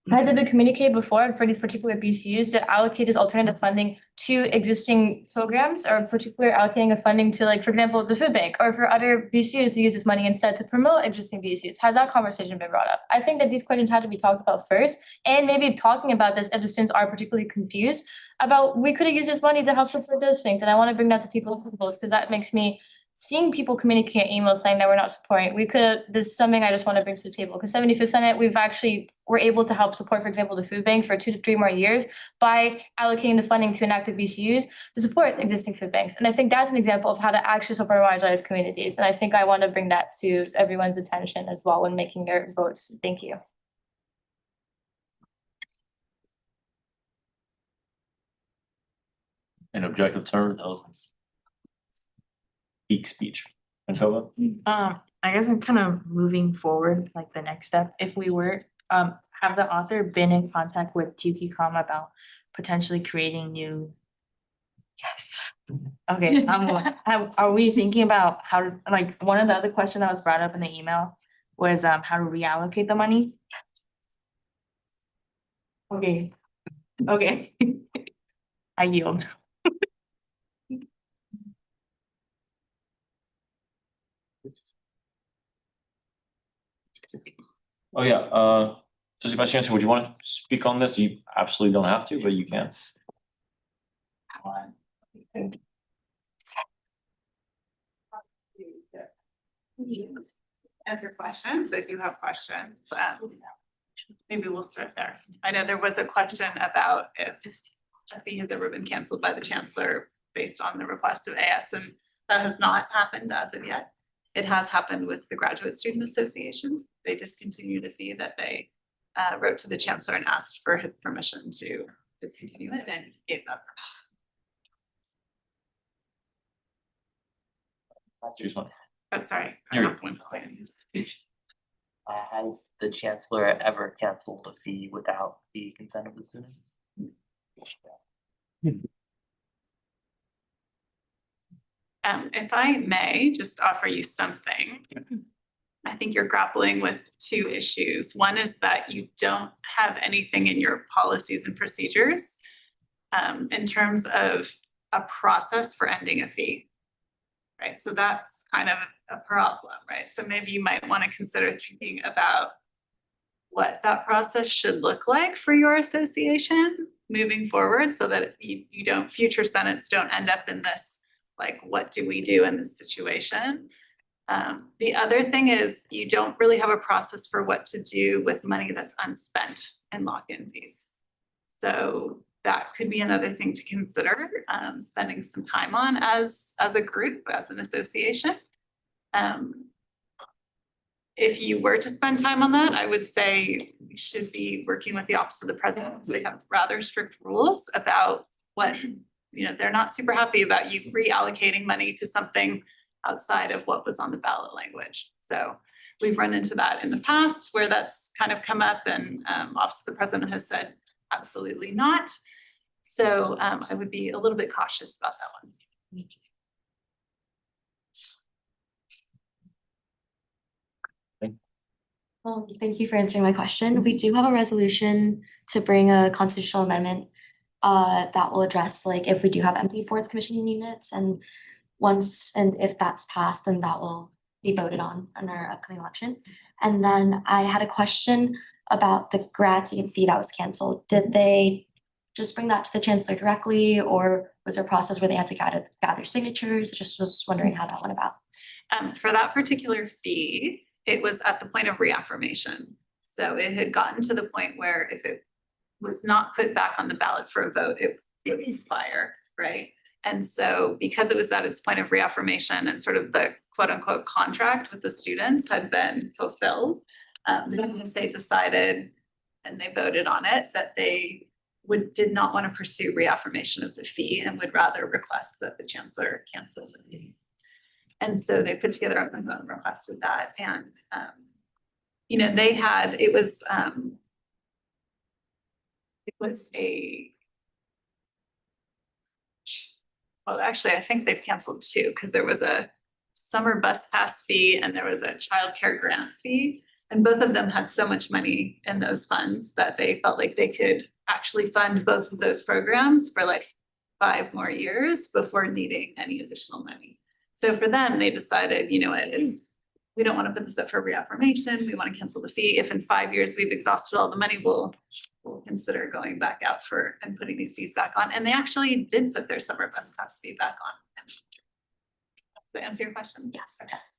Has it been communicated before for these particular BCUs to allocate this alternative funding to existing programs or particular allocating of funding to, like, for example, the food bank, or for other BCUs to use this money instead to promote existing BCUs? Has that conversation been brought up? I think that these questions have to be talked about first, and maybe talking about this if the students are particularly confused about, we could have used this money to help support those things, and I want to bring that to people's tables, because that makes me seeing people communicate emails saying that we're not supporting. This is something I just want to bring to the table, because 75th Senate, we're able to help support, for example, the food bank for 2 to 3 more years by allocating the funding to inactive BCUs to support existing food banks. And I think that's an example of how to actually support marginalized communities. And I think I want to bring that to everyone's attention as well when making their votes. Thank you. In objective terms, peak speech. And so, I guess I'm kind of moving forward, like the next step. If we were, have the author been in contact with TUCCM about potentially creating new? Yes. Okay, are we thinking about how to, like, one of the other questions that was brought up in the email was how to reallocate the money? Okay, okay. I yield. oh yeah, Trustee Vice Chancellor, would you want to speak on this? You absolutely don't have to, but you can. Answer questions if you have questions. Maybe we'll start there. I know there was a question about if a fee has ever been canceled by the chancellor based on the request of AS, and that has not happened as of yet. It has happened with the Graduate Student Association. They discontinued a fee that they wrote to the chancellor and asked for his permission to discontinue it, and gave that permission. I'm sorry. I'm not going to play. Has the chancellor ever canceled a fee without the consent of the students? If I may just offer you something, I think you're grappling with 2 issues. One is that you don't have anything in your policies and procedures in terms of a process for ending a fee. Right, so that's kind of a problem, right? So maybe you might want to consider thinking about what that process should look like for your association moving forward, so that you don't, future senates don't end up in this, like, what do we do in this situation? The other thing is you don't really have a process for what to do with money that's unspent in lock-in fees. So that could be another thing to consider, spending some time on as a group, as an association. If you were to spend time on that, I would say we should be working with the Office of the President, because they have rather strict rules about what, they're not super happy about you reallocating money to something outside of what was on the ballot language. So we've run into that in the past where that's kind of come up, and Office of the President has said absolutely not. So I would be a little bit cautious about that one. Thank you for answering my question. We do have a resolution to bring a constitutional amendment that will address, like, if we do have empty boards commission units, and if that's passed, then that will be voted on in our upcoming election. And then I had a question about the grad student fee that was canceled. Did they just bring that to the chancellor directly, or was there a process where they had to gather signatures? I just was wondering how that went about. For that particular fee, it was at the point of reaffirmation. So it had gotten to the point where if it was not put back on the ballot for a vote, it would expire, right? And so because it was at its point of reaffirmation and sort of the quote unquote contract with the students had been fulfilled, the NSA decided, and they voted on it, that they did not want to pursue reaffirmation of the fee and would rather request that the chancellor cancel the fee. And so they put together a memo and requested that. And, they had, it was well, actually, I think they've canceled 2, because there was a summer bus pass fee and there was a childcare grant fee. And both of them had so much money in those funds that they felt like they could actually fund both of those programs for like 5 more years before needing any additional money. So for them, they decided, you know what, we don't want to put this up for reaffirmation. We want to cancel the fee. If in 5 years we've exhausted all the money, we'll consider going back out and putting these fees back on. And they actually did put their summer bus pass fee back on. Does that answer your question? Yes, it does.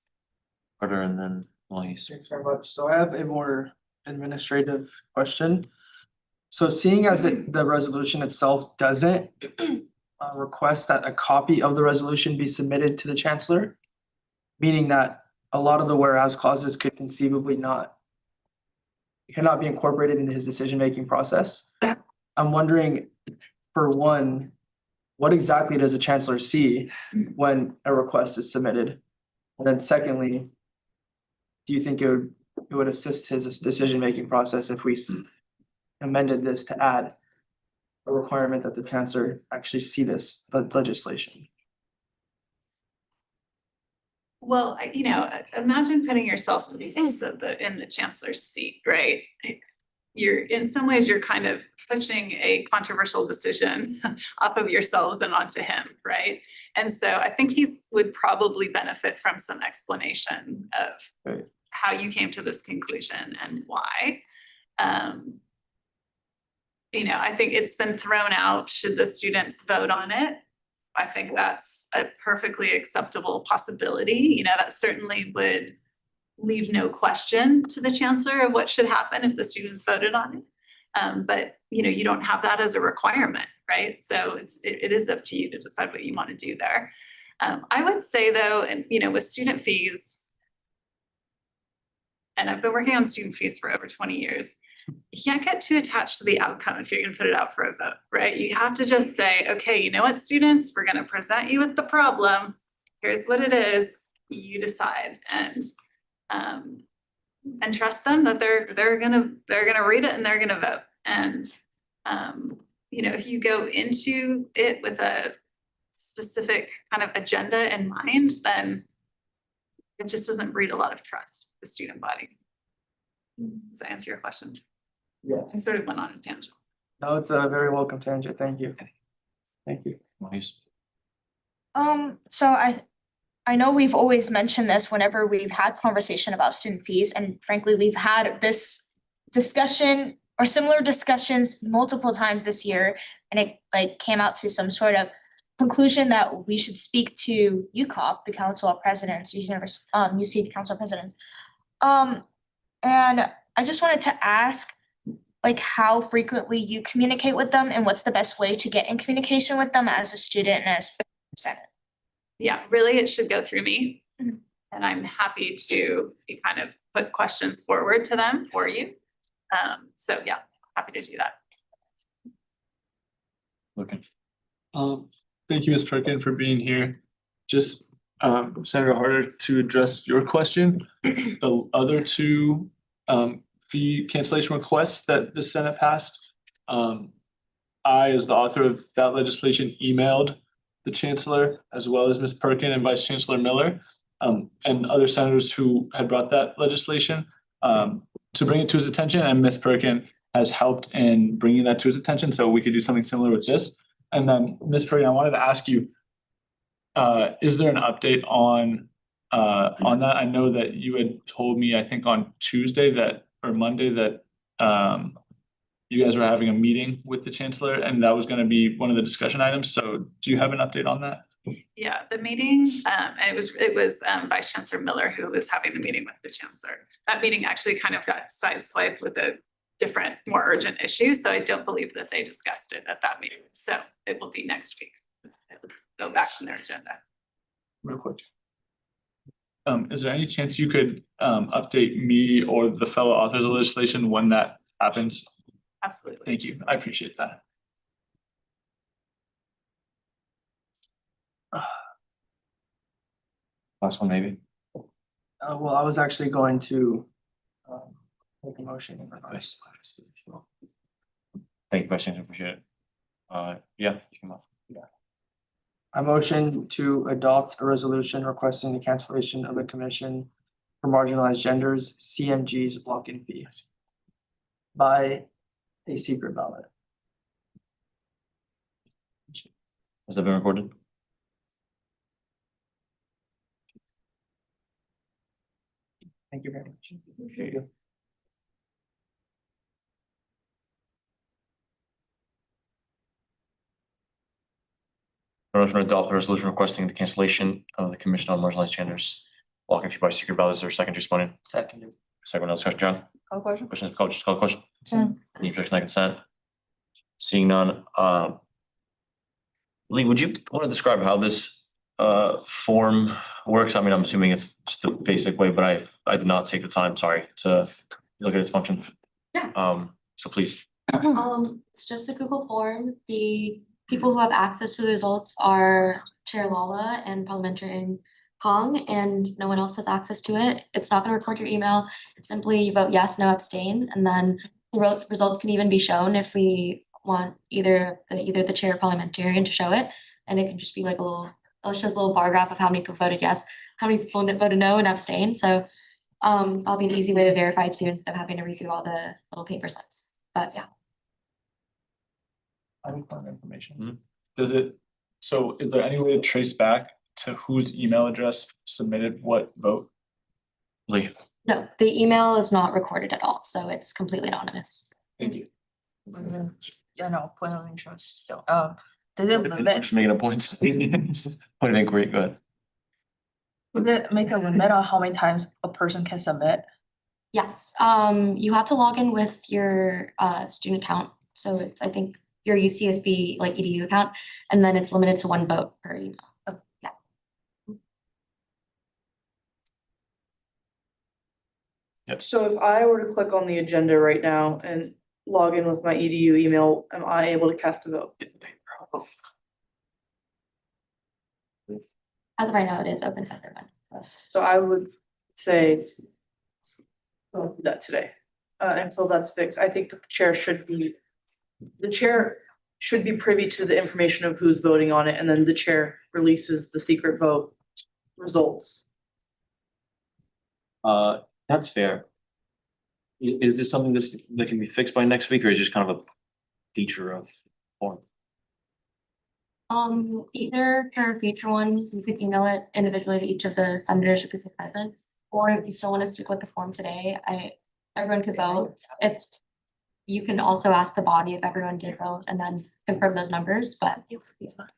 Carter and then Elise. Thanks very much. So I have a more administrative question. So seeing as the resolution itself doesn't request that a copy of the resolution be submitted to the chancellor, meaning that a lot of the whereas clauses could conceivably cannot be incorporated into his decision-making process. I'm wondering, for one, what exactly does the chancellor see when a request is submitted? And then secondly, do you think it would assist his decision-making process if we amended this to add a requirement that the chancellor actually see this legislation? Well, imagine putting yourself in the chancellor's seat, right? In some ways, you're kind of pushing a controversial decision off of yourselves and onto him, right? And so I think would probably benefit from some explanation of how you came to this conclusion and why. I think it's been thrown out, should the students vote on it? I think that's a perfectly acceptable possibility. That certainly would leave no question to the chancellor of what should happen if the students voted on it. But you don't have that as a requirement, right? So it is up to you to decide what you want to do there. I would say though, and with student fees, and I've been working on student fees for over 20 years, you can't get too attached to the outcome if you're going to put it out for a vote, right? You have to just say, okay, you know what, students, we're going to present you with the problem. Here's what it is. You decide, and trust them that they're gonna read it and they're gonna vote. And if you go into it with a specific kind of agenda in mind, then it just doesn't breed a lot of trust with the student body. Does that answer your question? Yes. I sort of went on a tangent. No, it's a very welcome tangent. Thank you. Thank you. Elise. So I know we've always mentioned this whenever we've had conversation about student fees, and frankly, we've had this discussion or similar discussions multiple times this year, and it came out to some sort of conclusion that we should speak to UCOP, the Council of Presidents, UC Council of Presidents. And I just wanted to ask, how frequently you communicate with them and what's the best way to get in communication with them as a student and as a president? Yeah, really, it should go through me. And I'm happy to kind of put questions forward to them for you. So yeah, happy to do that. Okay. Thank you, Ms. Perkin, for being here. Just Senator Harder, to address your question, the other two fee cancellation requests that the Senate passed, I, as the author of that legislation, emailed the Chancellor, as well as Ms. Perkin and Vice Chancellor Miller, and other senators who had brought that legislation to bring it to his attention, and Ms. Perkin has helped in bringing that to his attention, so we could do something similar with this. And then, Ms. Perkin, I wanted to ask you, is there an update on that? I know that you had told me, I think on Tuesday or Monday that you guys were having a meeting with the Chancellor, and that was going to be one of the discussion items. So do you have an update on that? Yeah, the meeting, it was Vice Chancellor Miller who was having the meeting with the Chancellor. That meeting actually kind of got sideswiped with a different, more urgent issue. So I don't believe that they discussed it at that meeting. So it will be next week. It'll go back on their agenda. Real quick. Is there any chance you could update me or the fellow authors of legislation when that happens? Absolutely. Thank you. I appreciate that. Last one, maybe. Well, I was actually going to make a motion in regards. Thank you, questions. Appreciate it. Yeah, come on. I motion to adopt a resolution requesting the cancellation of the commission for marginalized genders, CMG's walk-in fee by a secret ballot. Has that been recorded? Thank you very much. Appreciate you. Motion to adopt a resolution requesting the cancellation of the Commission on Marginalized Genders walking fee by secret ballot. Is there a second to sworn in? Second. Second, discussion, John? Call question? Questions, call, just call the question. Consent. Any objection, I consent? Seeing none, Lee, would you want to describe how this form works? I mean, I'm assuming it's just the basic way, but I did not take the time, sorry, to look at its function. Yeah. So please. It's just a Google form. The people who have access to the results are Chair Lala and Parliamentarian Kong, and no one else has access to it. It's not gonna record your email. It's simply you vote yes, no, abstain, and then the results can even be shown if we want either the chair or parliamentarian to show it. And it can just be like it shows a little bar graph of how many people voted yes, how many people voted no and abstain. So that'll be an easy way to verify it too, instead of having to read through all the little paper sets. But yeah. I need more information. Does it, so is there any way to trace back to whose email address submitted what vote? Lee. No, the email is not recorded at all, so it's completely anonymous. Thank you. Yeah, no, point of interest still. Does it limit, Just making a point. Point of inquiry, go ahead. would it make a limit on how many times a person can submit? Yes, you have to log in with your student account. So it's, I think, your UCSB like EDU account, and then it's limited to one vote per email. Oh, yeah. So if I were to click on the agenda right now and log in with my EDU email, am I able to cast a vote? As of right now, it is open to everyone. So I would say I'll do that today, until that's fixed. I think that the chair should be privy to the information of who's voting on it, and then the chair releases the secret vote results. That's fair. Is this something that can be fixed by next week, or is it just kind of a feature of form? Either for a future one, you could email it individually to each of the senators or people present. Or if you still want to stick with the form today, everyone could vote. If you can also ask the body if everyone did vote and then confirm those numbers, but.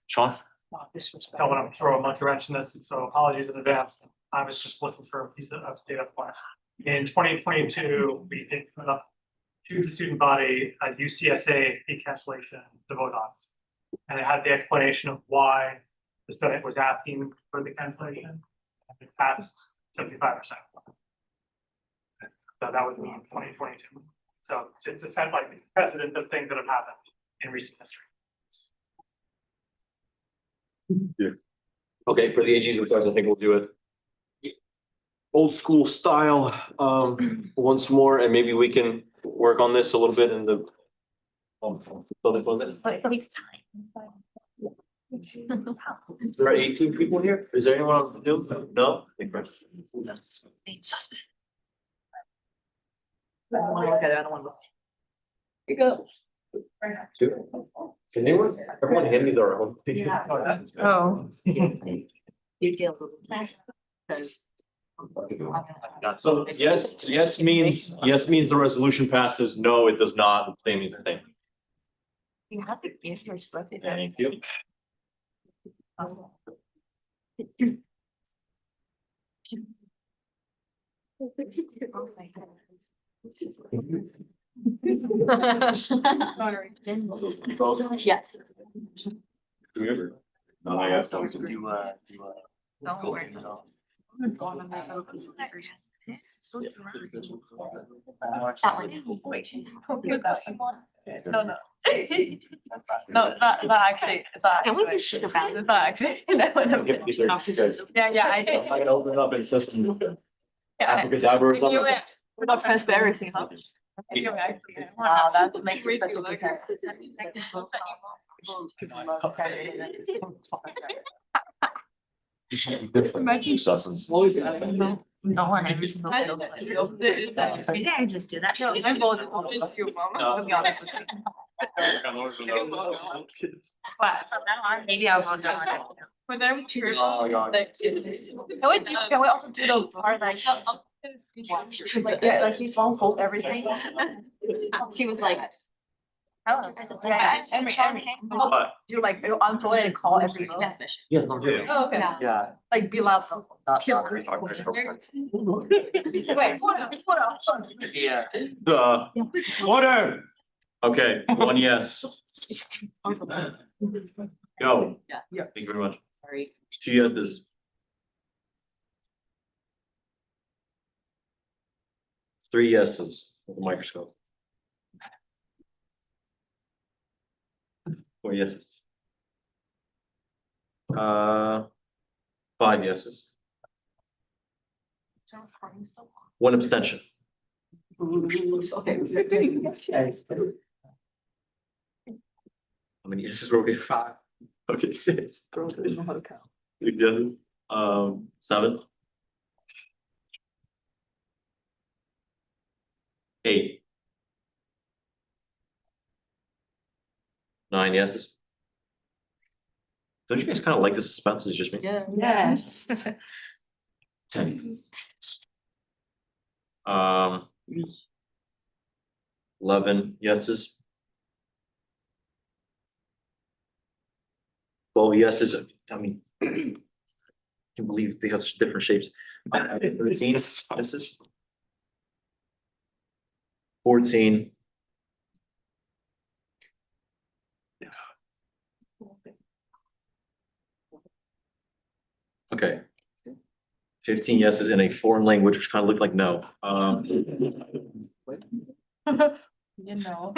Sean? Don't want to throw a monkey wrench in this, so apologies in advance. I was just looking for a piece of data point. In 2022, we did put up to the student body a UCSA fee cancellation to vote on. And it had the explanation of why the Senate was asking for the cancellation. And it passed 75%. So that was in 2022. So to set like precedent of things that have happened in recent history. Yeah. Okay, for the AG's request, I think we'll do it old school style, once more, and maybe we can work on this a little bit in the. There are 18 people here. Is there anyone else to do? No? You go. Can everyone hand me their own? Oh. So yes means the resolution passes, no, it does not, abstain means abstain. You have to give your slip. Thank you. Yes. Do we ever? No, I asked them. No worries. No. No, that actually, it's not. Can we be shit about it? It's not actually. That would have been- Yeah, I I'm did. not gonna open it up and just. Yeah. Abracadabra or something. About transparency, huh? Wow, that would make me look. Different. No one ever spoke. I just do that. I'm both of you, I'll be honest with you. But maybe I'll just. For them, true. Oh, God. Can we also do the part like? Yeah, like you phone fold everything. She was like. Yeah, Emery. What? Do like unfold it and call every. Yes, no, yeah. Oh, okay. Yeah. Like be loud. Kill. Not- Wait, what up? Yeah. Order. Okay, one yes. Go. Yeah. Thank you very much. Sorry. 2 yeses. 3 yeses with a microscope. 4 yeses. 5 yeses. 1 abstention. Okay. How many yeses were we? 5. Okay, 6. Girl doesn't know how to count. 6 yeses. 7. 8. 9 yeses. Don't you guys kind of like the suspense? It's just me. Yeah. Yes. 10. 11 yeses. 12 yeses. I mean, I can't believe they have such different shapes. 13 yeses. 14. Okay. 15 yeses in a foreign language, which kind of looked like no. You know.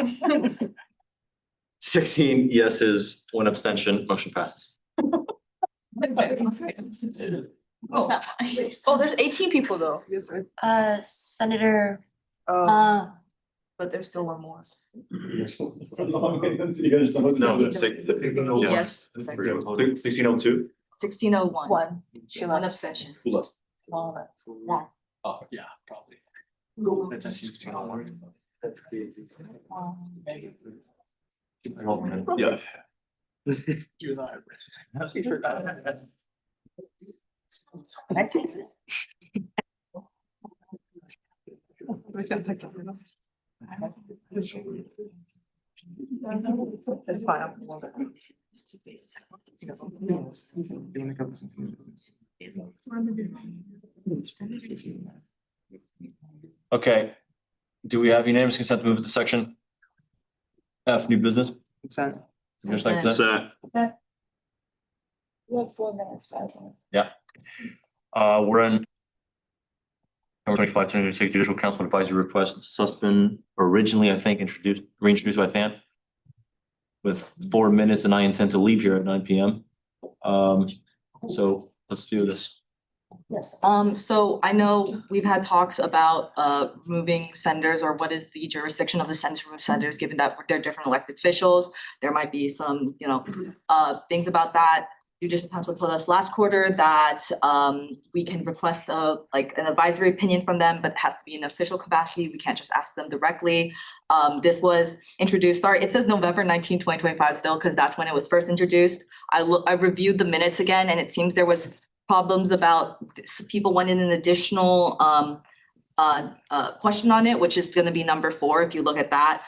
16 yeses, 1 abstention, motion passes. Oh, there's 18 people though. Senator, But there's still one more. No, Yes. 1602. 1601. One. She One left. abstention. Who left? One. Oh, yeah, probably. That's a 1601. Yeah. It's fine. Okay. Do we have unanimous consent to move to section F, new business? Consent. Just like that. You have 4 minutes, 5 minutes. Yeah. We're in. Number 25, to take judicial council advisory request, suspend originally, I think, reintroduced by Than. With 4 minutes and I intend to leave here at 9 PM. So let's do this. Yes, so I know we've had talks about moving senators or what is the jurisdiction of the Senate to remove senators, given that they're different elected officials. There might be some, things about that. Judicial Council told us last quarter that we can request an advisory opinion from them, but it has to be in official capacity. We can't just ask them directly. This was introduced, sorry, it says November 19, 2025 still, because that's when it was first introduced. I reviewed the minutes again and it seems there was problems about people wanted an additional question on it, which is gonna be number 4, if you look at that.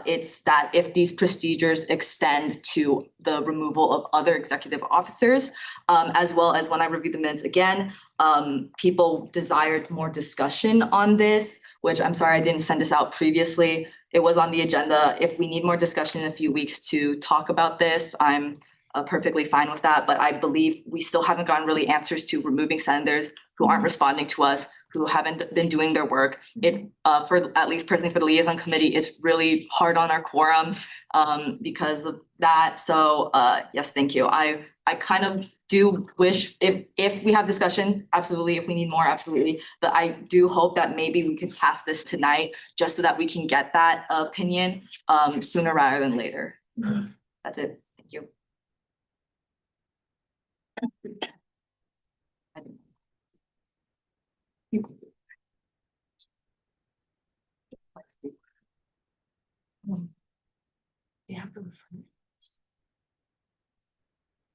It's that if these procedures extend to the removal of other executive officers, as well as when I reviewed the minutes again, people desired more discussion on this, which I'm sorry, I didn't send this out previously. It was on the agenda. If we need more discussion in a few weeks to talk about this, I'm perfectly fine with that, but I believe we still haven't gotten really answers to removing senators who aren't responding to us, who haven't been doing their work. It, for at least personally for the liaison committee, it's really hard on our quorum because of that. So yes, thank you. I kind of do wish if we have discussion, absolutely. If we need more, absolutely. But I do hope that maybe we could pass this tonight just so that we can get that opinion sooner rather than later. That's it. Thank you.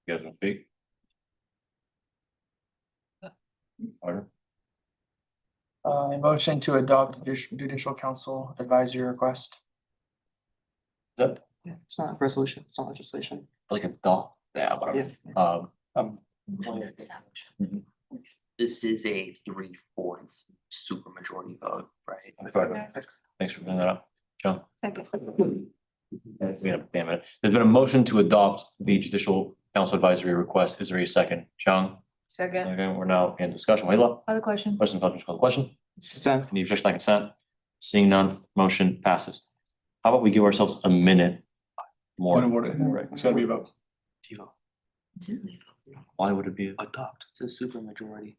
You guys want to speak? Carter? A motion to adopt judicial council advisory request. That, It's not a resolution, it's not legislation. like a dog, yeah, whatever. Um, This is a 3/4 super majority vote, right? Thanks for bringing that up, John. Okay. Yeah, damn it. There's been a motion to adopt the judicial council advisory request. Is there a second? John? Second. Okay, we're now in discussion. Layla? Other question? Question, call the question? Consent. Any objection by consent? Seeing none, motion passes. How about we give ourselves a minute more? Point of order, right, it's gotta be a vote. Why would it be? Adopt, it's a super majority.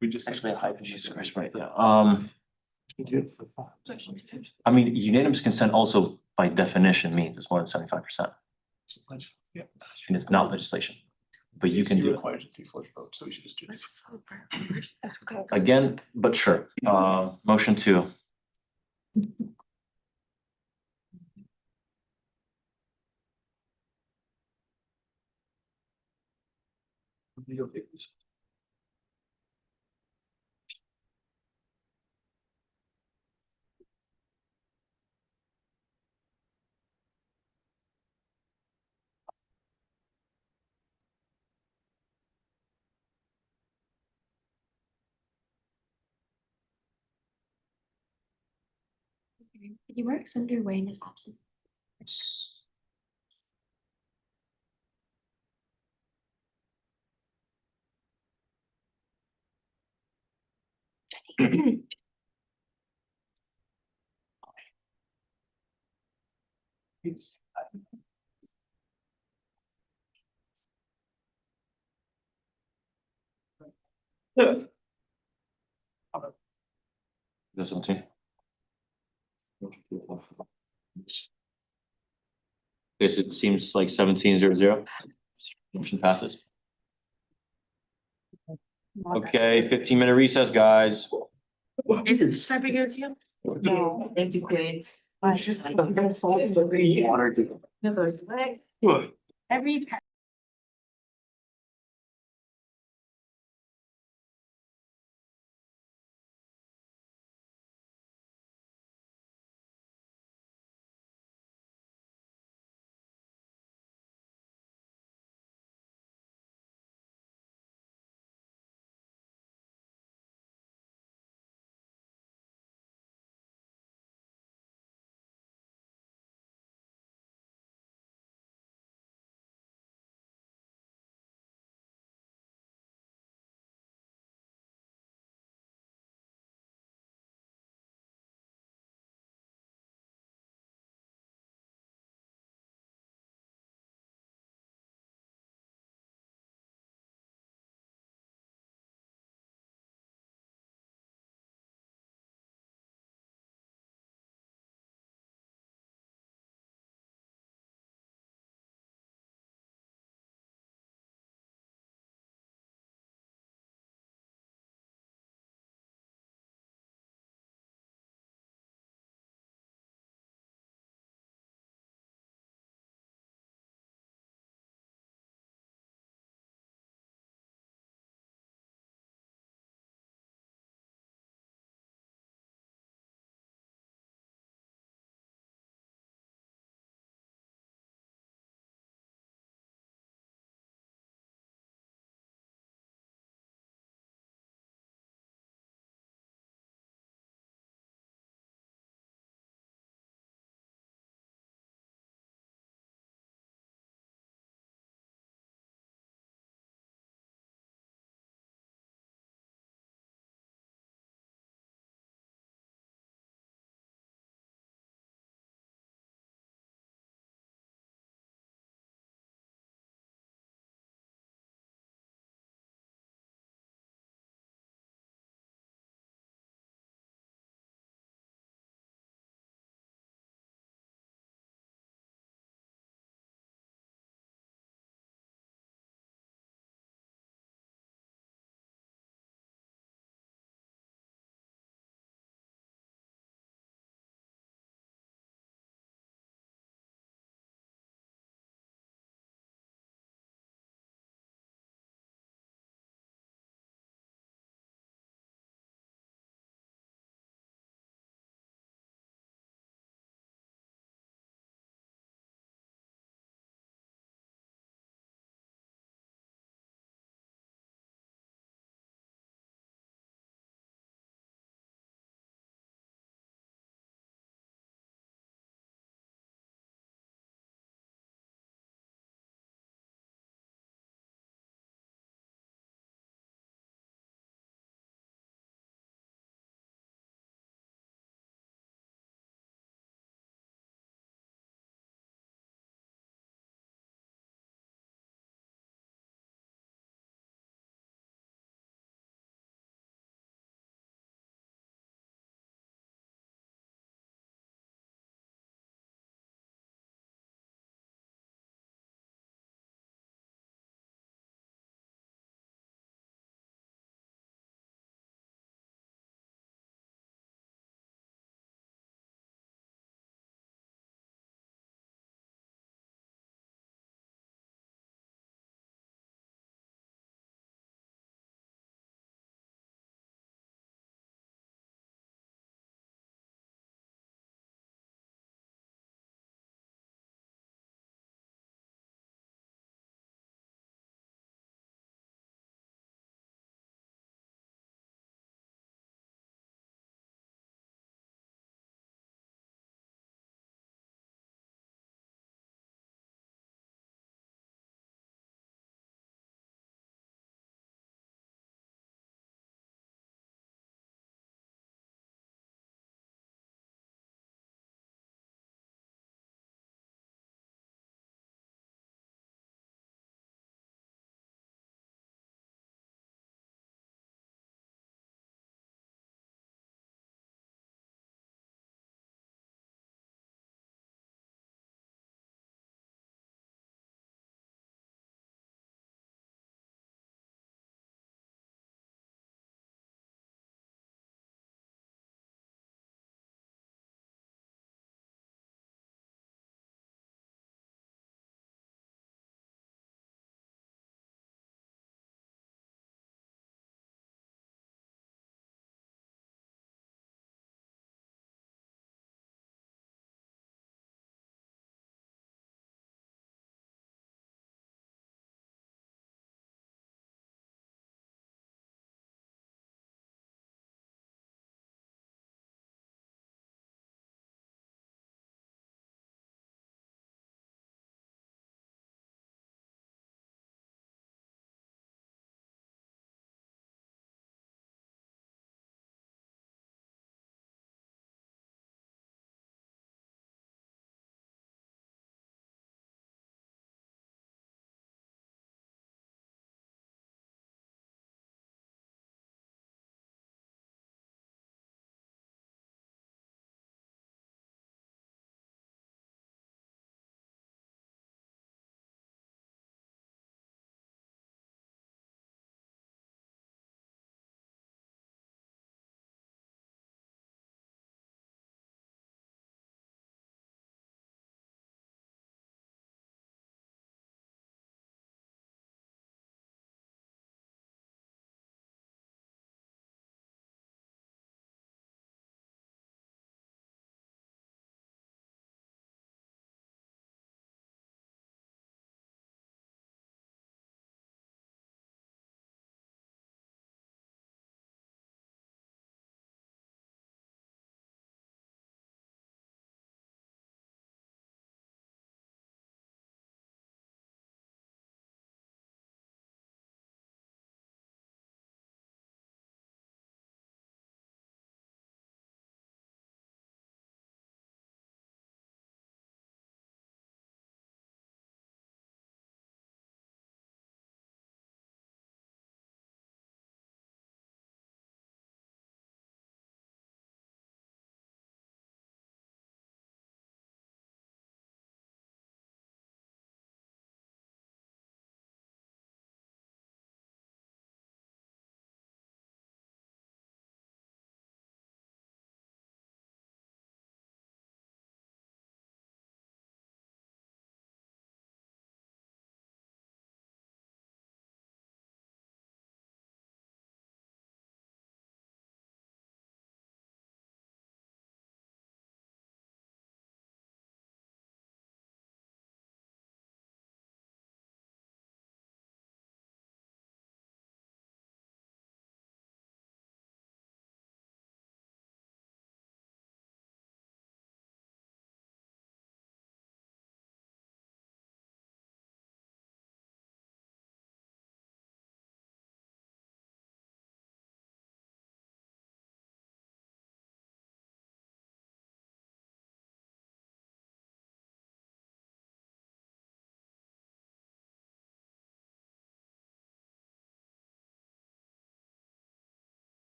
We just. Actually, a high. Jesus Christ, right, yeah. I mean, unanimous consent also by definition means it's more than 75%, Yeah. and it's not legislation. But you can do it Requires a 3/4 vote, so we should just do this. again, but sure. Motion to. Legal papers. Did you mark Senator Wayne as absent? The 17. This it seems like 17-0-0. Motion passes. Okay, 15-minute recess, guys. Is it time to go to you? No, thank you, Queens. Every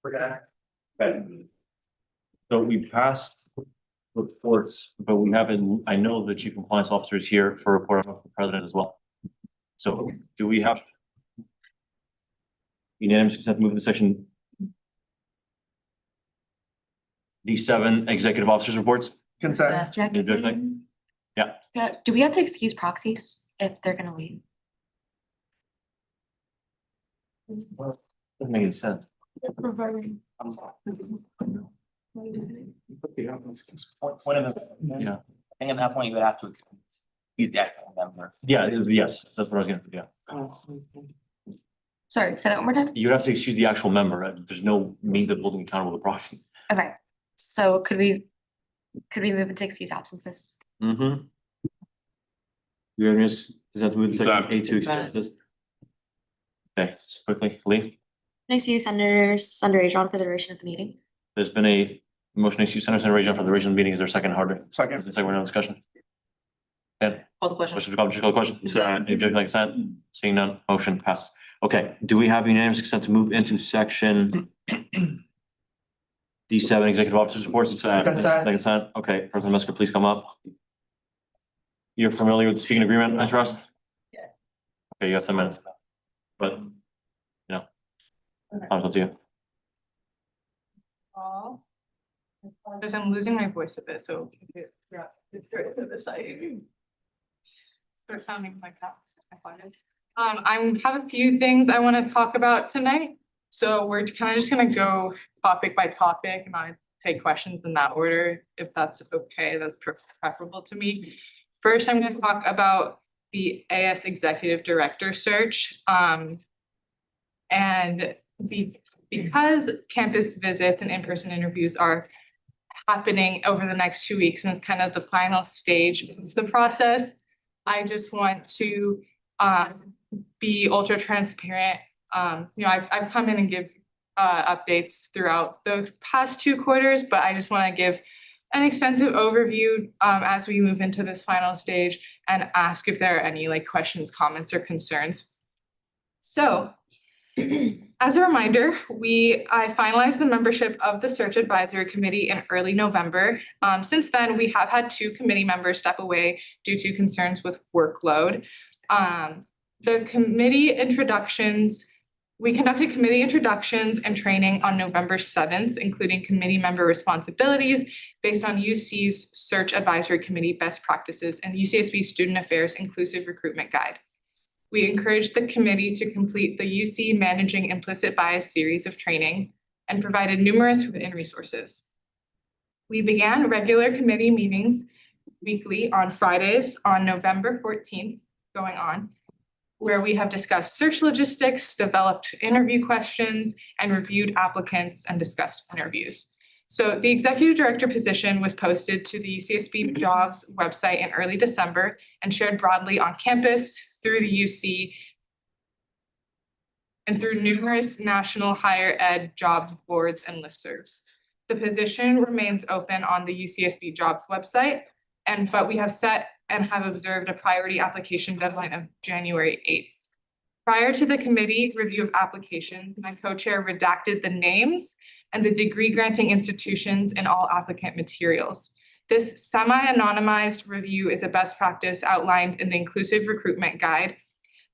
We're gonna. Okay. So we passed reports, but we haven't, I know the chief compliance officer is here for a report of the president as well. So do we have unanimous consent to move to section D7 executive officers reports? Consent. Jack, Any objection? Yeah. yeah, do we have to excuse proxies if they're gonna leave? Doesn't make any sense. I'm sorry. Yeah. I think at that point you would have to excuse the actual member. Yeah, yes, that's what I was gonna, yeah. Sorry, say that one more time? You have to excuse the actual member. There's no means of holding accountable the proxy. Okay, so could we move into excuse absences? Mm-hmm. You have any, does that move to section A2 expenses? Okay, just quickly, Lee, Can I see Senator Ajon for the duration of the meeting? there's been a motion to excuse Senator Rajon for the duration of the meeting. Is there a second harder? Second. Second, we're no discussion. Ed? Call the question. Question to call, just call the question. Any objection like consent? Seeing none, motion passed. Okay, do we have unanimous consent to move into section D7 executive officers reports? Consent. Consent. Okay, President Metzger, please come up. You're familiar with the speaking agreement, I trust? Yeah. Okay, you got some minutes. But, you know, I'll to you. Because I'm losing my voice a bit, so yeah, to the side. Start sounding like that. I find it. I have a few things I want to talk about tonight. So we're kind of just gonna go topic by topic and I take questions in that order, if that's okay, that's preferable to me. First, I'm gonna talk about the AS Executive Director search. And because campus visits and in-person interviews are happening over the next 2 weeks, and it's kind of the final stage of the process, I just want to be ultra transparent. I've come in and give updates throughout the past 2 quarters, but I just want to give an extensive overview as we move into this final stage and ask if there are any questions, comments, or concerns. So as a reminder, I finalized the membership of the search advisory committee in early November. Since then, we have had 2 committee members step away due to concerns with workload. The committee introductions, we conducted committee introductions and training on November 7th, including committee member responsibilities based on UC's Search Advisory Committee best practices and UCSB Student Affairs Inclusive Recruitment Guide. We encouraged the committee to complete the UC Managing Implicit Bias series of training and provided numerous written resources. We began regular committee meetings weekly on Fridays on November 14th going on, where we have discussed search logistics, developed interview questions, and reviewed applicants and discussed interviews. So the executive director position was posted to the UCSB Jobs website in early December and shared broadly on campus through the UC and through numerous national higher ed job boards and listservs. The position remains open on the UCSB Jobs website, but we have set and have observed a priority application deadline of January 8th. Prior to the committee review of applications, my co-chair redacted the names and the degree granting institutions in all applicant materials. This semi-anonymized review is a best practice outlined in the Inclusive Recruitment Guide.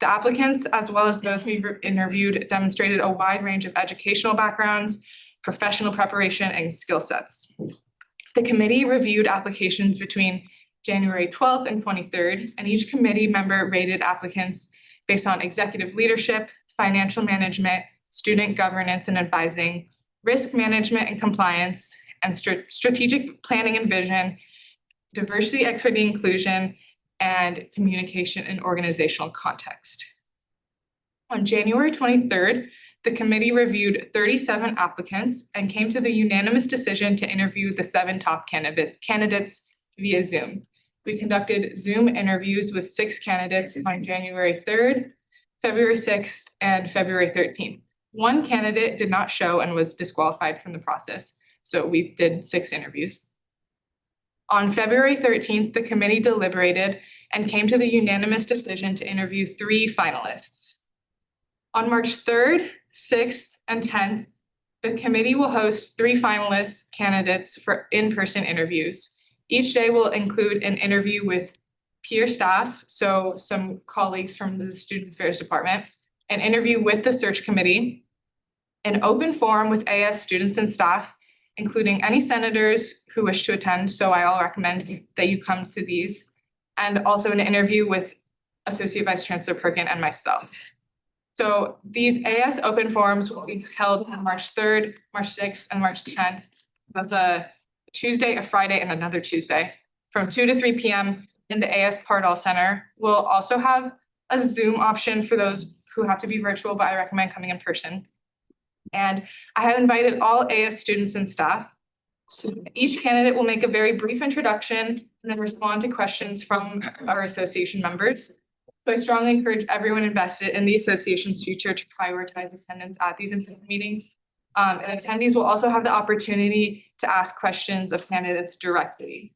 The applicants, as well as those we interviewed, demonstrated a wide range of educational backgrounds, professional preparation, and skill sets. The committee reviewed applications between January 12th and 23rd, and each committee member rated applicants based on executive leadership, financial management, student governance and advising, risk management and compliance, and strategic planning and vision, diversity, equity, inclusion, and communication and organizational context. On January 23rd, the committee reviewed 37 applicants and came to the unanimous decision to interview the 7 top candidates via Zoom. We conducted Zoom interviews with 6 candidates on January 3rd, February 6th, and February 13th. 1 candidate did not show and was disqualified from the process, so we did 6 interviews. On February 13th, the committee deliberated and came to the unanimous decision to interview 3 finalists. On March 3rd, 6th, and 10th, The committee will host 3 finalist candidates for in-person interviews. Each day will include an interview with peer staff, so some colleagues from the Student Affairs Department, an interview with the search committee, an open forum with AS students and staff, including any senators who wish to attend, so I'll recommend that you come to these, and also an interview with Associate Vice Chancellor Perkin and myself. So these AS open forums will be held on March 3rd, March 6th, and March 10th. That's a Tuesday, a Friday, and another Tuesday from 2 to 3 p.m. in the AS Pardall Center. We'll also have a Zoom option for those who have to be virtual, but I recommend coming in person. And I have invited all AS students and staff. So each candidate will make a very brief introduction and then respond to questions from our association members. So I strongly encourage everyone invested in the association's future to prioritize attendance at these important meetings. And attendees will also have the opportunity to ask questions of candidates directly.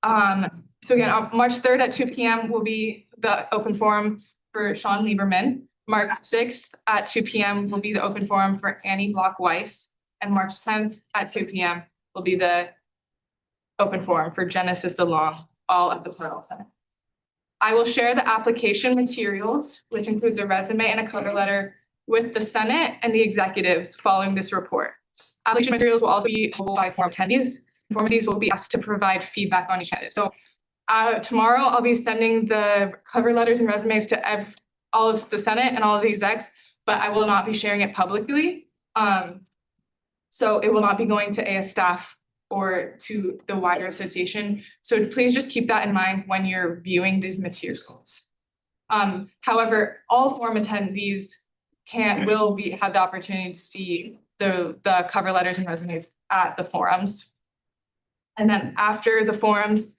So again, on March 3rd at 2 p.m. will be the open forum for Sean Lieberman. March 6th at 2 p.m. will be the open forum for Annie Block-Weiss. And March 10th at 2 p.m. will be the open forum for Genesis DeLong, all at the Pardall Center. I will share the application materials, which includes a resume and a cover letter, with the Senate and the executives following this report. Application materials will also be available by forum attendees. Forum attendees will be asked to provide feedback on each candidate. So tomorrow I'll be sending the cover letters and resumes to all of the Senate and all of the execs, but I will not be sharing it publicly. So it will not be going to AS staff or to the wider association. So please just keep that in mind when you're viewing these materials. However, all forum attendees have the opportunity to see the cover letters and resumes at the forums. And then after the forums,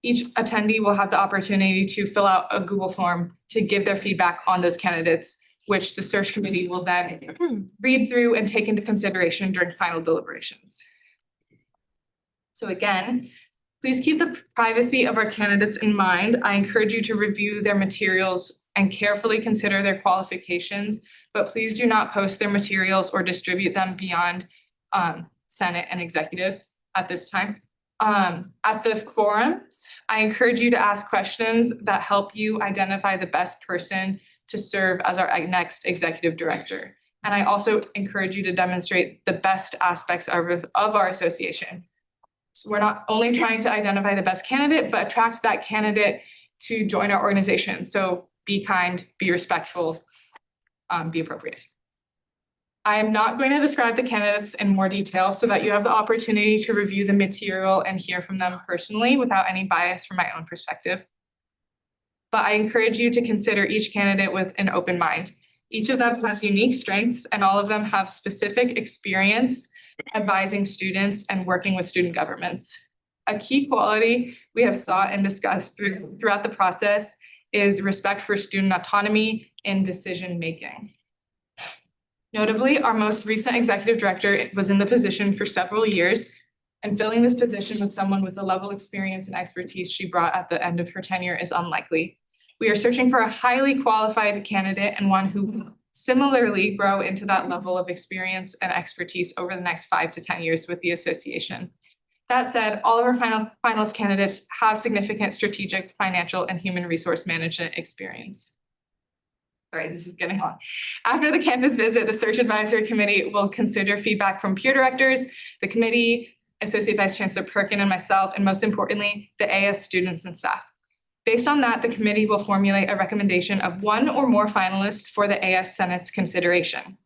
each attendee will have the opportunity to fill out a Google form to give their feedback on those candidates, which the search committee will then read through and take into consideration during final deliberations. So again, please keep the privacy of our candidates in mind. I encourage you to review their materials and carefully consider their qualifications, but please do not post their materials or distribute them beyond Senate and executives at this time. At the forums, I encourage you to ask questions that help you identify the best person to serve as our next executive director. And I also encourage you to demonstrate the best aspects of our association. So we're not only trying to identify the best candidate, but attract that candidate to join our organization. So be kind, be respectful, be appropriate. I am not going to describe the candidates in more detail so that you have the opportunity to review the material and hear from them personally without any bias from my own perspective. But I encourage you to consider each candidate with an open mind. Each of them has unique strengths and all of them have specific experience advising students and working with student governments. A key quality we have sought and discussed throughout the process is respect for student autonomy in decision-making. Notably, our most recent executive director was in the position for several years, and filling this position with someone with the level of experience and expertise she brought at the end of her tenure is unlikely. We are searching for a highly qualified candidate and one who will similarly grow into that level of experience and expertise over the next 5 to 10 years with the association. That said, all of our finalist candidates have significant strategic, financial, and human resource management experience. All right, this is getting on. After the campus visit, the search advisory committee will consider feedback from peer directors, the committee, Associate Vice Chancellor Perkin and myself, and most importantly, the AS students and staff. Based on that, the committee will formulate a recommendation of one or more finalists for the AS Senate's consideration.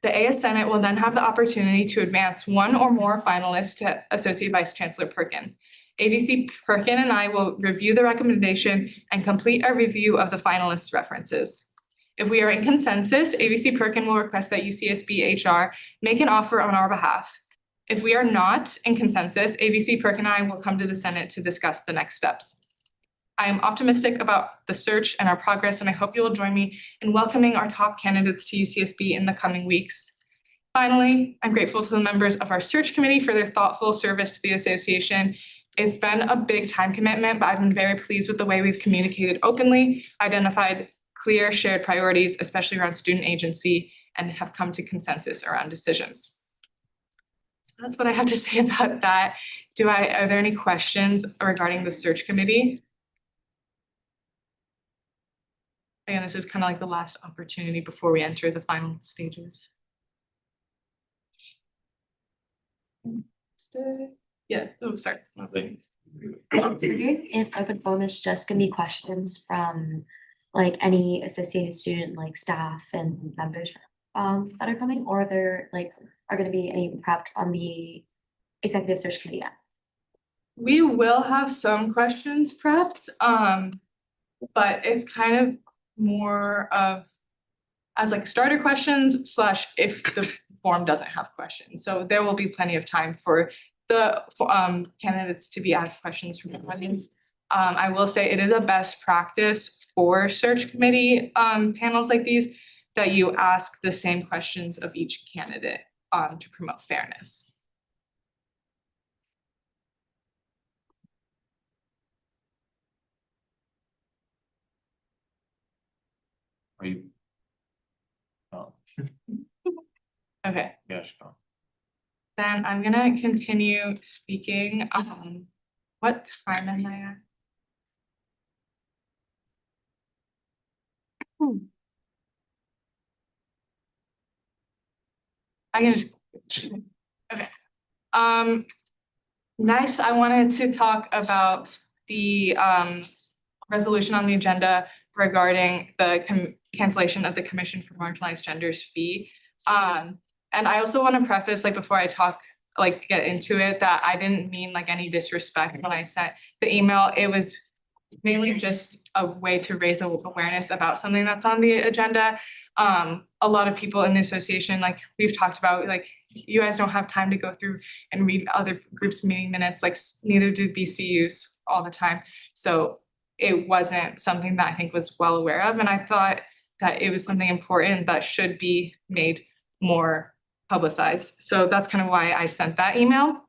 The AS Senate will then have the opportunity to advance one or more finalists to Associate Vice Chancellor Perkin. AVC Perkin and I will review the recommendation and complete a review of the finalists' references. If we are in consensus, AVC Perkin will request that UCSB HR make an offer on our behalf. If we are not in consensus, AVC Perkin and I will come to the Senate to discuss the next steps. I am optimistic about the search and our progress, and I hope you will join me in welcoming our top candidates to UCSB in the coming weeks. Finally, I'm grateful to the members of our search committee for their thoughtful service to the association. It's been a big time commitment, but I've been very pleased with the way we've communicated openly, identified clear shared priorities, especially around student agency, and have come to consensus around decisions. So that's what I have to say about that. Are there any questions regarding the search committee? Again, this is kind of like the last opportunity before we enter the final stages. Yeah, oh, sorry. Nothing. I'm wondering if open forum is just gonna be questions from like any associated student, like staff and members that are coming, or there like are gonna be any prep on the executive search committee end? We will have some questions prepped, but it's kind of more of as like starter questions slash if the forum doesn't have questions. So there will be plenty of time for the candidates to be asked questions from the audience. I will say it is a best practice for search committee panels like these that you ask the same questions of each candidate to promote fairness. Are you? Oh, Okay. yes, go. Then I'm gonna continue speaking. What time am I at? I can just, okay. Next, I wanted to talk about the resolution on the agenda regarding the cancellation of the Commission for Marginalized Genders fee. And I also want to preface, like, before I talk, like, get into it, that I didn't mean like any disrespect when I sent the email. It was mainly just a way to raise awareness about something that's on the agenda. A lot of people in the association, like we've talked about, like you guys don't have time to go through and read other groups' meeting minutes, like neither do BCUs all the time. So it wasn't something that I think was well aware of, and I thought that it was something important that should be made more publicized. So that's kind of why I sent that email.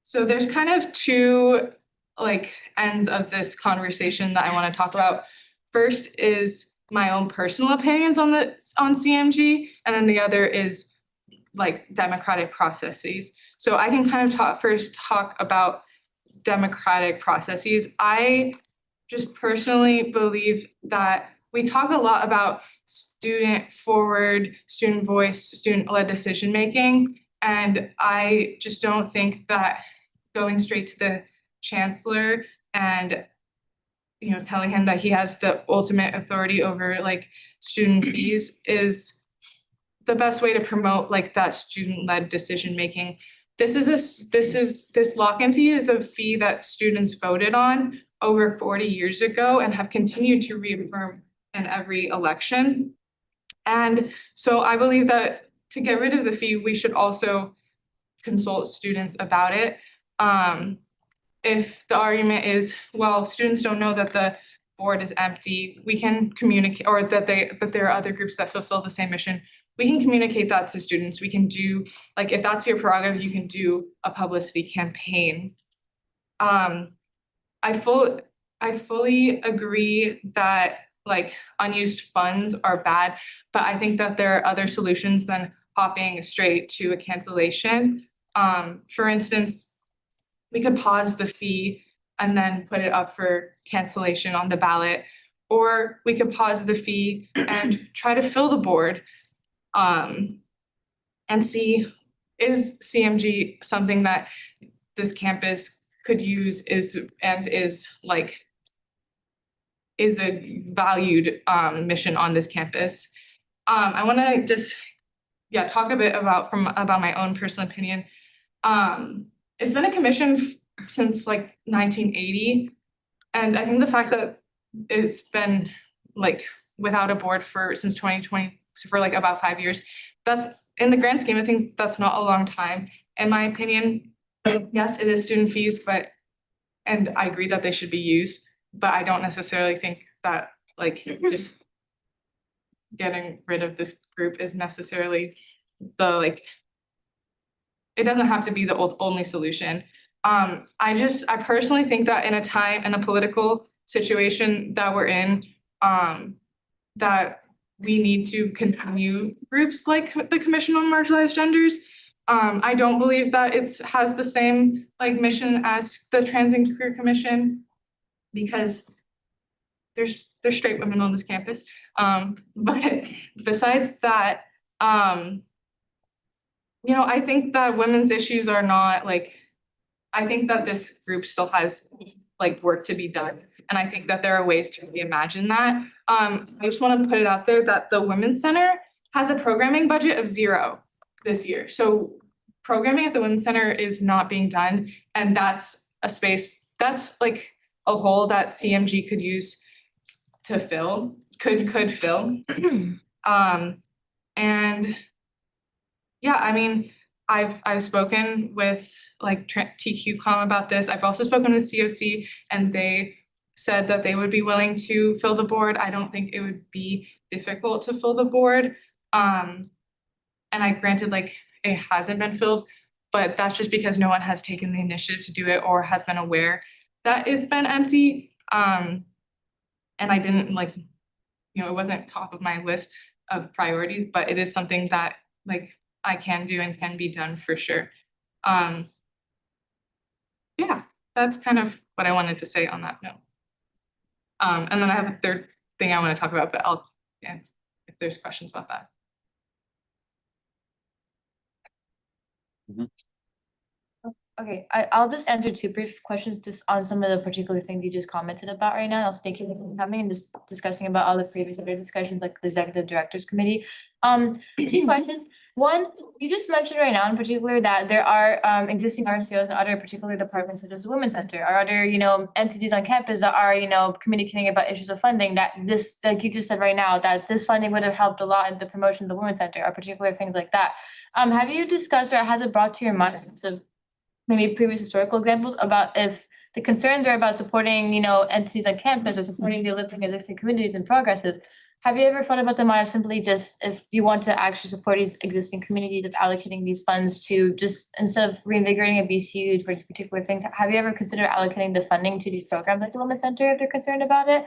So there's kind of two like ends of this conversation that I want to talk about. First is my own personal opinions on CMG, and then the other is like democratic processes. So I can kind of first talk about democratic processes. I just personally believe that we talk a lot about student forward, student voice, student-led decision making, and I just don't think that going straight to the chancellor and telling him that he has the ultimate authority over like student fees is the best way to promote like that student-led decision making. This lock-in fee is a fee that students voted on over 40 years ago and have continued to reaffirm in every election. And so I believe that to get rid of the fee, we should also consult students about it. If the argument is, well, students don't know that the board is empty, we can communicate, or that there are other groups that fulfill the same mission. We can communicate that to students. We can do, like, if that's your prerogative, you can do a publicity campaign. I fully agree that like unused funds are bad, but I think that there are other solutions than hopping straight to a cancellation. For instance, we could pause the fee and then put it up for cancellation on the ballot, or we could pause the fee and try to fill the board. And see, is CMG something that this campus could use is a valued mission on this campus. I want to just talk a bit about my own personal opinion. It's been a commission since like 1980, and I think the fact that it's been like without a board since 2020, so for like about 5 years, that's in the grand scheme of things, that's not a long time, in my opinion. Yes, it is student fees, and I agree that they should be used, but I don't necessarily think that like just getting rid of this group is necessarily it doesn't have to be the only solution. I personally think that in a political situation that we're in, that we need to continue groups like the Commission on Marginalized Genders. I don't believe that has the same like mission as the Trans and Queer Commission because there's straight women on this campus. But besides that, you know, I think that women's issues are not like, I think that this group still has like work to be done. And I think that there are ways to reimagine that. I just want to put it out there that the Women's Center has a programming budget of 0 this year. So programming at the Women's Center is not being done. And that's a space, that's like a hole that CMG could use to fill, could fill. And yeah, I mean, I've spoken with like TQCom about this. I've also spoken with COC and they said that they would be willing to fill the board. I don't think it would be difficult to fill the board. And I granted like it hasn't been filled, but that's just because no one has taken the initiative to do it or has been aware that it's been empty. And I didn't like, you know, it wasn't top of my list of priorities, but it is something that like I can do and can be done for sure. Yeah, that's kind of what I wanted to say on that note. And then I have a third thing I want to talk about, but I'll answer if there's questions about that. Okay, I'll just answer 2 brief questions just on some of the particular things you just commented about right now. I'll stay keep coming and just discussing about all the previous other discussions like the Executive Directors Committee. 2 questions. One, you just mentioned right now in particular that there are existing RCOs and other particular departments such as the Women's Center or other, you know, entities on campus that are, you know, communicating about issues of funding that this, like you just said right now, that this funding would have helped a lot in the promotion of the Women's Center or particular things like that. Have you discussed or has it brought to your mind a sense of maybe previous historical examples about if the concerns are about supporting, you know, entities on campus or supporting the uplifting existing communities and progresses? Have you ever thought about the mind of simply just if you want to actually support these existing communities of allocating these funds to just instead of reinvigorating a BCU for these particular things, have you ever considered allocating the funding to these programs like the Women's Center if they're concerned about it?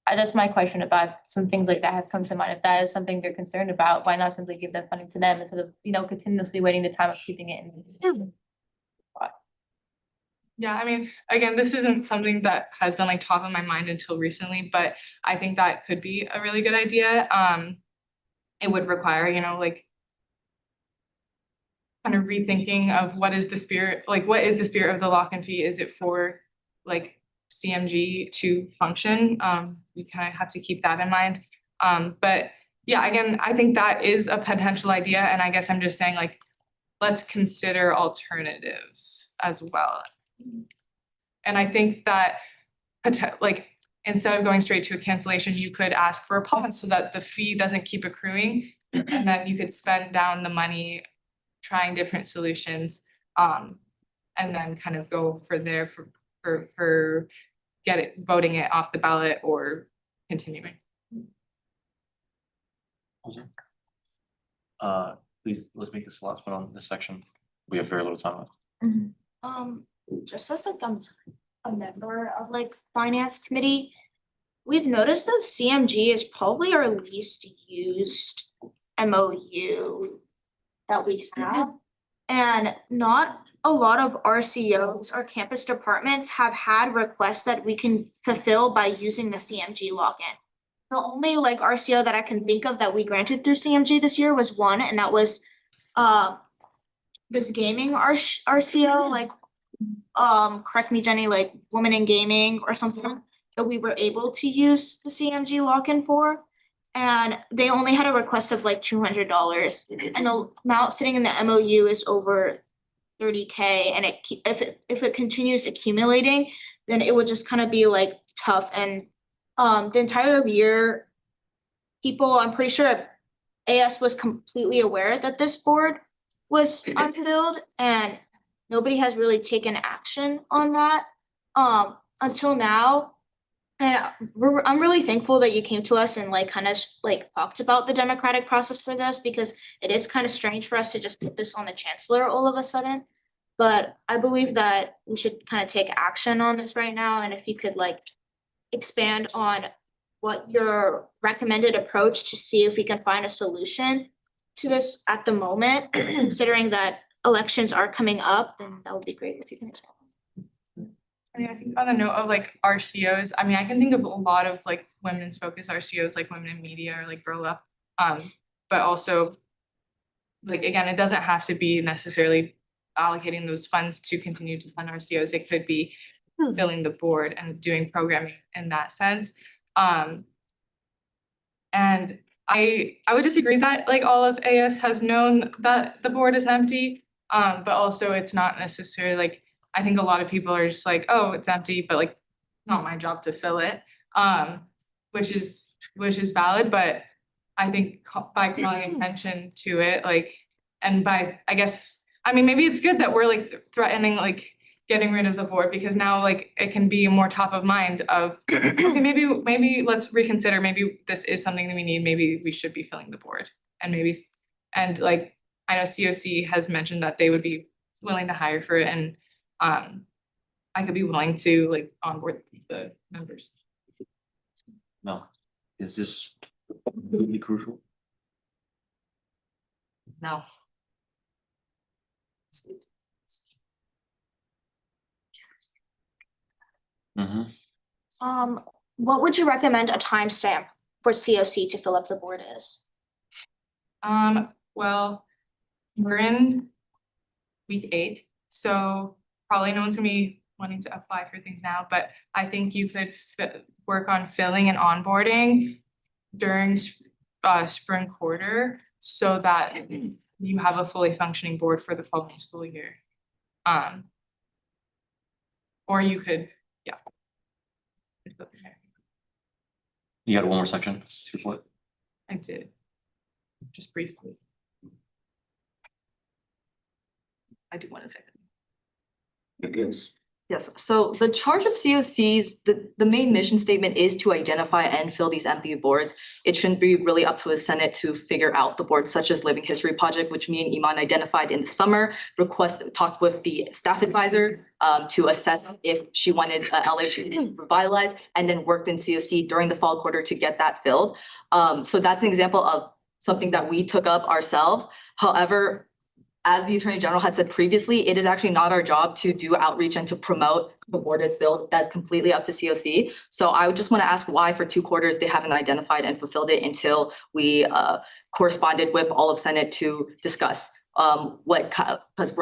That's my question about some things like that have come to mind. If that is something they're concerned about, why not simply give that funding to them instead of, you know, continuously waiting the time of keeping it in? Yeah, I mean, again, this isn't something that has been like top of my mind until recently, but I think that could be a really good idea. It would require, you know, like kind of rethinking of what is the spirit, like what is the spirit of the lock-in fee? Is it for like CMG to function? We kind of have to keep that in mind. But yeah, again, I think that is a potential idea. And I guess I'm just saying like, let's consider alternatives as well. And I think that like instead of going straight to a cancellation, you could ask for a pause so that the fee doesn't keep accruing and that you could spend down the money trying different solutions and then kind of go for there for voting it off the ballot or continuing. Please, let's make this the last one on this section. We have very little time left. Just as like a member of like finance committee, we've noticed that CMG is probably our least used MOU that we have. And not a lot of RCOs or campus departments have had requests that we can fulfill by using the CMG login. The only like RCO that I can think of that we granted through CMG this year was one, and that was this gaming RCO, like correct me, Jenny, like Women in Gaming or something that we were able to use the CMG login for. And they only had a request of like $200, and the amount sitting in the MOU is over 30K. And if it continues accumulating, then it would just kind of be like tough. And the entire year, people, I'm pretty sure AS was completely aware that this board was unfilled, and nobody has really taken action on that until now. And I'm really thankful that you came to us and like kind of like talked about the democratic process for this, because it is kind of strange for us to just put this on the chancellor all of a sudden. But I believe that we should kind of take action on this right now. And if you could like expand on what your recommended approach to see if we can find a solution to this at the moment, considering that elections are coming up, then that would be great if you can explain. I mean, I think on the note of like RCOs, I mean, I can think of a lot of like women's focused RCOs, like Women in Media or like Girl Up. But also, like, again, it doesn't have to be necessarily allocating those funds to continue to fund RCOs. It could be filling the board and doing programming in that sense. And I would disagree that like all of AS has known that the board is empty. But also it's not necessarily like, I think a lot of people are just like, oh, it's empty, but like not my job to fill it. Which is valid, but I think by calling attention to it, like, and by, I guess, I mean, maybe it's good that we're like threatening like getting rid of the board, because now like it can be more top of mind of, okay, maybe let's reconsider, maybe this is something that we need, maybe we should be filling the board. And maybe, and like, I know COC has mentioned that they would be willing to hire for it, and I could be willing to like onboard the members. No, is this really crucial? No. Mm-hmm. What would you recommend a timestamp for COC to fill up the board is? Well, we're in week 8, so probably no one's gonna be wanting to apply for things now, but I think you could work on filling and onboarding during spring quarter so that you have a fully functioning board for the following school year. Or you could, yeah. You got one more section to report? I did. Just briefly. I do want to say that. Yes, so the charge of COCs, the main mission statement is to identify and fill these empty boards. It shouldn't be really up to the Senate to figure out the boards such as Living History Project, which me and Iman identified in the summer, talked with the staff advisor to assess if she wanted LA to be revitalized, and then worked in COC during the fall quarter to get that filled. So that's an example of something that we took up ourselves. However, as the Attorney General had said previously, it is actually not our job to do outreach and to promote the board is filled. That's completely up to COC. So I would just want to ask why for 2 quarters they haven't identified and fulfilled it until we corresponded with all of Senate to discuss because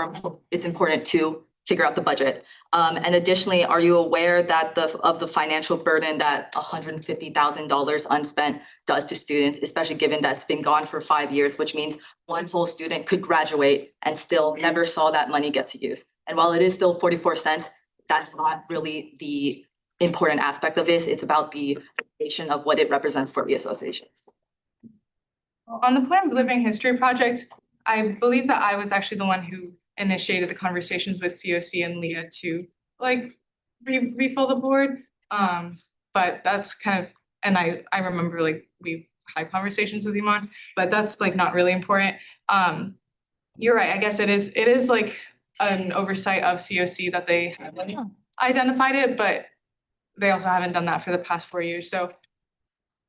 it's important to figure out the budget. And additionally, are you aware that of the financial burden that $150,000 unspent does to students, especially given that's been gone for 5 years, which means one whole student could graduate and still never saw that money get to use. And while it is still 44 cents, that's not really the important aspect of this. It's about the association of what it represents for the association. On the point of Living History Project, I believe that I was actually the one who initiated the conversations with COC and Leah to like refill the board. But that's kind of, and I remember like we had conversations with Iman, but that's like not really important. You're right, I guess it is like an oversight of COC that they have identified it, but they also haven't done that for the past 4 years. So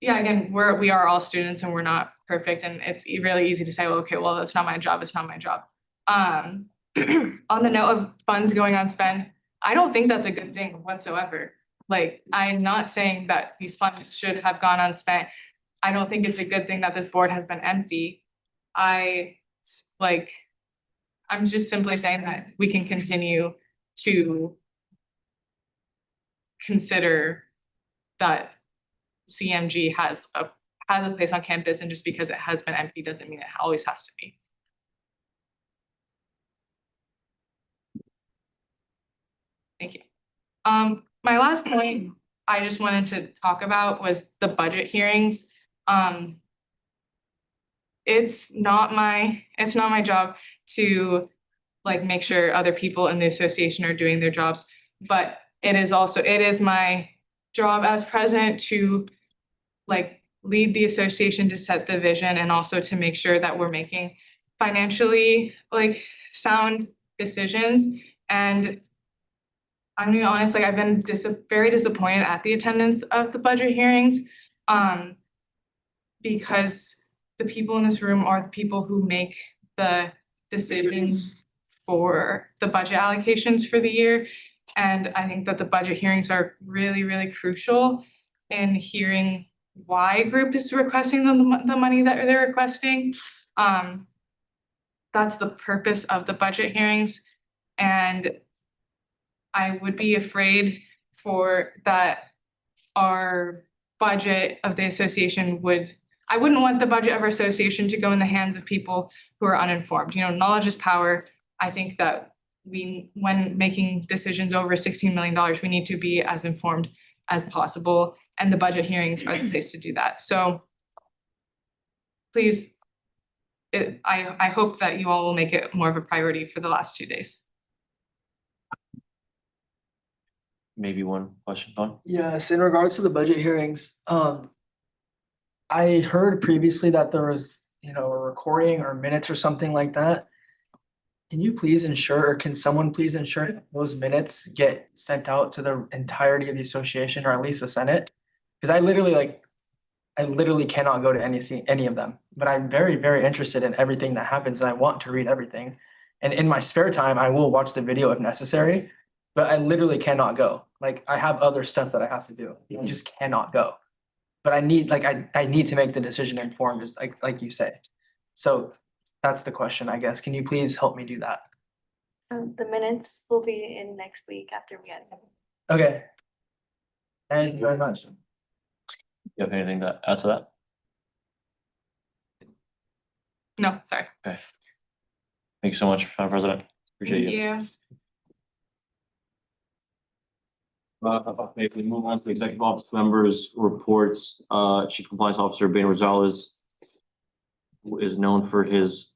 yeah, again, we are all students and we're not perfect, and it's really easy to say, well, okay, well, that's not my job, it's not my job. On the note of funds going unspent, I don't think that's a good thing whatsoever. Like, I'm not saying that these funds should have gone unspent. I don't think it's a good thing that this board has been empty. I'm just simply saying that we can continue to consider that CMG has a place on campus, and just because it has been empty doesn't mean it always has to be. Thank you. My last point I just wanted to talk about was the budget hearings. It's not my job to like make sure other people in the association are doing their jobs, but it is my job as president to like lead the association, to set the vision, and also to make sure that we're making financially like sound decisions. And I'm gonna be honest, like I've been very disappointed at the attendance of the budget hearings. Because the people in this room are the people who make the decisions for the budget allocations for the year. And I think that the budget hearings are really, really crucial in hearing why a group is requesting the money that they're requesting. That's the purpose of the budget hearings. And I would be afraid for that our budget of the association I wouldn't want the budget of our association to go in the hands of people who are uninformed. You know, knowledge is power. I think that when making decisions over $16 million, we need to be as informed as possible, and the budget hearings are the place to do that. So please, I hope that you all will make it more of a priority for the last 2 days. Maybe one question, Dawn? Yes, in regards to the budget hearings, I heard previously that there was, a recording or minutes or something like that. Can you please ensure, or can someone please ensure that those minutes get sent out to the entirety of the association, or at least the Senate? Because I literally cannot go to any of them, but I'm very, very interested in everything that happens, and I want to read everything. And in my spare time, I will watch the video if necessary, but I literally cannot go. Like, I have other stuff that I have to do. I just cannot go. But I need, I need to make the decision informed, just like you say. So that's the question, I guess. Can you please help me do that? The minutes will be in next week after we get them. Okay. Thank you very much. You have anything to add to that? No, sorry. Okay. Thank you so much, Madam President. Appreciate you. Yeah. If we move on to executive office members' reports, Chief Compliance Officer Ben Rosales, who is known for his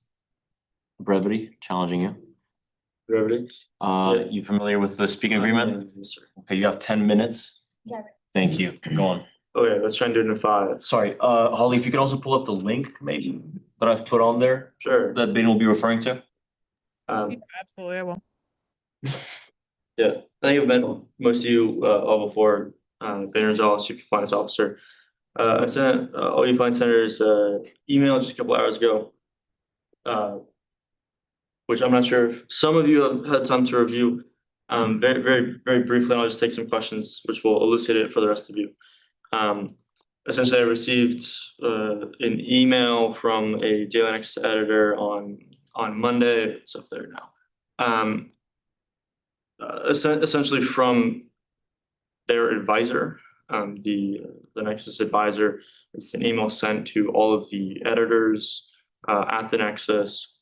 brevity, challenging you. Brevity? You familiar with the speaking agreement? Yes, sir. Okay, you have 10 minutes. Yeah. Thank you. Go on. Okay, let's try and do it in 5. Sorry, Holly, if you could also pull up the link maybe that I've put on there Sure. that Ben will be referring to. Absolutely, I will. Yeah, I think I've met most of you all before, Ben Rosales, Chief Compliance Officer. I sent all you fine senators email just a couple hours ago. Which I'm not sure if some of you have had time to review. Very, very, very briefly, and I'll just take some questions which will elucidate it for the rest of you. Essentially, I received an email from a Daily Nexus editor on Monday. It's up there now. Essentially from their advisor, the Nexus advisor. It's an email sent to all of the editors at the Nexus,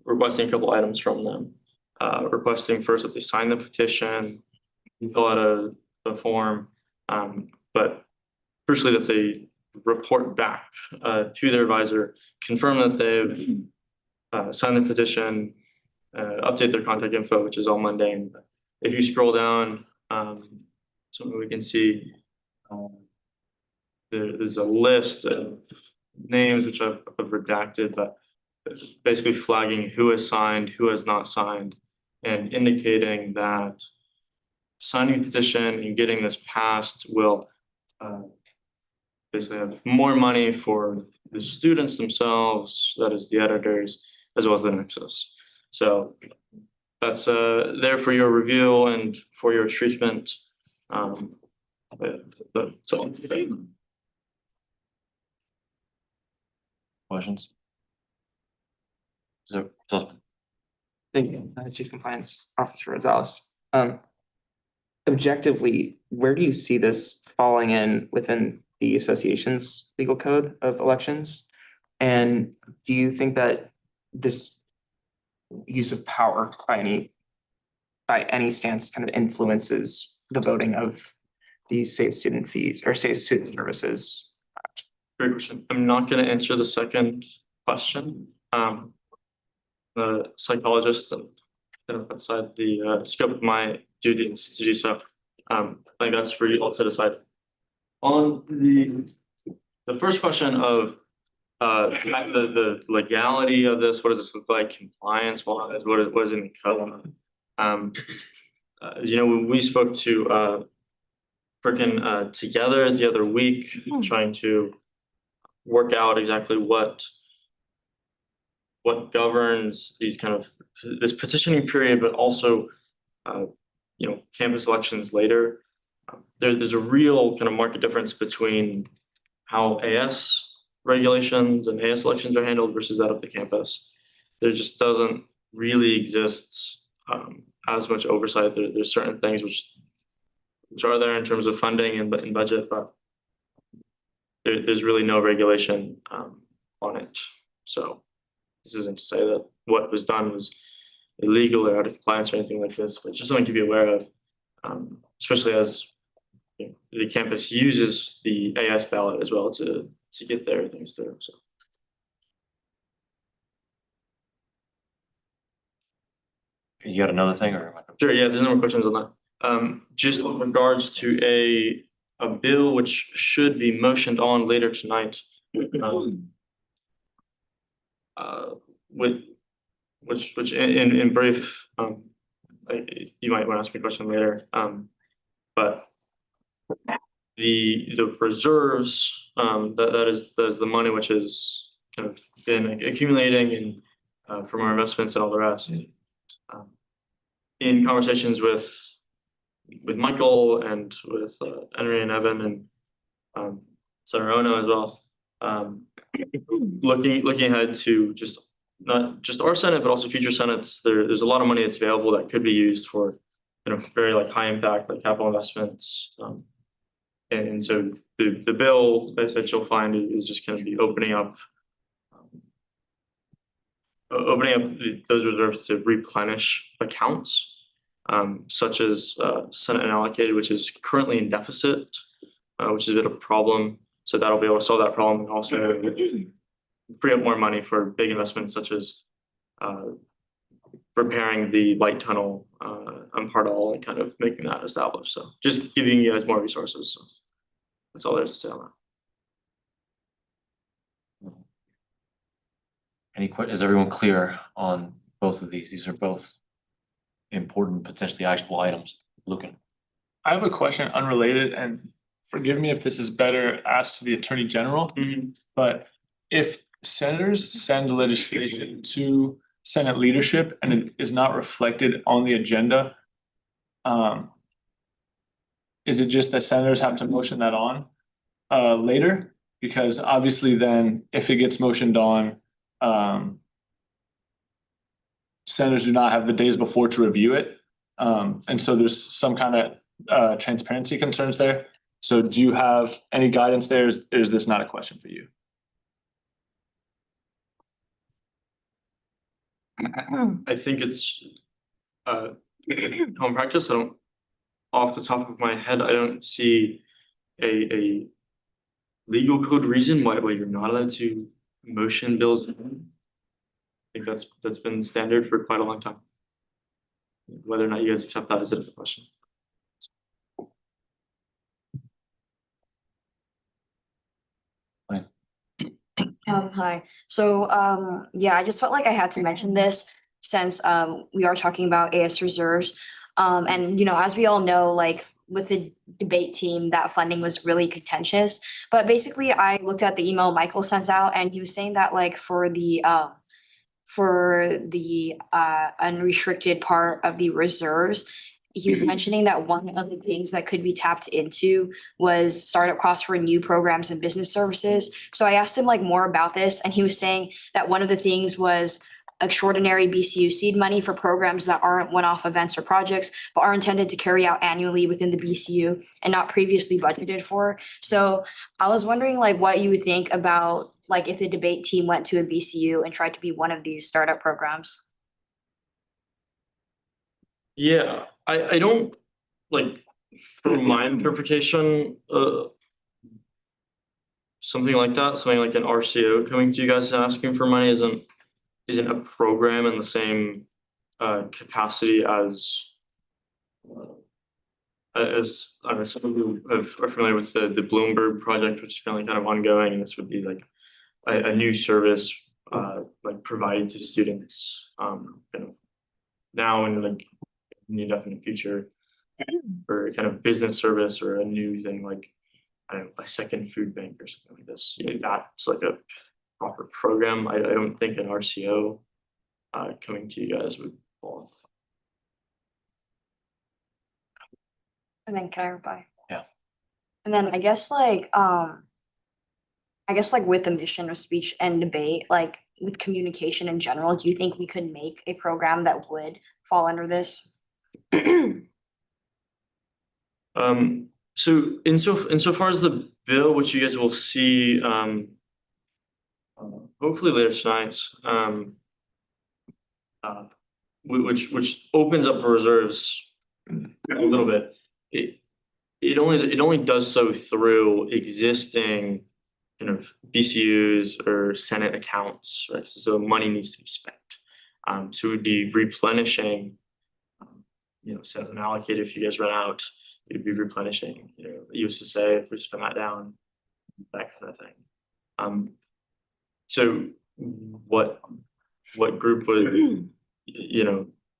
requesting a couple items from them. Requesting first that they sign the petition, fill out a form, but crucially that they report back to their advisor, confirm that they've signed the petition, update their contact info, which is all mundane. If you scroll down, something we can see, there's a list of names which I've redacted, but basically flagging who has signed, who has not signed, and indicating that signing a petition and getting this passed will basically have more money for the students themselves, that is the editors, as well as the Nexus. So that's there for your review and for your treatment. So Questions? Thank you, Chief Compliance Officer Rosales. Objectively, where do you see this falling in within the association's legal code of elections? And do you think that this use of power by any stance kind of influences the voting of these safe student fees or safe student services? great question. I'm not gonna answer the second question. The psychologist, outside the scope of my duties to do so. I think that's for you all to decide. On the first question of the legality of this, what does this look like, compliance wise, what is in the code? When we spoke to working together the other week, trying to work out exactly what governs these kind of this petitioning period, but also campus elections later. There's a real kind of market difference between how AS regulations and AS elections are handled versus that of the campus. There just doesn't really exist as much oversight. There's certain things which are there in terms of funding and budget, but there's really no regulation on it. So this isn't to say that what was done was illegal or out of compliance or anything like this, but just something to be aware of, especially as the campus uses the AS ballot as well to get their things through. So. You got another thing or? Sure, yeah, there's no more questions on that. Just in regards to a bill which should be motioned on later tonight. Which in brief, you might want to ask me a question later, but the reserves, that is the money which has kind of been accumulating and from our investments and all the rest. In conversations with Michael and with Henry and Evan and Senator Ono as well, looking ahead to not just our Senate, but also future Senates, there's a lot of money that's available that could be used for very high impact capital investments. And so the bill that you'll find is just going to be opening up those reserves to replenish accounts, such as Senate unallocated, which is currently in deficit, which is a bit of a problem. So that'll be able to solve that problem and also free up more money for big investments such as repairing the light tunnel on Hardall and kind of making that established. So just giving you guys more resources. So that's all there is to say on that. Is everyone clear on both of these? These are both important, potentially actionable items. Lucan. I have a question unrelated, and forgive me if this is better asked to the Attorney General, but if senators send legislation to Senate leadership and it is not reflected on the agenda, is it just that senators have to motion that on later? Because obviously then if it gets motioned on, senators do not have the days before to review it. And so there's some kind of transparency concerns there. So do you have any guidance there? Is this not a question for you? I think it's common practice. Off the top of my head, I don't see a legal code reason why you're not allowed to motion bills. I think that's been standard for quite a long time. Whether or not you guys accept that is a different question. Hi. So, yeah, I just felt like I had to mention this since, we are talking about AS reserves. And, as we all know, with the debate team, that funding was really contentious. But basically, I looked at the email Michael sent out and he was saying that for the unrestricted part of the reserves, he was mentioning that one of the things that could be tapped into was startup costs for new programs and business services. So I asked him more about this, and he was saying that one of the things was extraordinary BCU seed money for programs that aren't one-off events or projects, but are intended to carry out annually within the BCU and not previously budgeted for. So I was wondering what you would think about if the debate team went to a BCU and tried to be one of these startup programs. Yeah, I don't from my interpretation, something like that, something like an RCO coming to you guys and asking for money isn't a program in the same capacity as some of you are familiar with the Bloomberg project, which is currently kind of ongoing, and this would be a new service provided to students now and in the indefinite future. for kind of business service or a new thing like, I don't know, a second food bank or something like this, that's like a proper program. I don't think an RCO coming to you guys would fall. And then can I reply? Yeah. And then I guess like with the mission of speech and debate, like with communication in general, do you think we could make a program that would fall under this? So insofar as the bill, which you guys will see hopefully later tonight, which opens up reserves a little bit. It only does so through existing kind of BCUs or Senate accounts, right? So money needs to be spent. So we'd be replenishing, Senate unallocated if you guys run out, you'd be replenishing, USSA if we spend that down, that kind of thing. So what group would,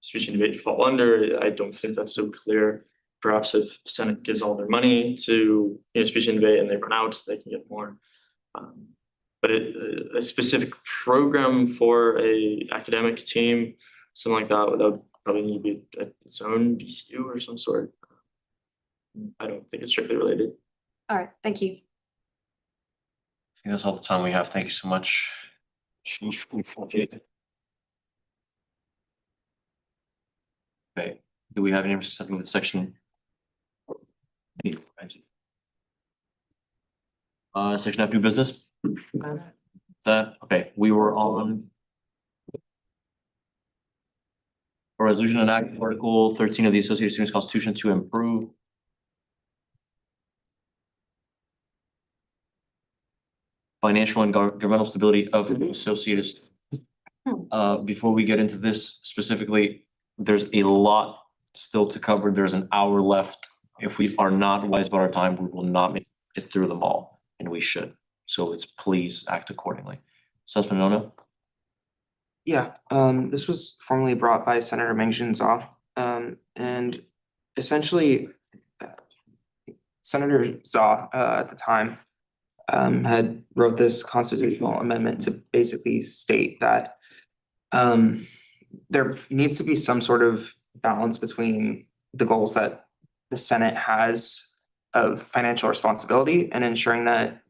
speech and debate fall under? I don't think that's so clear. Perhaps if the Senate gives all their money to, speech and debate and they run out, they can get more. But a specific program for a academic team, something like that would probably need to be its own BCU or some sort. I don't think it's strictly related. All right, thank you. I think that's all the time we have. Thank you so much. Okay, do we have any something with section? Section F, new business? Is that, okay, we were on a resolution and act Article 13 of the Associated Students Constitution to improve financial and governmental stability of the associated students. Before we get into this specifically, there's a lot still to cover. There's an hour left. If we are not wise about our time, we will not make it through them all, and we should. So let's please act accordingly. Councilman Ono? Yeah, this was formally brought by Senator Mengjin Zha, and essentially Senator Zha at the time had wrote this constitutional amendment to basically state that there needs to be some sort of balance between the goals that the Senate has of financial responsibility and ensuring that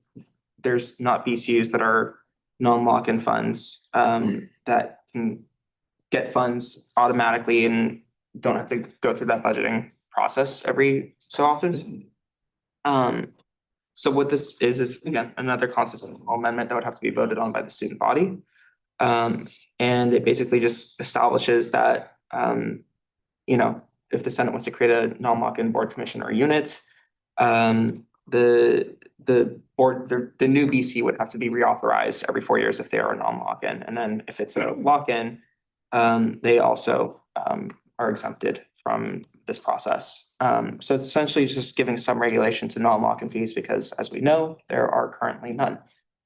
there's not BCUs that are non-lock-in funds that can get funds automatically and don't have to go through that budgeting process every so often. So what this is again, another constitutional amendment that would have to be voted on by the student body. And it basically just establishes that, if the Senate wants to create a non-lock-in board commission or unit, the new BC would have to be reauthorized every 4 years if they are a non-lock-in. And then if it's a lock-in, they also are exempted from this process. So it's essentially just giving some regulation to non-lock-in fees because as we know, there are currently none.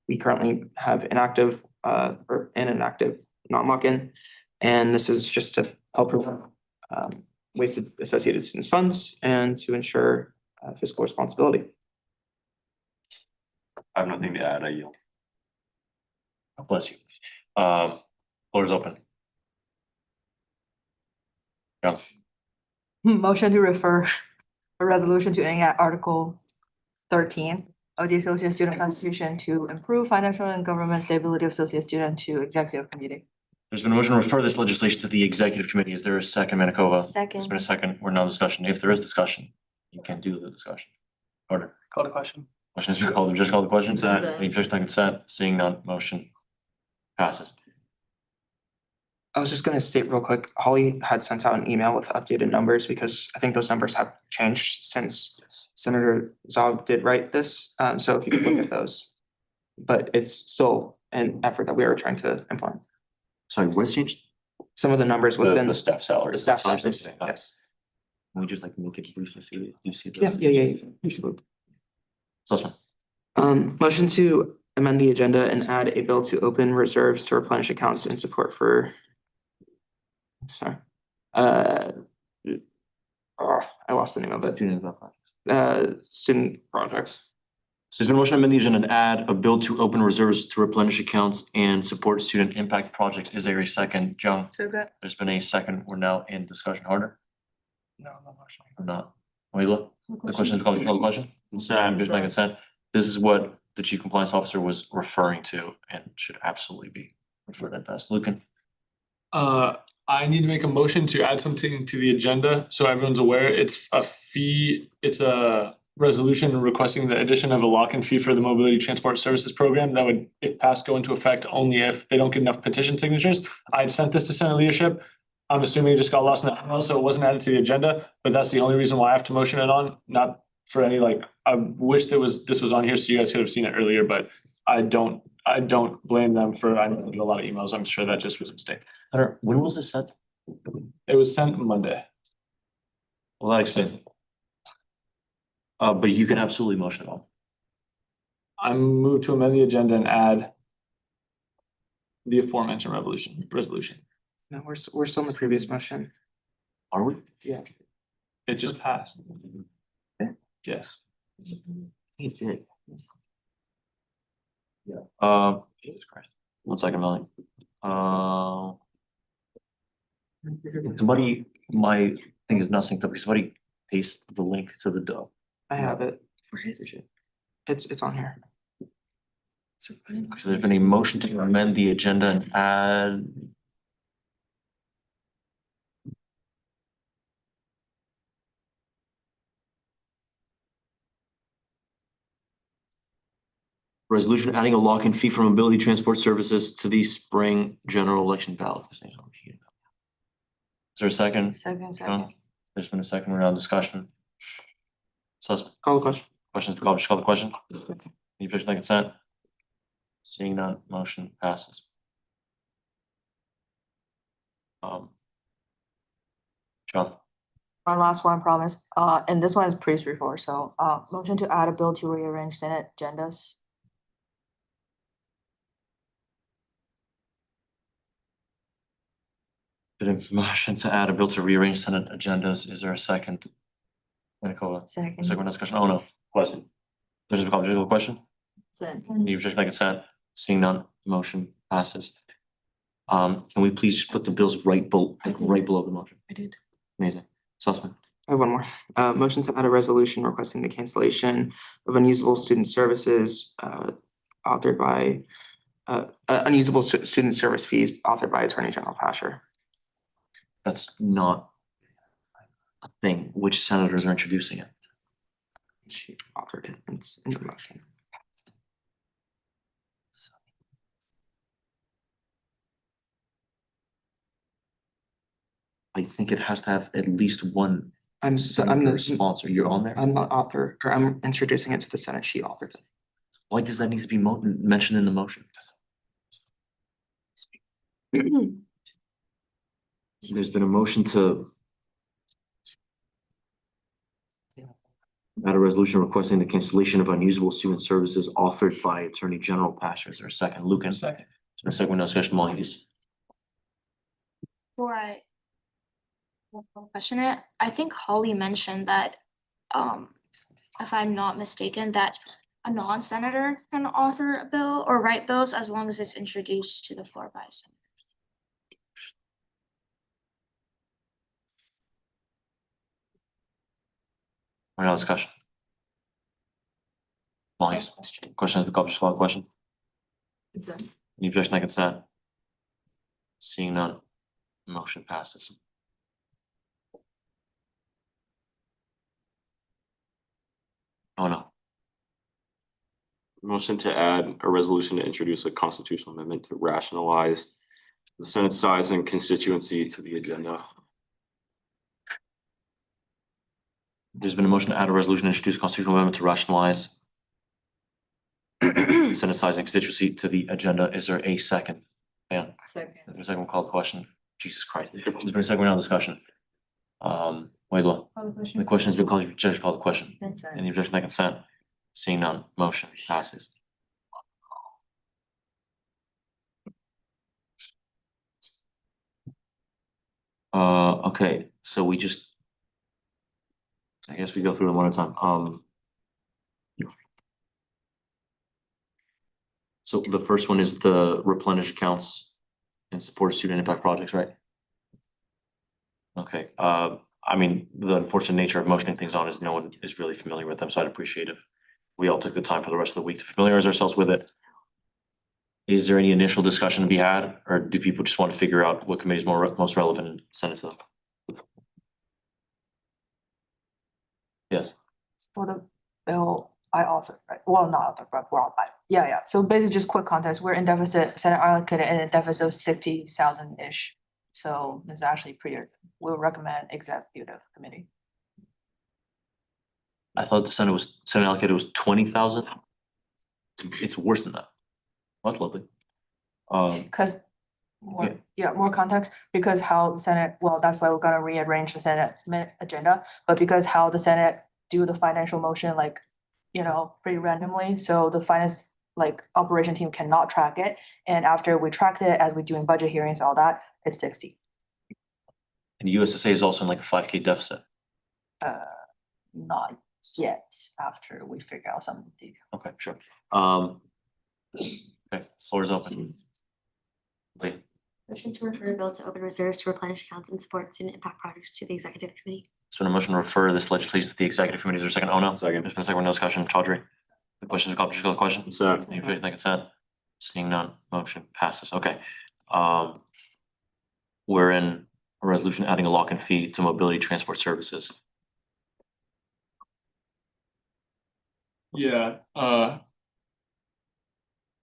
We currently have inactive or an inactive non-lock-in. And this is just to help prevent wasted associated students funds and to ensure fiscal responsibility. I have nothing to add, I yield. God bless you. Floor is open. Yeah. Motion to refer a resolution to enact Article 13 of the Associate Student Constitution to improve financial and government stability of associate student to executive committee. There's been a motion to refer this legislation to the executive committee. Is there a second, Manikova? Second. There's been a second. We're now discussion. If there is discussion, you can do the discussion. Order. Call the question. Motion has been called. We just called the question. Yeah. Any objection to consent? Seeing none, motion passes. I was just gonna state real quick, Holly had sent out an email with updated numbers because I think those numbers have changed since Senator Zog did write this. So if you could look at those. But it's still an effort that we are trying to implement. Sorry, what's changed? Some of the numbers within The staff salary. the staff Something salaries, like that. yes. Can we just like make it brief and see, do you see Yeah, those? you should. Sussman. Motion to amend the agenda and add a bill to open reserves to replenish accounts in support for. Sorry. I lost the name of it. Student development. Student projects. So there's been a motion to amend the agenda and add a bill to open reserves to replenish accounts and support student impact projects. Is there a second, Jung? So good. There's been a second. We're now in discussion. Harder? No, no motion. Or not? Wait, the question is called the question? Consent, there's no consent. This is what the chief compliance officer was referring to and should absolutely be referred at best. Lucan? I need to make a motion to add something to the agenda, so everyone's aware. It's a fee, it's a resolution requesting the addition of a lock-in fee for the mobility transport services program that would, if passed, go into effect only if they don't get enough petition signatures. I had sent this to Senate leadership. I'm assuming it just got lost in the email, so it wasn't added to the agenda, but that's the only reason why I have to motion it on, not for any I wish this was on here so you guys could have seen it earlier, but I don't blame them for, I know a lot of emails. I'm sure that just was a mistake. When was this sent? It was sent Monday. Well, that explains it. But you can absolutely motion it on. I move to amend the agenda and add the aforementioned resolution. No, we're still in the previous motion. Are we? Yeah. It just passed. Yes. Yeah. Jesus Christ. 1 second, Melanie. Somebody, my thing is not synced up. Can somebody paste the link to the doc? I have it. Appreciate It's on here. Because there's been a motion to amend the agenda and add. Resolution adding a lock-in fee for mobility transport services to the spring general election ballot. Is there a second? Second. There's been a second. We're now in discussion. Suspect. Call the question. Questions, call the question. Any objection to consent? Seeing none, motion passes. John, One last one, I promise. And this one is pretty straightforward, so, motion to add a bill to rearrange Senate agendas. been a motion to add a bill to rearrange Senate agendas. Is there a second? Nicola. Second discussion. Oh, no. Question. There's a call, question? Any objection to consent? Seeing none, motion passes. Can we please just put the bills right below the motion? I did. Amazing. Sussman. I have one more. Motion to add a resolution requesting the cancellation of unusable student services, authored by, unusable student service fees authored by Attorney General Pasher. That's not a thing. Which senators are introducing it? She authored it. It's in the motion. I think it has to have at least one. I'm senator the sponsor. You're on there? I'm not author, or I'm introducing it to the Senate. She authored it. Why does that need to be mentioned in the motion? There's been a motion to add a resolution requesting the cancellation of unusable student services authored by Attorney General Pasher. Is there a second? Lucan? Second. Is there a second? No discussion, Molly's. Before I question it, I think Holly mentioned that, if I'm not mistaken, that a non-senator can author a bill or write bills as long as it's introduced to the floor by a senator. We're now discussion. Molly's question has been called. Just call the question. Any objection to consent? Seeing none, motion passes. Oh, no. Motion to add a resolution to introduce a constitutional amendment to rationalize the Senate size and constituency to the agenda. There's been a motion to add a resolution to introduce constitutional amendment to rationalize Senate size and constituency to the agenda. Is there a second? Yeah. Second. There's a second. We'll call the question. Jesus Christ. There's been a second round of discussion. Wait, the question has been called. You just call the question. Consent. Any objection to consent? Seeing none, motion passes. Okay, so we just I guess we go through them one at a time. So the first one is the replenish accounts and support student impact projects, right? Okay, I mean, the unfortunate nature of motioning things on is no one is really familiar with them, so I'd appreciate if we all took the time for the rest of the week to familiarize ourselves with it. Is there any initial discussion to be had, or do people just want to figure out what committee is most relevant and send it to them? Yes. For the bill I authored, right? Well, not authored, but brought by. Yeah. So basically just quick context, we're in deficit, Senate allocated in a deficit of 60,000-ish. So it's actually pretty, we'll recommend executive committee. I thought the Senate allocated was 20,000. It's worse than that. That's lovely. Cause more context, because how the Senate, well, that's why we're gonna rearrange the Senate agenda, but because how the Senate do the financial motion, like, pretty randomly, so the finance, operation team cannot track it, and after we tracked it, as we're doing budget hearings, all that, it's 60. And USSA is also in like a 5K deficit. Not yet, after we figure out some of the. Okay, sure. Okay, floor is open. Wait, Motion to refer bill to open reserves to replenish accounts and support student impact projects to the executive committee. so a motion to refer this legislation to the executive committee. Is there a second? Oh, no. Second. There's been a second, no discussion. Chaudhry. The questions, comments, call the question. Consent. Any objection to consent? Seeing none, motion passes. Okay. We're in a resolution adding a lock-in fee to mobility transport services. Yeah,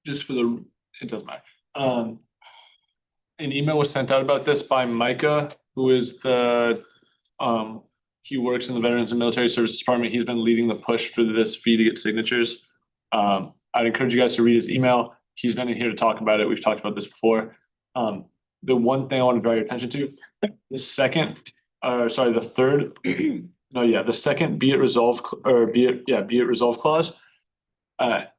just for it doesn't matter. An email was sent out about this by Micah, who is he works in the Veterans and Military Services Department. He's been leading the push for this fee to get signatures. I'd encourage you guys to read his email. He's been in here to talk about it. We've talked about this before. The one thing I want to draw your attention to, the second, the third, the second be it resolved clause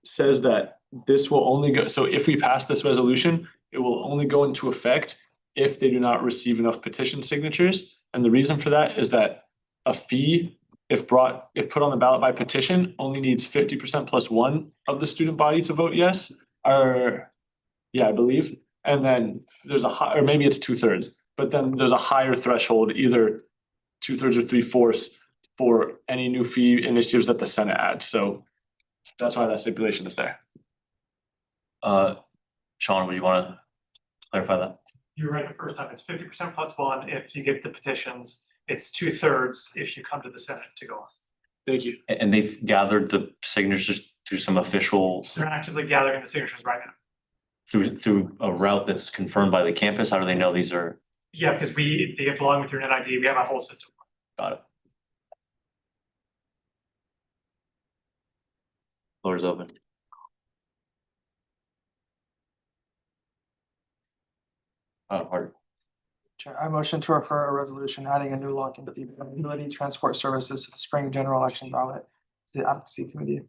says that this will only go, so if we pass this resolution, it will only go into effect if they do not receive enough petition signatures. And the reason for that is that a fee, if put on the ballot by petition, only needs 50% plus one of the student body to vote yes, I believe. And then there's or maybe it's 2/3, but then there's a higher threshold, either 2/3 or 3/4 for any new fee initiatives that the Senate adds. So that's why that stipulation is there. Sean, would you want to clarify that? You're right the first time. It's 50% plus one if you get the petitions. It's 2/3 if you come to the Senate to go off. Thank you. And they've gathered the signatures through some official, They're actively gathering the signatures right now. through a route that's confirmed by the campus. How do they know these are? Yeah, because they have to log with your NetID. We have a whole system. Got it. Floor is open. Harder. Chair, I motion to refer a resolution adding a new lock into the mobility transport services to the spring general election ballot, to the advocacy committee.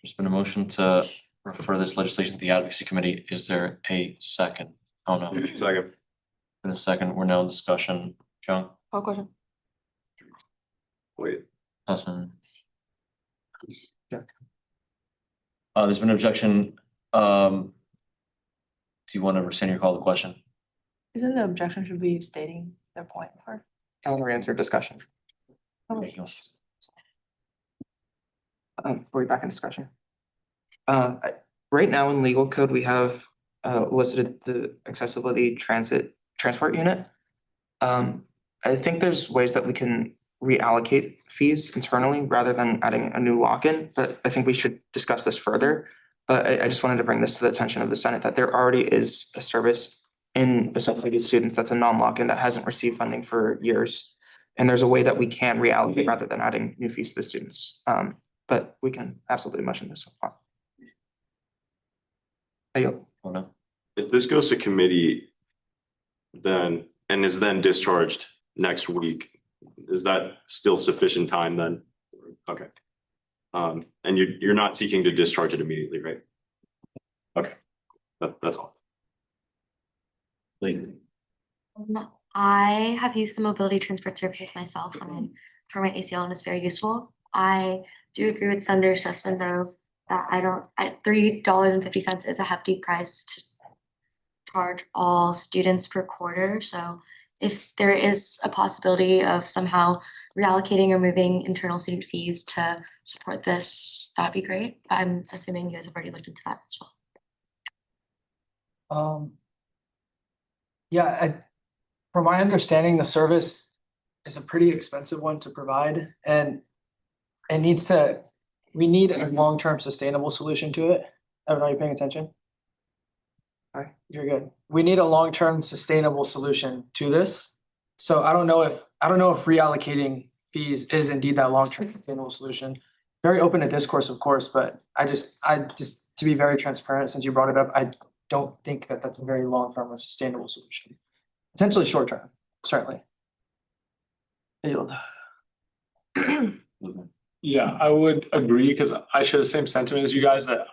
There's been a motion to refer this legislation to the advocacy committee. Is there a second? Oh, no. Second. In a second, we're now in discussion. John? Call question. Wait. Councilman? Yeah. There's been an objection. Do you want to rescind your call to question? Isn't the objection should be stating their point first? I want to answer discussion. We're back in discussion. Right now in legal code, we have listed the accessibility transport unit. I think there's ways that we can reallocate fees internally rather than adding a new lock-in, but I think we should discuss this further. But I just wanted to bring this to the attention of the Senate that there already is a service in associated students that's a non-lock-in that hasn't received funding for years. And there's a way that we can reallocate rather than adding new fees to the students. But we can absolutely motion this upon. If this goes to committee, then, and is then discharged next week, is that still sufficient time then? Okay. And you're not seeking to discharge it immediately, right? Okay, that's all. I have used the mobility transport services myself when I for my ACL and it's very useful. I do agree with Senator Sussman though, that $3.50 is a hefty price to charge all students per quarter, so if there is a possibility of somehow reallocating or moving internal student fees to support this, that'd be great. But I'm assuming you guys have already looked into that as well. Yeah, from my understanding, the service is a pretty expensive one to provide and we need a long-term sustainable solution to it. Evan, are you paying attention? All right, you're good. We need a long-term sustainable solution to this. So I don't know if reallocating fees is indeed that long-term sustainable solution. Very open to discourse, of course, but I just to be very transparent, since you brought it up, I don't think that that's a very long-term or sustainable solution. Potentially short-term, certainly. Yield. Yeah, I would agree because I share the same sentiment as you guys that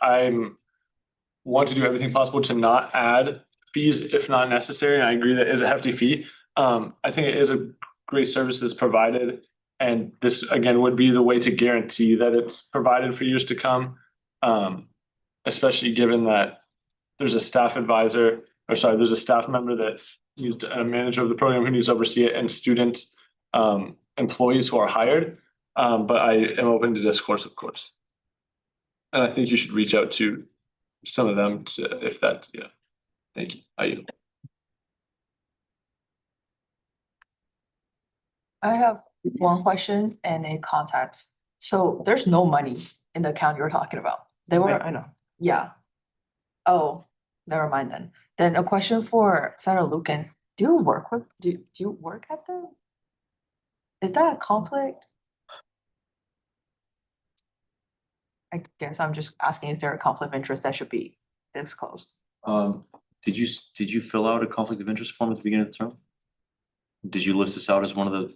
want to do everything possible to not add fees if not necessary. And I agree that is a hefty fee. I think it is a great service that's provided. And this again would be the way to guarantee that it's provided for years to come. Especially given that there's a staff member that needs a manager of the program who needs to oversee it and student employees who are hired. But I am open to discourse, of course. And I think you should reach out to some of them yeah. Thank you. I have one question and a context. So there's no money in the account you're talking about. They were, I know. yeah. Oh, never mind then. Then a question for Senator Lucan. Do you work at the? Is that a conflict? I guess I'm just asking, is there a conflict of interest that should be disclosed? Did you fill out a conflict of interest form at the beginning of the term? Did you list this out as one of the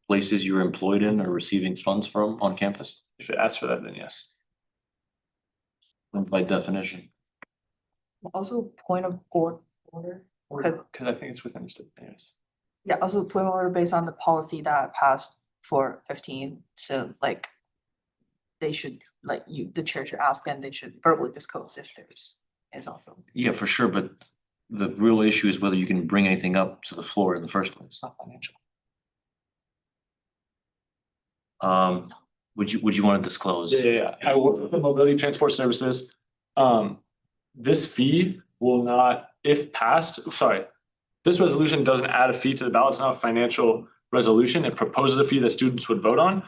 places you were employed in or receiving funds from on campus? If it asks for that, then yes. By definition. Also, point of order. Because I think it's within the state. Yes. Yeah, also point of order based on the policy that passed for 15, so like they should, like the chair should ask and they should verbally disclose if there's is also. Yeah, for sure, but the real issue is whether you can bring anything up to the floor in the first place. It's not financial. Would you want to disclose? Yeah. I work with the Mobility Transport Services. This fee will not, if passed, this resolution doesn't add a fee to the ballot. It's not a financial resolution. It proposes a fee that students would vote on.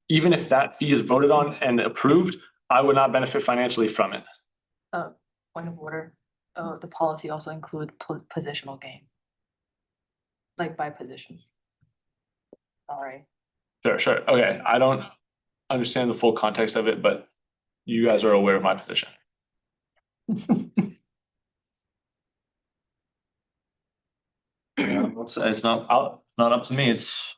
Even if that fee is voted on and approved, I would not benefit financially from it. Point of order, the policy also include positional gain. Like by positions. Sorry. Sure. Okay, I don't understand the full context of it, but you guys are aware of my position. It's not up to me, it's.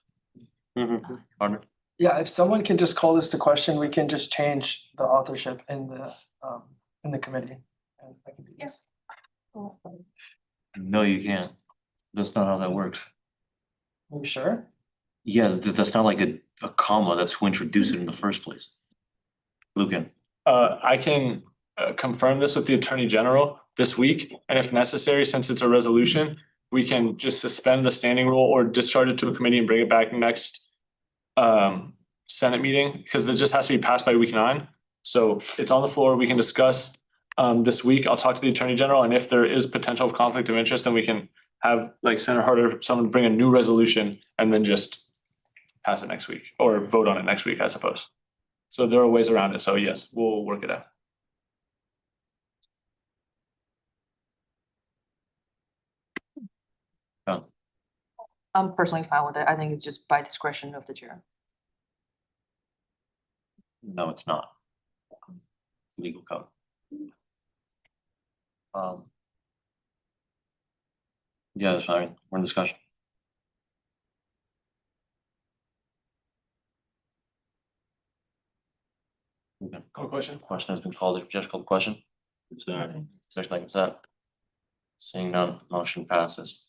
Partner. Yeah, if someone can just call this to question, we can just change the authorship in the committee. And I can do this. No, you can't. That's not how that works. Are you sure? Yeah, that's not like a comma, that's who introduced it in the first place. Lucan. I can confirm this with the Attorney General this week, and if necessary, since it's a resolution, we can just suspend the standing rule or discharge it to a committee and bring it back next Senate meeting, because it just has to be passed by week 9. So it's on the floor, we can discuss this week. I'll talk to the Attorney General, and if there is potential of conflict of interest, then we can have like Senator Harder, someone bring a new resolution and then just pass it next week or vote on it next week, I suppose. So there are ways around it. So yes, we'll work it out. I'm personally fine with it. I think it's just by discretion of the chair. No, it's not. Legal code. Yeah, that's fine. We're in discussion. Call question. Question has been called. Just called the question. Section like consent. Seeing none, motion passes.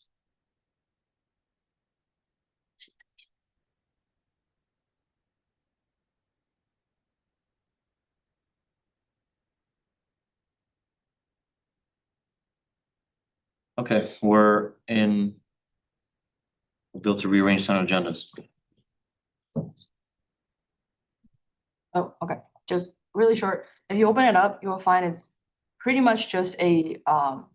Okay, we're in. We'll be able to rearrange some agendas. Oh, okay, just really short. If you open it up, you will find it's pretty much just a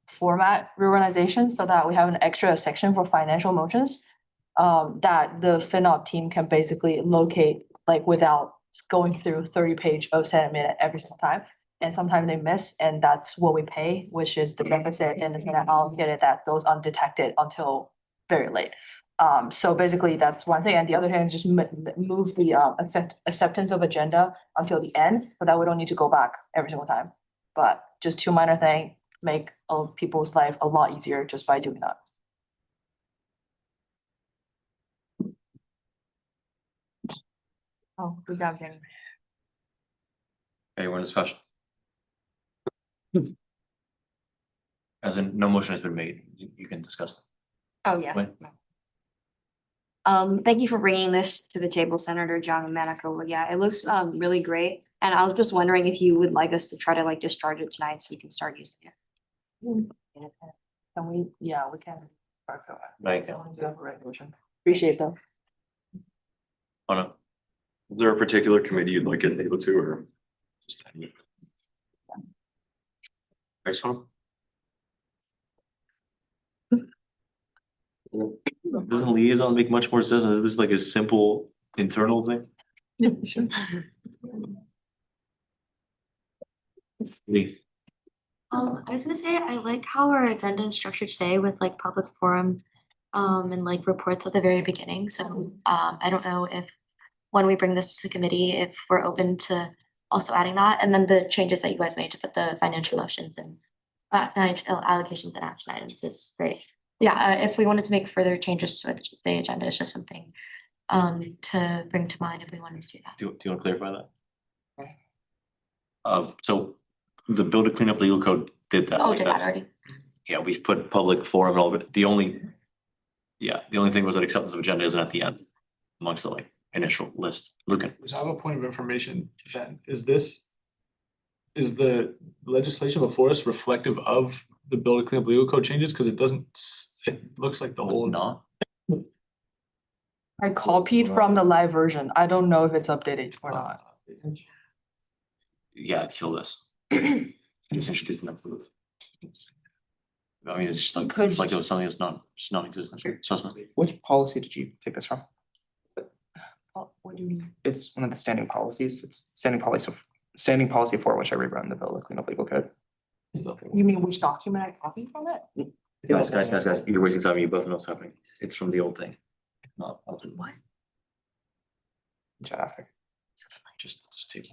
format reorganization so that we have an extra section for financial motions. That the FinOp team can basically locate like without going through 30 page of Senate minute every single time. And sometimes they miss, and that's what we pay, which is the deficit and the Senate allocated that goes undetected until very late. So basically that's one thing, and the other thing is just move the acceptance of agenda until the end, so that we don't need to go back every single time. But just two minor thing, make people's life a lot easier just by doing that. Oh, we got him. Okay, we're in discussion. As in, no motion has been made, you can discuss. Oh, yeah. Wait. Thank you for bringing this to the table, Senator John Manico. Yeah, it looks really great. And I was just wondering if you would like us to try to like discharge it tonight so we can start using it. Can we, yeah, we can. Thank you. Appreciate that. Oh, no. Is there a particular committee you'd like it able to, or just any? Next one. Doesn't liaison make much more sense? Is this like a simple internal thing? Sure. Lee. I was gonna say, I like how our agenda is structured today with like public forum and like reports at the very beginning. So I don't know if when we bring this to committee, if we're open to also adding that, and then the changes that you guys made to put the financial motions and financial allocations and action items is great. Yeah, if we wanted to make further changes to the agenda, it's just something to bring to mind if we wanted to do that. Do you want to clarify that? So the Build to Clean Up Legal Code did that. Oh, like, did that that's- already? Yeah, we've put public forum and all of it. The only thing was that acceptance of agenda isn't at the end amongst the like initial list. Lucan. So I have a point of information, then, is the legislation before us reflective of the Build to Clean Up Legal Code changes? Cause it doesn't, it looks like the whole. Not. I copied from the live version. I don't know if it's updated or not. Yeah, kill this. Just introduce them. I mean, it's just like, it's like it was something that's just non-existent. Sussman. Which policy did you take this from? What do you mean? It's one of the standing policies. It's standing policy for which I rewrote in the Bill to Clean Up Legal Code. You mean which document I copied from it? Guys, you're wasting time. You both know what's happening. It's from the old thing. Not. What? Traffic. Just take.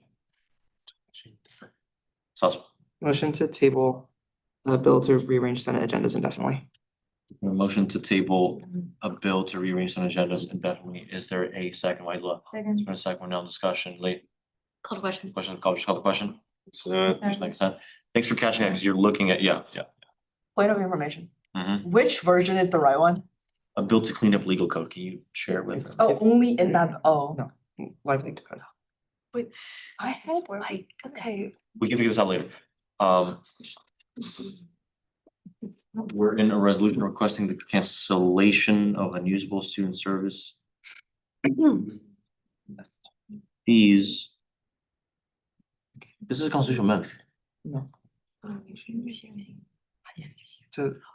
Sussman. Motion to table the bill to rearrange Senate agendas indefinitely. A motion to table a bill to rearrange some agendas indefinitely. Is there a second? White law? Second. It's been a second, now discussion. Lee. Call the question. Question, just call the question. Like I said, thanks for catching that because you're looking at, yeah. Point of information. Mhm. Which version is the right one? A bill to clean up legal code. Can you share it with? Oh, only in that, oh. No, live legal code. Wait, I had like, okay. We can figure this out later. We're in a resolution requesting the cancellation of unusable student service fees. This is a constitutional amendment. No.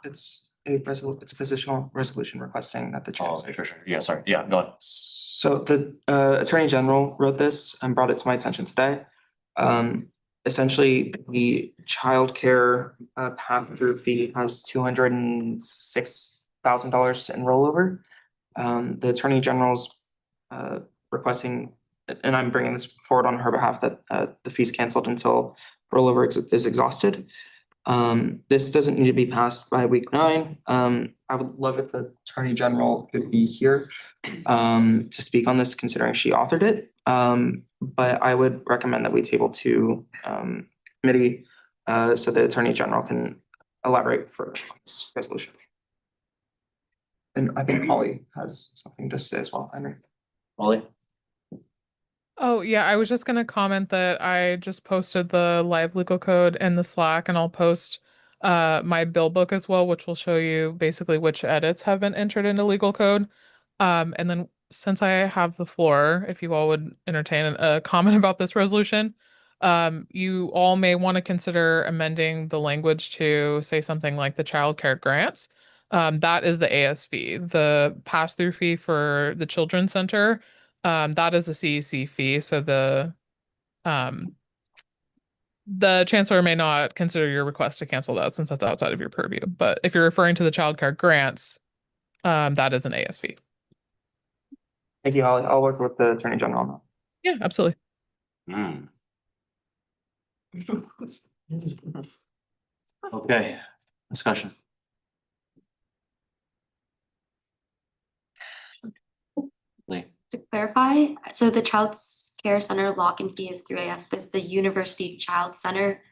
It's a positional resolution requesting that the chancellor. Sure. Yeah, sorry. Yeah, go on. So the Attorney General wrote this and brought it to my attention today. Essentially, the childcare pass-through fee has $206,000 in rollover. The Attorney General's requesting, and I'm bringing this forward on her behalf, that the fees canceled until rollover is exhausted. This doesn't need to be passed by week 9. I would love if the Attorney General could be here to speak on this, considering she authored it. But I would recommend that we table to committee so the Attorney General can elaborate further on this resolution. And I think Holly has something to say as well. Henry. Holly? Oh, yeah, I was just gonna comment that I just posted the live legal code in the Slack, and I'll post my bill book as well, which will show you basically which edits have been entered into legal code. And then since I have the floor, if you all would entertain a comment about this resolution, you all may want to consider amending the language to say something like the childcare grants. That is the ASV, the pass-through fee for the children's center. That is a CEC fee, so the chancellor may not consider your request to cancel that since that's outside of your purview. But if you're referring to the childcare grants, that is an ASV. Thank you, Holly. I'll work with the Attorney General on that. Yeah, absolutely. Okay, discussion. Lee. To clarify, so the Child Care Center lock-in fee is through AS, but is the University Child Center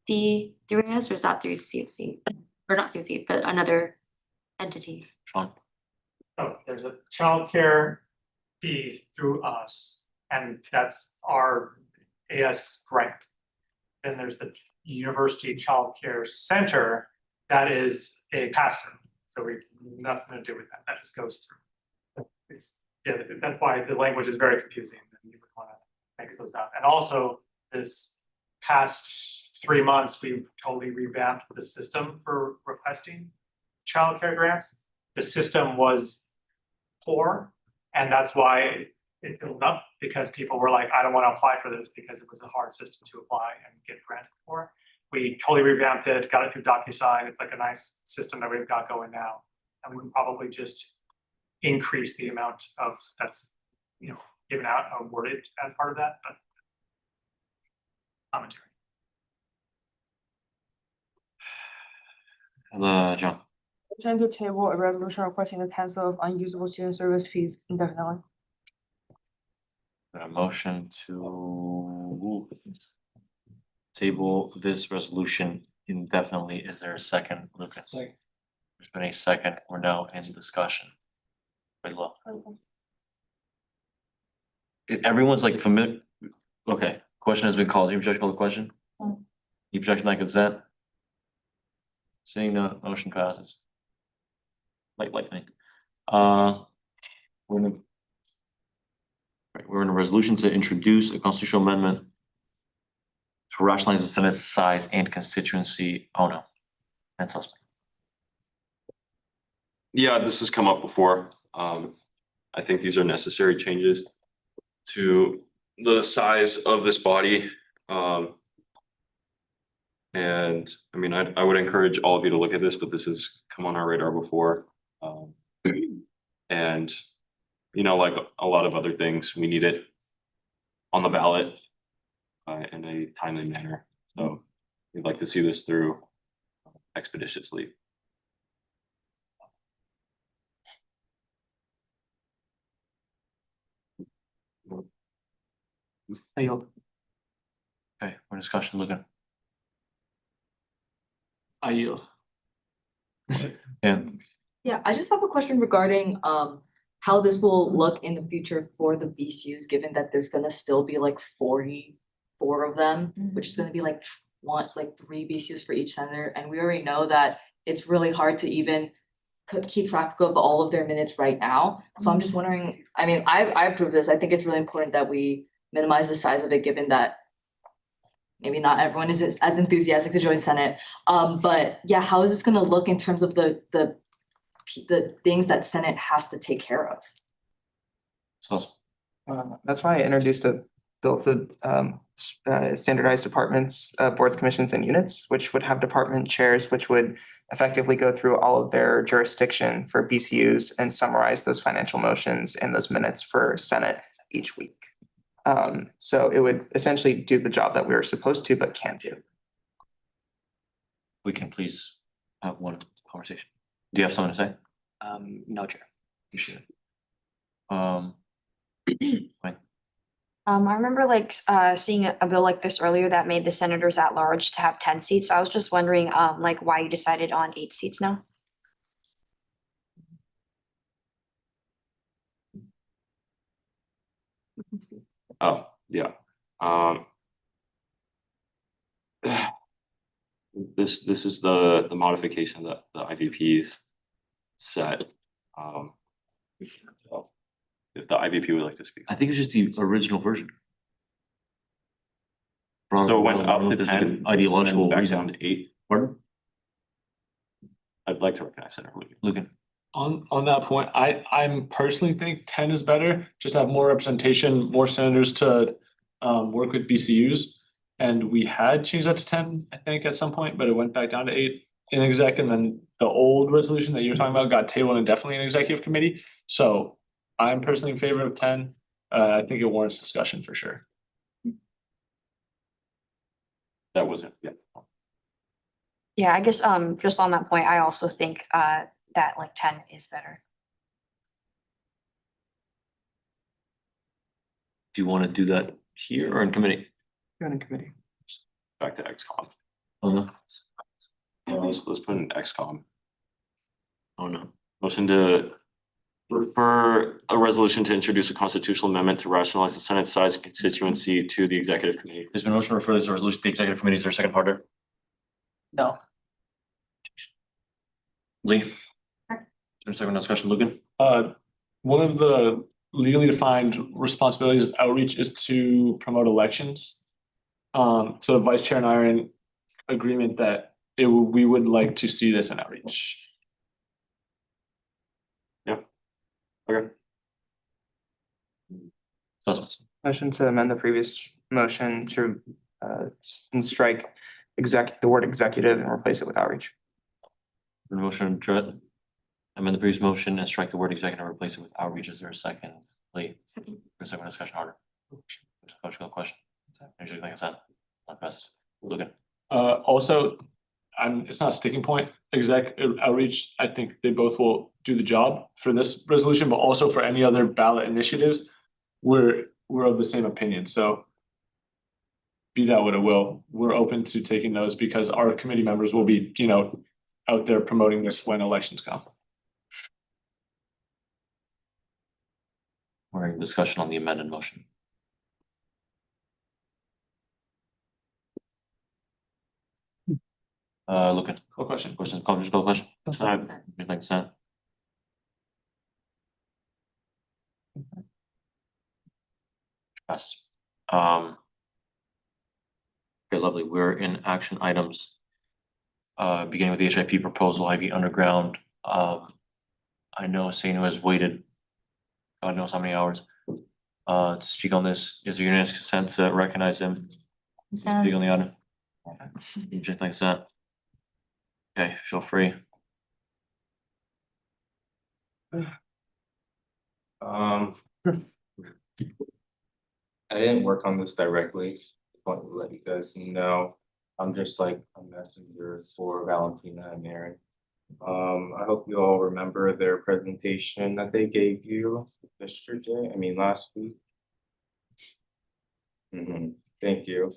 fee through AS, or is that through CFC? Or not CFC, but another entity? Sean. Oh, there's a childcare fee through us, and that's our AS grant. Then there's the University Child Care Center, that is a pass-through, so we've nothing to do with that, that just goes through. It's, yeah, that's why the language is very confusing, and you would wanna mix those up. And also, this past 3 months, we've totally revamped the system for requesting childcare grants. The system was poor, and that's why it built up, because people were like, I don't want to apply for this because it was a hard system to apply and get granted for. We totally revamped it, got it through DocuSign. It's like a nice system that we've got going now. And we can probably just increase the amount of that's, you know, given out or awarded as part of that, but commentary. John. Motion to table a resolution requesting the cancel of unusable student service fees indefinitely. A motion to table this resolution indefinitely. Is there a second, Lucas? Second. There's been a second. We're now in discussion. Wait, look. Everyone's like familiar. Okay, question has been called. You object to the question? You object by consent? Seeing none, motion passes. Like lightning. We're in a resolution to introduce a constitutional amendment to rationalize the Senate's size and constituency. Oh no. And suspect. Yeah, this has come up before. I think these are necessary changes to the size of this body. And I mean, I would encourage all of you to look at this, but this has come on our radar before. And you know, like a lot of other things, we need it on the ballot in a timely manner. So we'd like to see this through expeditiously. I yield. Okay, we're discussion looking. I yield. Yeah. Yeah, I just have a question regarding how this will look in the future for the BCUs, given that there's gonna still be like 44 of them, which is gonna be like like 3 BCUs for each center, and we already know that it's really hard to even keep track of all of their minutes right now. So I'm just wondering, I mean, I approve this. I think it's really important that we minimize the size of it, given that maybe not everyone is as enthusiastic to join Senate. But yeah, how is this gonna look in terms of the things that Senate has to take care of? That's why I introduced a bill to standardize departments, boards, commissions, and units, which would have department chairs, which would effectively go through all of their jurisdiction for BCUs and summarize those financial motions and those minutes for Senate each week. So it would essentially do the job that we were supposed to, but can't do. We can please have one conversation. Do you have something to say? No, Chair. Appreciate it. Fine. I remember like seeing a bill like this earlier that made the senators at large to have 10 seats. So I was just wondering like why you decided on 8 seats now? Oh, yeah. this is the modification that the IVPs set. So if the IVP would like to speak. I think it's just the original version. So it went up to 10, Ideological and then back reason. down to 8. Pardon? I'd like to recognize Senator Lugan. On that point, I'm personally think 10 is better, just have more representation, more senators to work with BCUs. And we had changed that to 10, I think, at some point, but it went back down to 8 in exec, and then the old resolution that you were talking about got tabled indefinitely in executive committee. So I'm personally in favor of 10. I think it warrants discussion for sure. That wasn't, yeah. Yeah, I guess just on that point, I also think that like 10 is better. Do you want to do that here or in committee? You're in committee. Back to XCOM. Oh, no. Let's put in XCOM. Oh, no. Motion to refer a resolution to introduce a constitutional amendment to rationalize the Senate size and constituency to the executive committee. There's been a motion to refer this resolution to the executive committee. Is there a second part there? No. Lee? Is there a second discussion, Lugan? One of the legally defined responsibilities of outreach is to promote elections. So the vice chair and I are in agreement that we would like to see this in outreach. Okay. Motion to amend the previous motion to and strike the word executive and replace it with outreach. Motion to amend the previous motion and strike the word executive and replace it with outreach. Is there a second? Lee? Second. There's a second discussion order. Question. Anything like that? Not passes. Lugan? Also, it's not a sticking point, outreach, I think they both will do the job for this resolution, but also for any other ballot initiatives. We're of the same opinion, so be that what it will, we're open to taking those because our committee members will be, out there promoting this when elections come. We're in discussion on the amended motion. Lugan? Cool question. Questions, comments, call question? Anything like that? Passes. Okay, lovely. We're in action items. Beginning with the HIP proposal, Ivy Underground. I know Sanu has waited God knows how many hours to speak on this. Is there unanimous consent to recognize him? Speak on the item. Anything like that? Okay, feel free. I didn't work on this directly. Just want to let you guys know. I'm just like a messenger for Valentina and Aaron. I hope you all remember their presentation that they gave you last week. Thank you.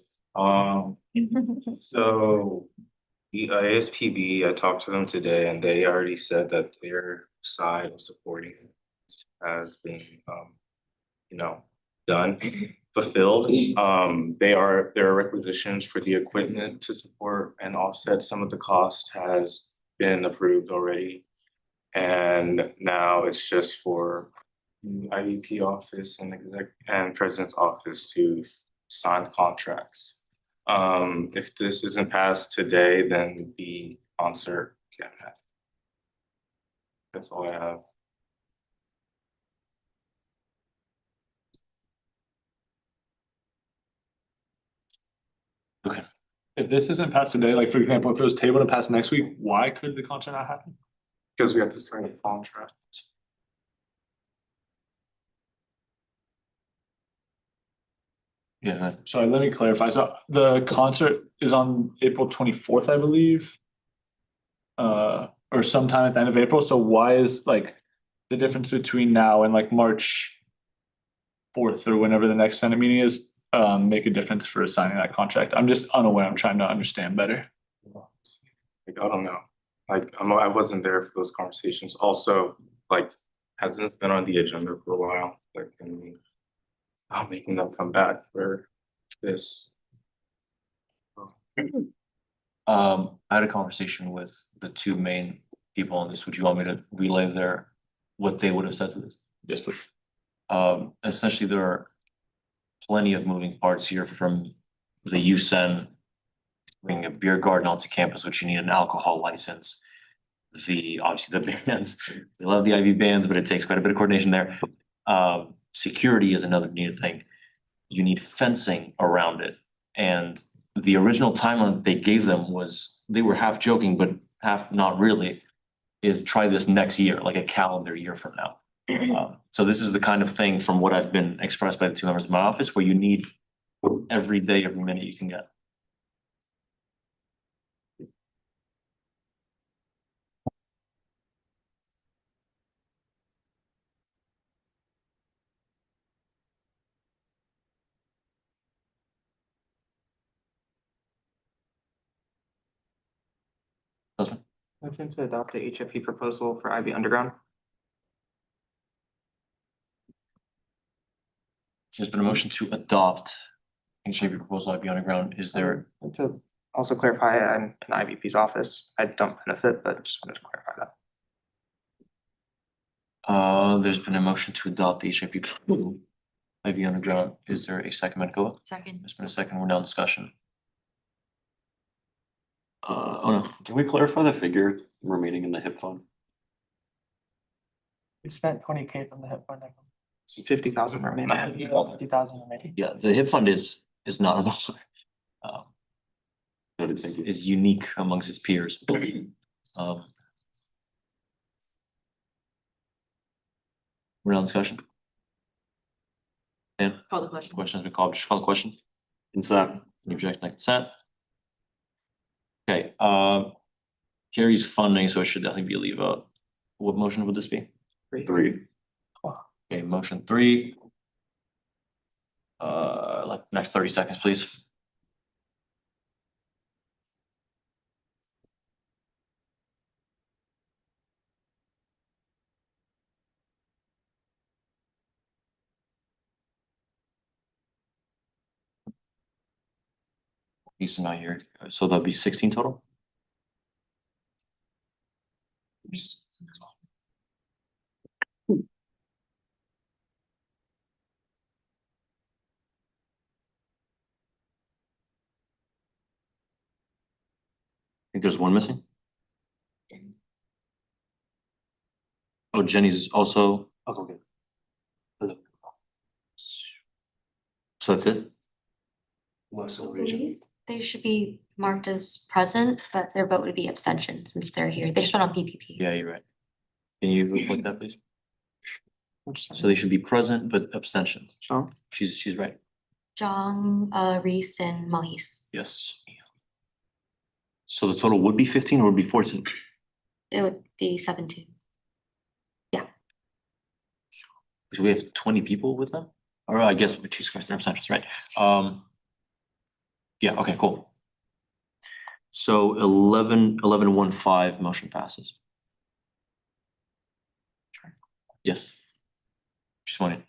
So the ISPB, I talked to them today and they already said that their side of supporting has been done, fulfilled. There are requisitions for the equipment to support and offset some of the cost has been approved already. And now it's just for the IVP office and president's office to sign contracts. If this isn't passed today, then the concert can't happen. That's all I have. Okay. If this isn't passed today, like for example, if it was tabled and passed next week, why could the concert not happen? Because we have to sign a contract. Yeah. Sorry, let me clarify. So the concert is on April 24th, I believe. Or sometime at the end of April. So why is like the difference between now and like March 4th or whenever the next Senate meeting is, make a difference for signing that contract? I'm just unaware. I'm trying to understand better. I don't know. I wasn't there for those conversations. Also, hasn't this been on the agenda for a while? I'm making them come back for this. I had a conversation with the two main people on this. Would you want me to relay what they would have said to this? Yes, please. Essentially, there are plenty of moving parts here from the USEN bringing a beer garden onto campus, which you need an alcohol license. Obviously the bands, they love the IB bands, but it takes quite a bit of coordination there. Security is another needed thing. You need fencing around it. And the original timeline that they gave them was, they were half joking, but half not really, is try this next year, like a calendar year from now. So this is the kind of thing, from what I've been expressed by the two members of my office, where you need every day, every minute you can get. Motion to adopt the HFP proposal for IB Underground. There's been a motion to adopt HAB proposal IB Underground. Is there, To also clarify, I'm in IVP's office. I don't benefit, but just wanted to clarify that. there's been a motion to adopt the HAB proposal IB Underground. Is there a second, Manikoa? Second. There's been a second. We're now in discussion. Oh no, Can we clarify the figure remaining in the HIP fund? We spent 20K from the HIP fund. It's 50,000 remaining. 50,000 remaining. yeah, the HIP fund is not enough. Noted, thank you. Is unique amongst its peers. We're now in discussion. Dan? Call the question. Question has been called. Just call the question. Consent. Any objection, like consent? Okay, carries funding, so it should definitely be a leave vote. What motion would this be? 3. Okay, motion 3. Like next 30 seconds, please. He's not here, so that'll be 16 total? I think there's one missing. Oh, Jenny's also, okay. So that's it? They should be marked as present, but their vote would be abstention since they're here. They just went on PPP. Yeah, you're right. Can you reflect that, please? So they should be present, but abstentions. So She's right. Jong, Reese and Malhis. Yes. So the total would be 15 or would be 14? It would be 17. So we have 20 people with them? Or I guess, Jesus Christ, they're abstentions, right? Yeah, okay, cool. So 11-1-5 motion passes. Yes. Just wanted.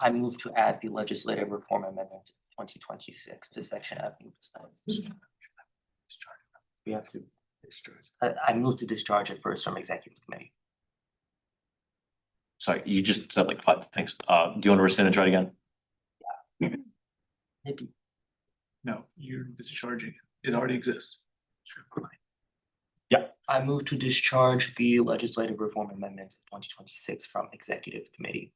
I move to add the legislative reform amendment 2026 to section F. We have to discharge. I move to discharge it first from executive committee. Sorry, you just said like 5 things. Do you want to rescind and try it again? Maybe. No, you're discharging. It already exists. Yeah. I move to discharge the legislative reform amendment 2026 from executive committee.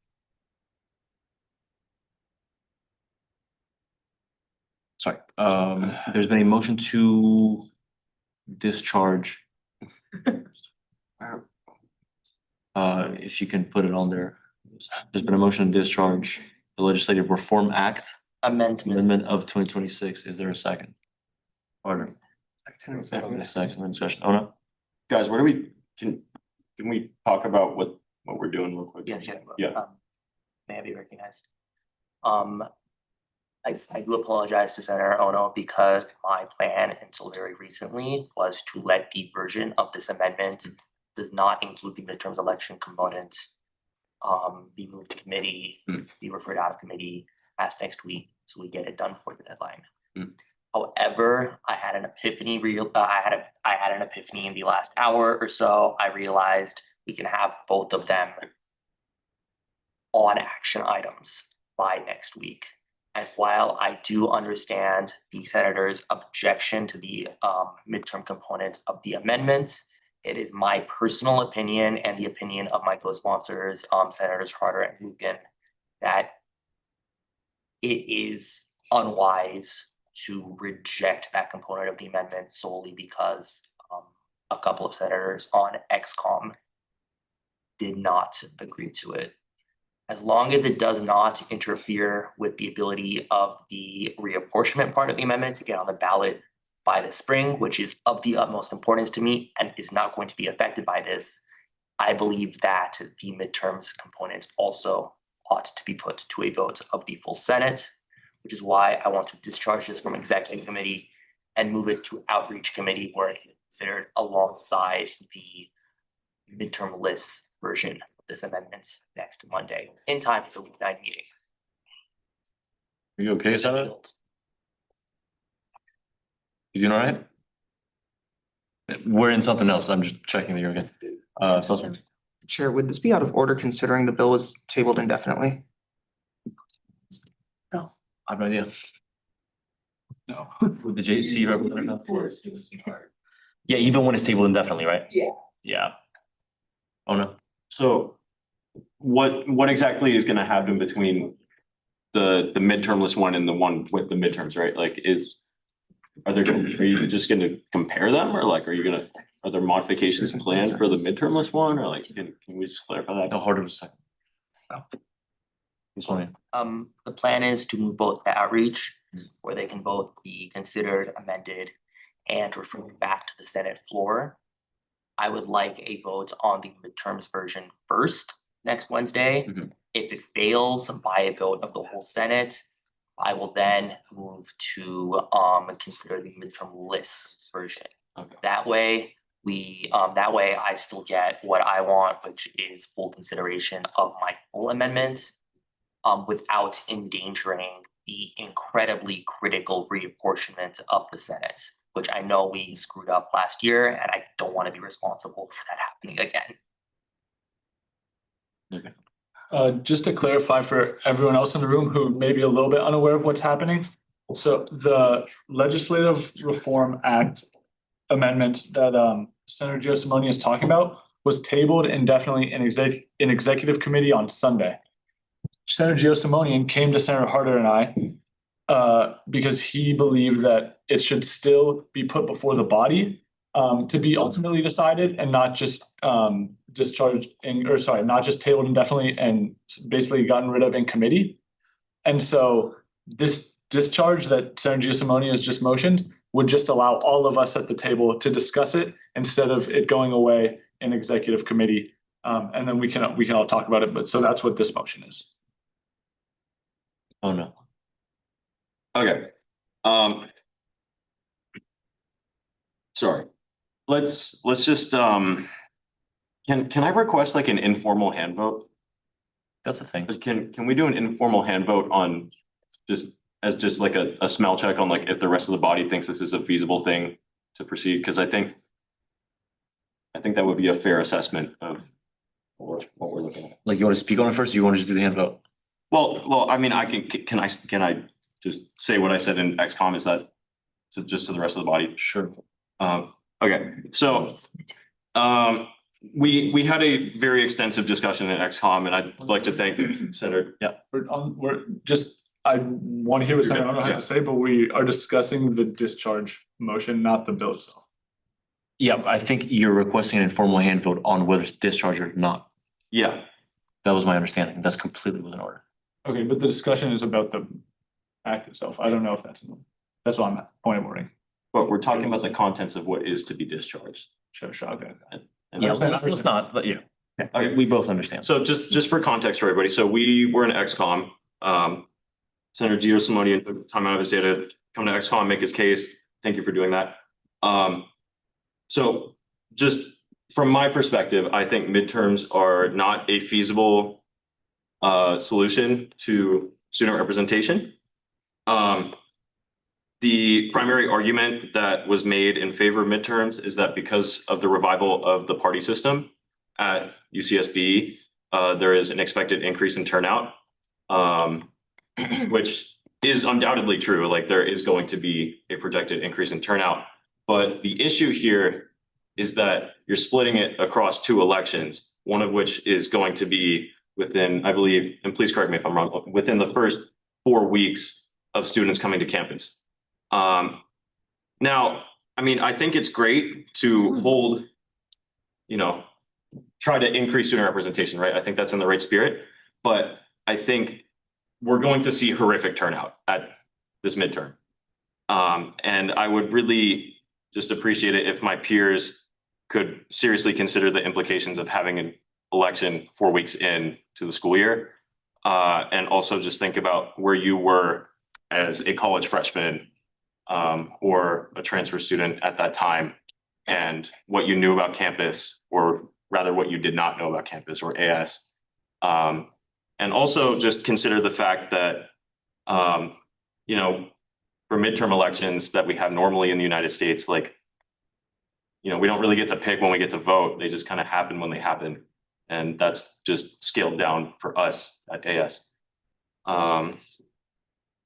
Sorry, there's been a motion to discharge. If you can put it on there. There's been a motion to discharge the Legislative Reform Act amendment of 2026. Is there a second? Order. Second, discussion. Oh no. Guys, can we talk about what we're doing real quick? Yes, Yeah. May I be recognized? I do apologize to Senator Ono because my plan until very recently was to let the version of this amendment does not include the midterms election component. Be moved to committee, be referred out of committee as next week, so we get it done for the deadline. However, I had an epiphany I had an epiphany in the last hour or so. I realized we can have both of them on action items by next week. And while I do understand the senator's objection to the midterm component of the amendment, it is my personal opinion and the opinion of my co-sponsors, Senators Carter and Lucan, that it is unwise to reject that component of the amendment solely because a couple of senators on XCOM did not agree to it. As long as it does not interfere with the ability of the reapportionment part of the amendment to get on the ballot by the spring, which is of the utmost importance to me and is not going to be affected by this, I believe that the midterms component also ought to be put to a vote of the full Senate, which is why I want to discharge this from executive committee and move it to outreach committee where it is considered alongside the midterm list version of this amendment next Monday in time for the week 9 meeting. Are you okay, Sarah? You doing all right? We're in something else. I'm just checking that you're okay. Sussman? Chair, would this be out of order considering the bill was tabled indefinitely? I have no idea. No. Would the JC representative know? Yeah, even when it's tabled indefinitely, right? Yeah. Yeah. Oh, no. So what exactly is gonna happen between the midterm list one and the one with the midterms, right? Like are you just gonna compare them or like are there modifications planned for the midterm list one or like can we just clarify that? No, hold on a second. This one. The plan is to move both to outreach, where they can both be considered amended and referred back to the Senate floor. I would like a vote on the midterms version first next Wednesday. Mhm. If it fails by a vote of the whole Senate, I will then move to consider the midterm list version. Okay. That way I still get what I want, which is full consideration of my full amendment without endangering the incredibly critical reapportionment of the Senate, which I know we screwed up last year and I don't want to be responsible for that happening again. Okay. Just to clarify for everyone else in the room who may be a little bit unaware of what's happening. So the Legislative Reform Act amendment that Senator Gio Simone is talking about was tabled indefinitely in executive committee on Sunday. Senator Gio Simone came to Senator Harder and I because he believed that it should still be put before the body to be ultimately decided and not just not just tabled indefinitely and basically gotten rid of in committee. And so this discharge that Senator Gio Simone has just motioned would just allow all of us at the table to discuss it instead of it going away in executive committee. And then we can all talk about it. But so that's what this motion is. Oh, no. Okay. Sorry. Let's just can I request like an informal hand vote? That's the thing. Can we do an informal hand vote on just like a smell check on like if the rest of the body thinks this is a feasible thing to proceed? Cause I think that would be a fair assessment of what we're looking at. Like, you want to speak on it first or you want to just do the hand vote? Well, I mean, can I just say what I said in XCOM? Is that just to the rest of the body? Sure. Okay, so we had a very extensive discussion in XCOM and I'd like to thank Senator. Yeah. I want to hear what Senator Arnold has to say, but we are discussing the discharge motion, not the bill itself. Yeah, I think you're requesting an informal hand vote on whether to discharge or not. Yeah. That was my understanding. That's completely within order. Okay, but the discussion is about the act itself. I don't know if that's what I'm at, point of wording. But we're talking about the contents of what is to be discharged. Sure, okay. Yeah, let's not, but yeah. Okay, we both understand. So just for context for everybody, so we were in XCOM. Senator Gio Simone took time out of his day to come to XCOM, make his case. Thank you for doing that. So just from my perspective, I think midterms are not a feasible solution to student representation. The primary argument that was made in favor of midterms is that because of the revival of the party system at UCSB, there is an expected increase in turnout. Which is undoubtedly true, like there is going to be a projected increase in turnout. But the issue here is that you're splitting it across 2 elections, one of which is going to be within, I believe, and please correct me if I'm wrong, within the first 4 weeks of students coming to campus. Now, I mean, I think it's great to hold, try to increase student representation, right? I think that's in the right spirit, but I think we're going to see horrific turnout at this midterm. And I would really just appreciate it if my peers could seriously consider the implications of having an election 4 weeks in to the school year. And also just think about where you were as a college freshman or a transfer student at that time and what you knew about campus, or rather what you did not know about campus or AS. And also just consider the fact that, for midterm elections that we have normally in the United States, like, we don't really get to pick when we get to vote. They just kind of happen when they happen. And that's just scaled down for us at AS.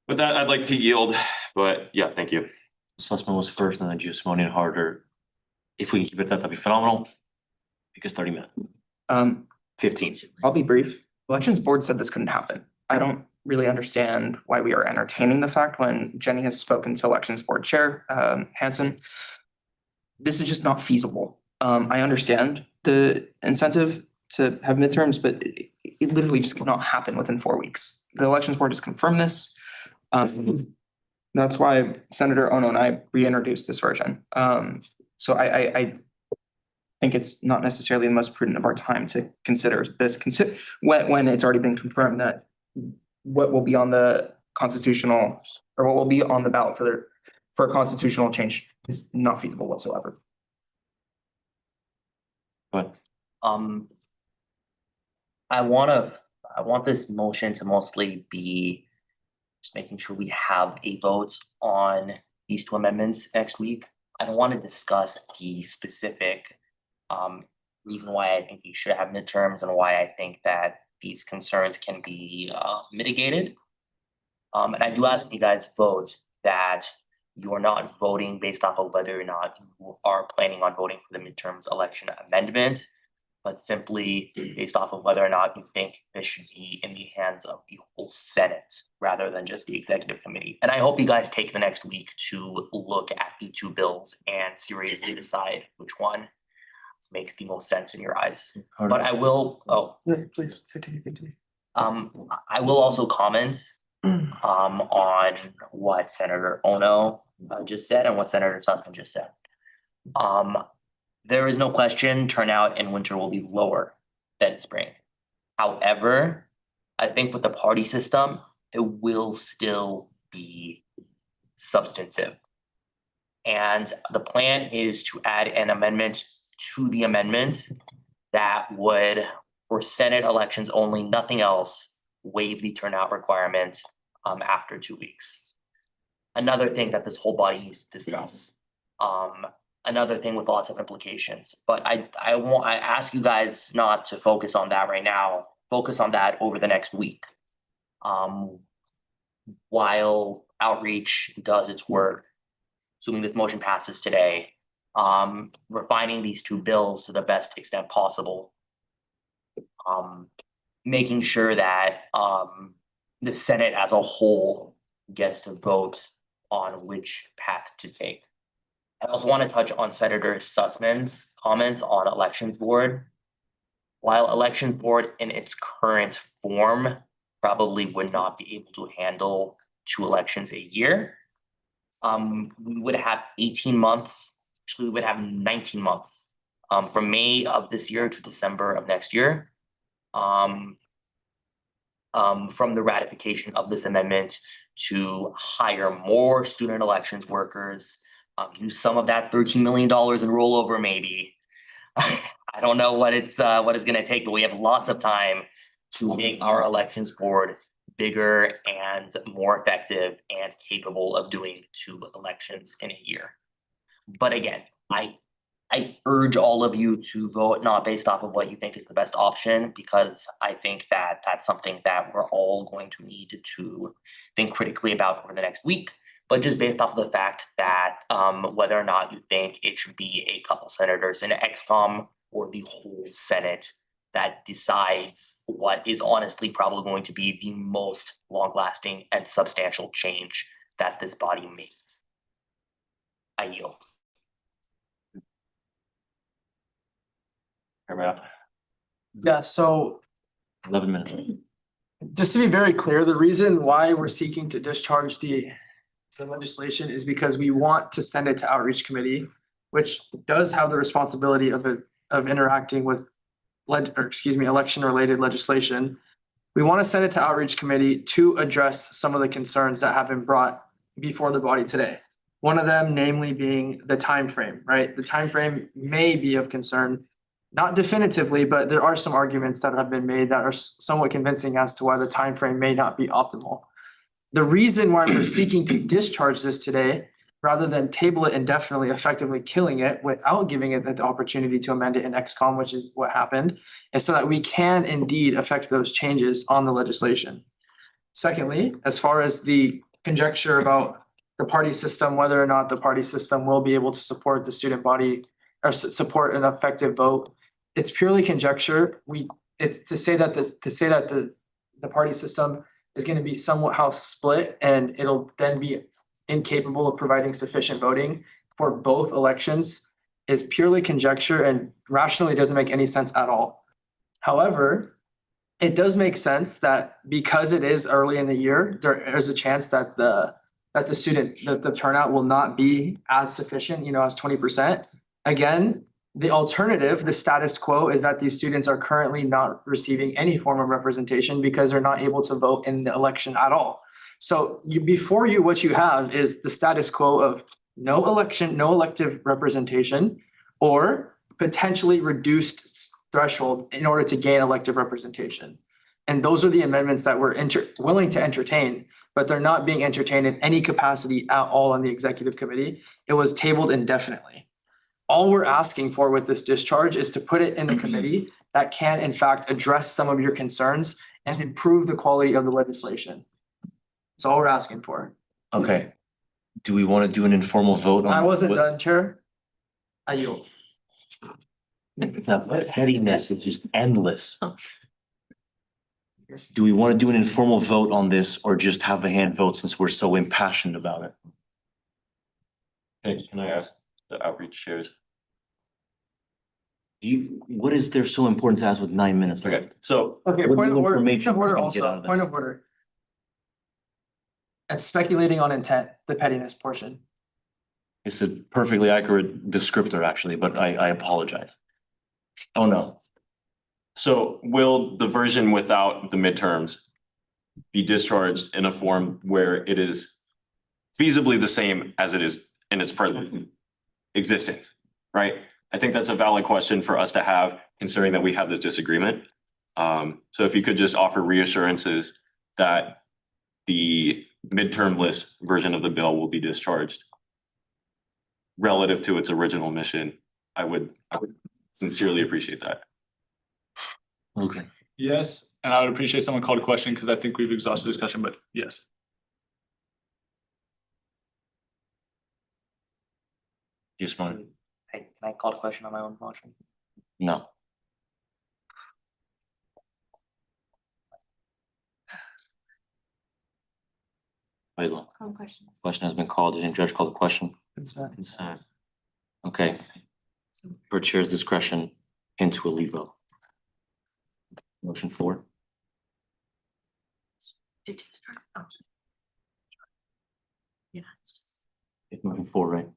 With that, I'd like to yield, but yeah, thank you. Sussman was first and then Giusimoni and Harder. If we can keep it that'd be phenomenal. Because 30 minutes. 15. I'll be brief. Elections board said this couldn't happen. I don't really understand why we are entertaining the fact when Jenny has spoken to elections board chair, Hanson. This is just not feasible. I understand the incentive to have midterms, but it literally just cannot happen within 4 weeks. The elections board has confirmed this. That's why Senator Ono and I reintroduced this version. So I think it's not necessarily the most prudent of our time to consider this, when it's already been confirmed that what will be on the constitutional, or what will be on the ballot for a constitutional change is not feasible whatsoever. But I want this motion to mostly be just making sure we have a vote on these 2 amendments next week. I don't want to discuss the specific reason why I think we should have midterms and why I think that these concerns can be mitigated. And I do ask you guys vote that you're not voting based off of whether or not you are planning on voting for the midterms election amendment, but simply based off of whether or not you think this should be in the hands of the whole Senate rather than just the executive committee. And I hope you guys take the next week to look at the 2 bills and seriously decide which one makes the most sense in your eyes. But I will, Please continue. I will also comment on what Senator Ono just said and what Senator Sussman just said. There is no question turnout in winter will be lower than spring. However, I think with the party system, it will still be substantive. And the plan is to add an amendment to the amendment that would, for Senate elections only, nothing else, waive the turnout requirement after 2 weeks. Another thing that this whole body needs to discuss. Another thing with lots of implications, but I ask you guys not to focus on that right now. Focus on that over the next week. While outreach does its work, assuming this motion passes today, refining these 2 bills to the best extent possible. Making sure that the Senate as a whole gets to vote on which path to take. I also want to touch on Senator Sussman's comments on elections board. While elections board in its current form probably would not be able to handle 2 elections a year, we would have 18 months, actually we would have 19 months from May of this year to December of next year from the ratification of this amendment to hire more student elections workers, use some of that $13 million in rollover maybe. I don't know what it's going to take, but we have lots of time to make our elections board bigger and more effective and capable of doing 2 elections in a year. But again, I urge all of you to vote not based off of what you think is the best option, because I think that that's something that we're all going to need to think critically about over the next week. But just based off of the fact that whether or not you think it should be a couple senators in XCOM or the whole Senate that decides what is honestly probably going to be the most long-lasting and substantial change that this body makes. I yield. Yeah, so 11 minutes. just to be very clear, the reason why we're seeking to discharge the legislation is because we want to send it to outreach committee, which does have the responsibility of interacting with election related legislation. We want to send it to outreach committee to address some of the concerns that have been brought before the body today. One of them namely being the time frame, right? The time frame may be of concern, not definitively, but there are some arguments that have been made that are somewhat convincing as to why the time frame may not be optimal. The reason why we're seeking to discharge this today, rather than table it indefinitely, effectively killing it without giving it the opportunity to amend it in XCOM, which is what happened, is so that we can indeed affect those changes on the legislation. Secondly, as far as the conjecture about the party system, whether or not the party system will be able to support the student body or support an effective vote, it's purely conjecture. It's to say that the party system is going to be somewhat split and it'll then be incapable of providing sufficient voting for both elections is purely conjecture and rationally doesn't make any sense at all. However, it does make sense that because it is early in the year, there is a chance that the turnout will not be as sufficient, as 20%. Again, the alternative, the status quo, is that these students are currently not receiving any form of representation because they're not able to vote in the election at all. So what you have is the status quo of no election, no elective representation, or potentially reduced threshold in order to gain elective representation. And those are the amendments that we're willing to entertain, but they're not being entertained in any capacity at all on the executive committee. It was tabled indefinitely. All we're asking for with this discharge is to put it in the committee that can in fact address some of your concerns and improve the quality of the legislation. That's all we're asking for. Okay. Do we want to do an informal vote on? I wasn't done, Chair. I yield. That pettiness is just endless. Do we want to do an informal vote on this or just have a hand vote since we're so impassioned about it? Hey, can I ask the outreach chairs? What is there so important to ask with 9 minutes left? Okay, so. Okay, What point of new order, information point of order can we get out also, of point this? of order. And speculating on intent, the pettiness portion. It's a perfectly accurate descriptor, actually, but I apologize. Oh, no. So will the version without the midterms be discharged in a form where it is feasibly the same as it is in its present existence, right? I think that's a valid question for us to have, considering that we have this disagreement. So if you could just offer reassurances that the midterm list version of the bill will be discharged relative to its original mission, I would sincerely appreciate that. Okay. Yes, and I would appreciate someone called a question because I think we've exhausted the discussion, but yes. Just one. Can I call a question on my own motion? No. Wait, look. Question has been called. Did any judge call the question? Consent. Consent. Okay. Per chair's discretion into a leave vote. Motion 4. Yeah. It's moving 4, right?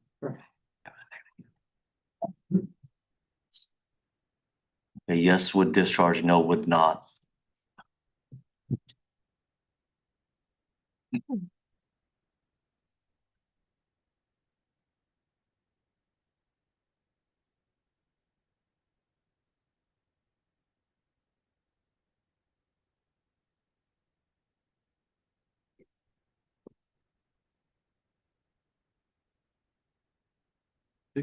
A yes would discharge, no would not. Oh.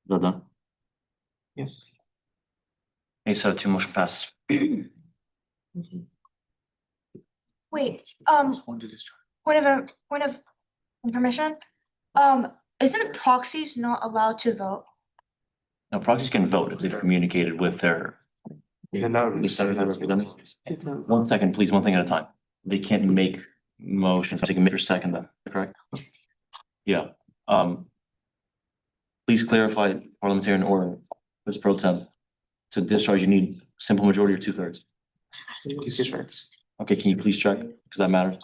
Well done. Yes. Okay, so two motion passes. Wait, point of information. Isn't proxies not allowed to vote? Now, proxies can vote if they've communicated with their. One second, please, one thing at a time. They can't make motions, they can make or second them, correct? Yeah, please clarify parliamentarian order, Ms. Pro Tem. To discharge, you need simple majority or 2/3? 2/3. Okay, can you please check, because that matters?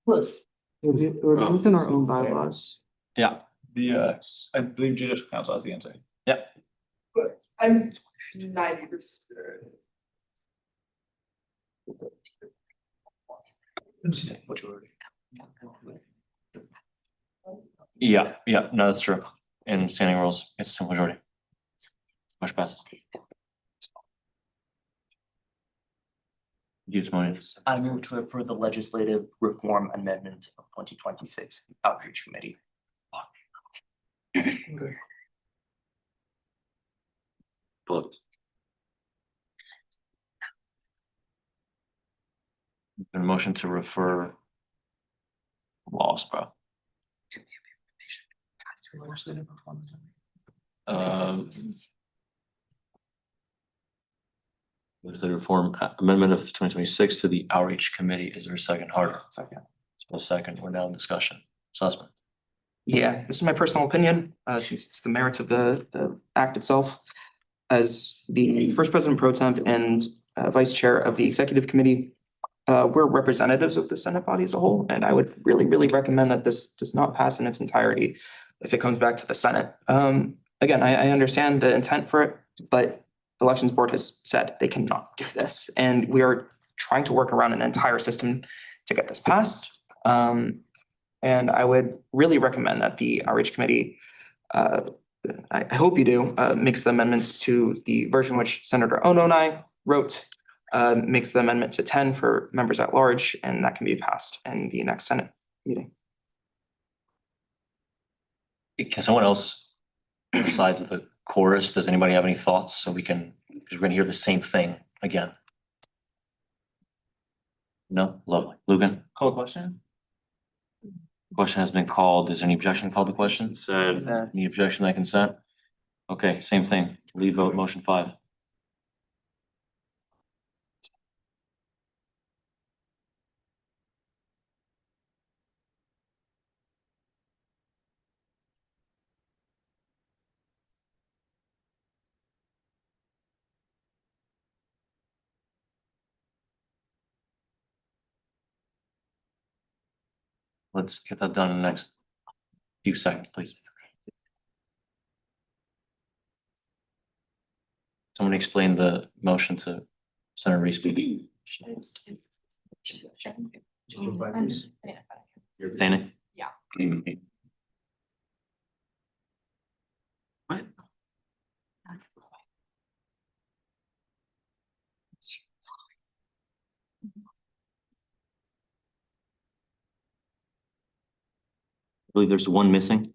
We're within our own bylaws. Yeah. I believe judicial council has the answer. Yep. I'm 90%. Yeah, no, that's true. In standing rules, it's a simple majority. Motion passes. Use money. I move to approve the legislative reform amendment of 2026 outreach committee. Vote. A motion to refer. Lost, bro. The reform amendment of 2026 to the outreach committee. Is there a second? Harder. Second. A second. We're now in discussion. Sussman. Yeah, this is my personal opinion, since it's the merits of the act itself. As the first president pro temp and vice chair of the executive committee, we're representatives of the Senate body as a whole, and I would really recommend that this does not pass in its entirety if it comes back to the Senate. Again, I understand the intent for it, but the elections board has said they cannot do this, and we are trying to work around an entire system to get this passed. And I would really recommend that the outreach committee, I hope you do, makes the amendments to the version which Senator Ono and I wrote, makes the amendment to 10 for members at large, and that can be passed in the next Senate meeting. Can someone else, besides the chorus, does anybody have any thoughts so we can, because we're gonna hear the same thing again? No, lovely. Lugan, Call a question? question has been called. Is there any objection to call the question? Said. Any objection to that consent? Okay, same thing. Leave vote, motion 5. Let's get that done in the next few seconds, please. Someone explain the motion to Senator Reese, please. You're abstaining? Yeah. What? I believe there's one missing.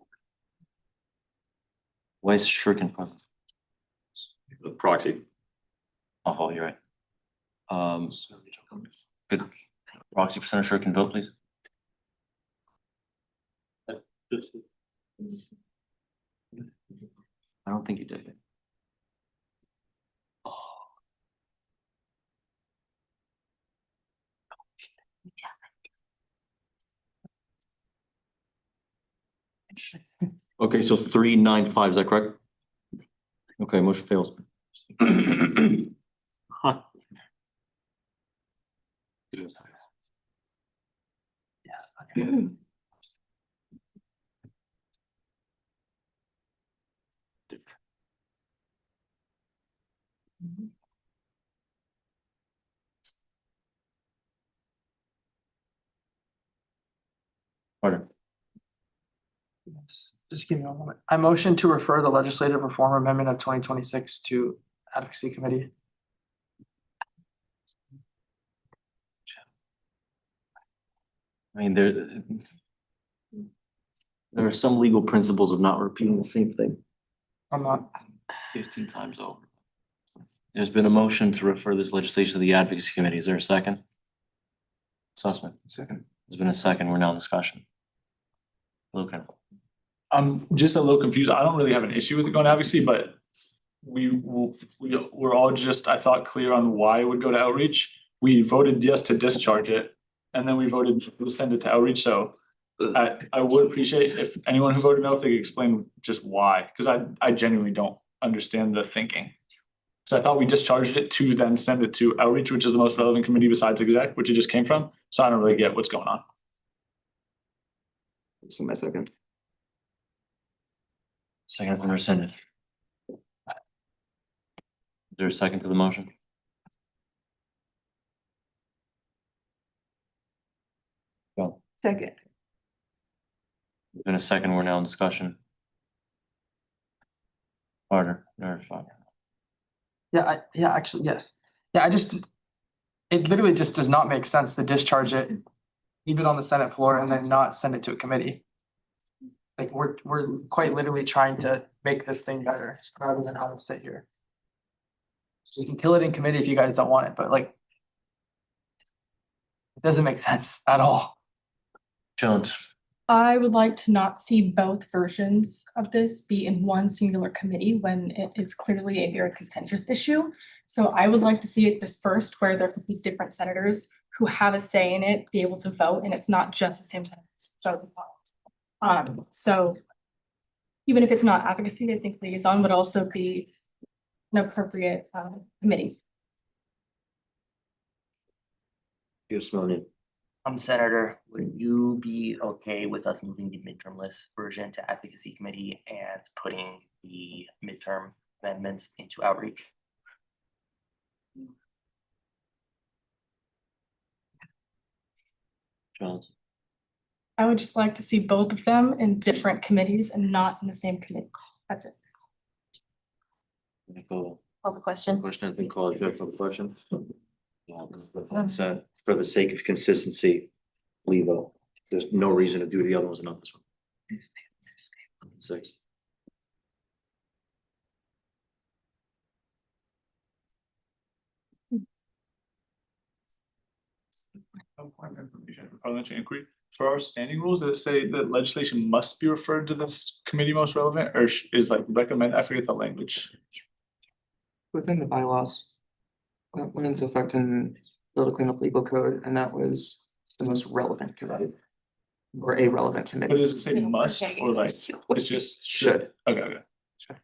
Why is Shurkin present? The proxy. Oh, you're right. Good. Proxy for Senator Shurkin, vote please. I don't think you did. Okay, so 395, is that correct? Okay, motion fails. Huh. Carter. Yes, just give me one moment. I motion to refer the legislative reform amendment of 2026 to advocacy committee. I mean, there are some legal principles of not repeating the same thing I'm not. 15 times over. There's been a motion to refer this legislation to the advocacy committee. Is there a second? Sussman. Second. There's been a second. We're now in discussion. Lucan. I'm just a little confused. I don't really have an issue with it going to advocacy, but we're all just, I thought, clear on why it would go to outreach. We voted yes to discharge it, and then we voted to send it to outreach, so I would appreciate if anyone who voted no, if they could explain just why, because I genuinely don't understand the thinking. So I thought we discharged it to then send it to outreach, which is the most relevant committee besides exec, which it just came from, so I don't really get what's going on. This is my second. Second has been rescinded. Is there a second to the motion? Go. Second. There's been a second. We're now in discussion. Carter, or fine. Yeah, actually, yes. Yeah, it literally just does not make sense to discharge it even on the Senate floor and then not send it to a committee. Like, we're quite literally trying to make this thing better rather than have it sit here. We can kill it in committee if you guys don't want it, but like, it doesn't make sense at all. Jones. I would like to not see both versions of this be in one singular committee when it is clearly a very contentious issue. So I would like to see it dispersed where there could be different senators who have a say in it, be able to vote, and it's not just the same senators voting on it. So even if it's not advocacy, I think liaison would also be an appropriate committee. You're smelling it. Senator, would you be okay with us moving the midterm list version to advocacy committee and putting the midterm amendments into outreach? Jones. I would just like to see both of them in different committees and not in the same committee. That's it. Nicole. Call the question. Question has been called. Do you have a question? Yeah, that's what I said. For the sake of consistency, leave out. There's no reason to do the other ones and not this one. 6. Point of information for parliamentary inquiry. For our standing rules, does it say that legislation must be referred to this committee most relevant, or is like recommend? I forget the language. Within the bylaws. That went into effect in Bill to Clean Up Legal Code, and that was the most relevant committee. Or a relevant committee. But does it say must or like it's just should? Okay. Should.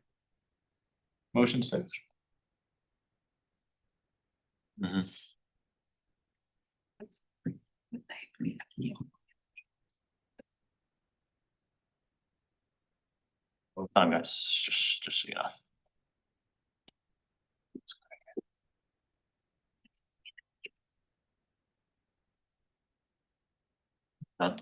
Motion says. Time, guys, just so you know. Done.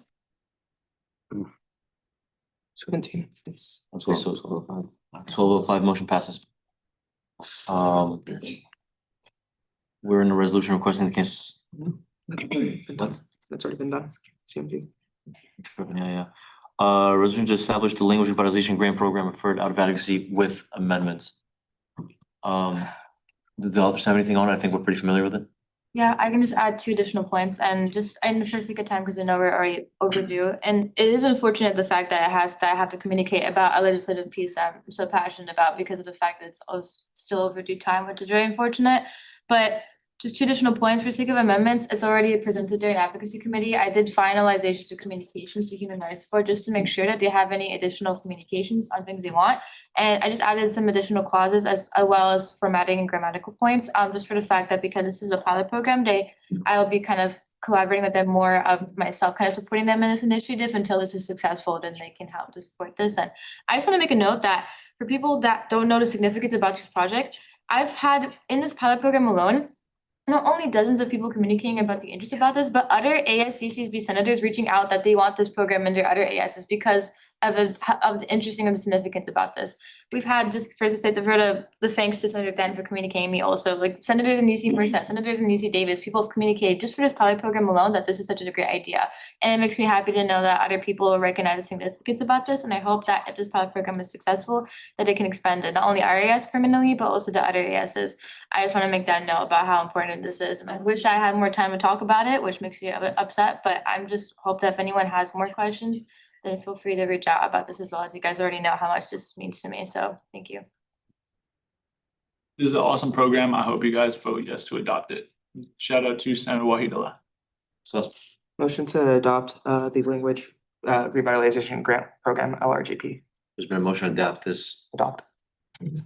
17. It's Okay, so it's 12:05. 12:05, motion passes. We're in a resolution requesting the case. That's already been done. CMD. Yeah. Resolution to establish the language revitalization grant program referred out of advocacy with amendments. Did the authors have anything on it? I think we're pretty familiar with it. Yeah, I can just add 2 additional points and for sake of time, because I know we're already overdue. And it is unfortunate the fact that I have to communicate about a legislative piece I'm so passionate about because of the fact that it's still overdue time, which is very unfortunate. But just 2 additional points for sake of amendments. It's already presented during advocacy committee. I did finalization to communications to human rights support just to make sure that they have any additional communications on things they want. And I just added some additional clauses as well as formatting and grammatical points, just for the fact that because this is a pilot program, I'll be kind of collaborating with them more of myself, kind of supporting them in this initiative until this is successful, then they can help to support this. And I just want to make a note that for people that don't know the significance about this project, I've had in this pilot program alone, not only dozens of people communicating about the interest about this, but other ASCCSB senators reaching out that they want this program under other ASs because of the interesting and the significance about this. We've had, just first, I've heard of the thanks to Senator Dan for communicating me also, like senators in UC Merced, senators in UC Davis, people have communicated just for this pilot program alone that this is such a great idea. And it makes me happy to know that other people will recognize the significance about this, and I hope that if this pilot program is successful, that it can expand to not only our AS permanently, but also to other ASs. I just wanna make that note about how important this is, and I wish I had more time to talk about it, which makes you a bit upset, but I'm just hope that if anyone has more questions, then feel free to reach out about this as well, as you guys already know how much this means to me, so thank you. This is an awesome program. I hope you guys vote yes to adopt it. Shout out to Senator Wahidola. So Motion to adopt the language revitalization grant program, LRGP. there's been a motion to adopt this. Adopt. You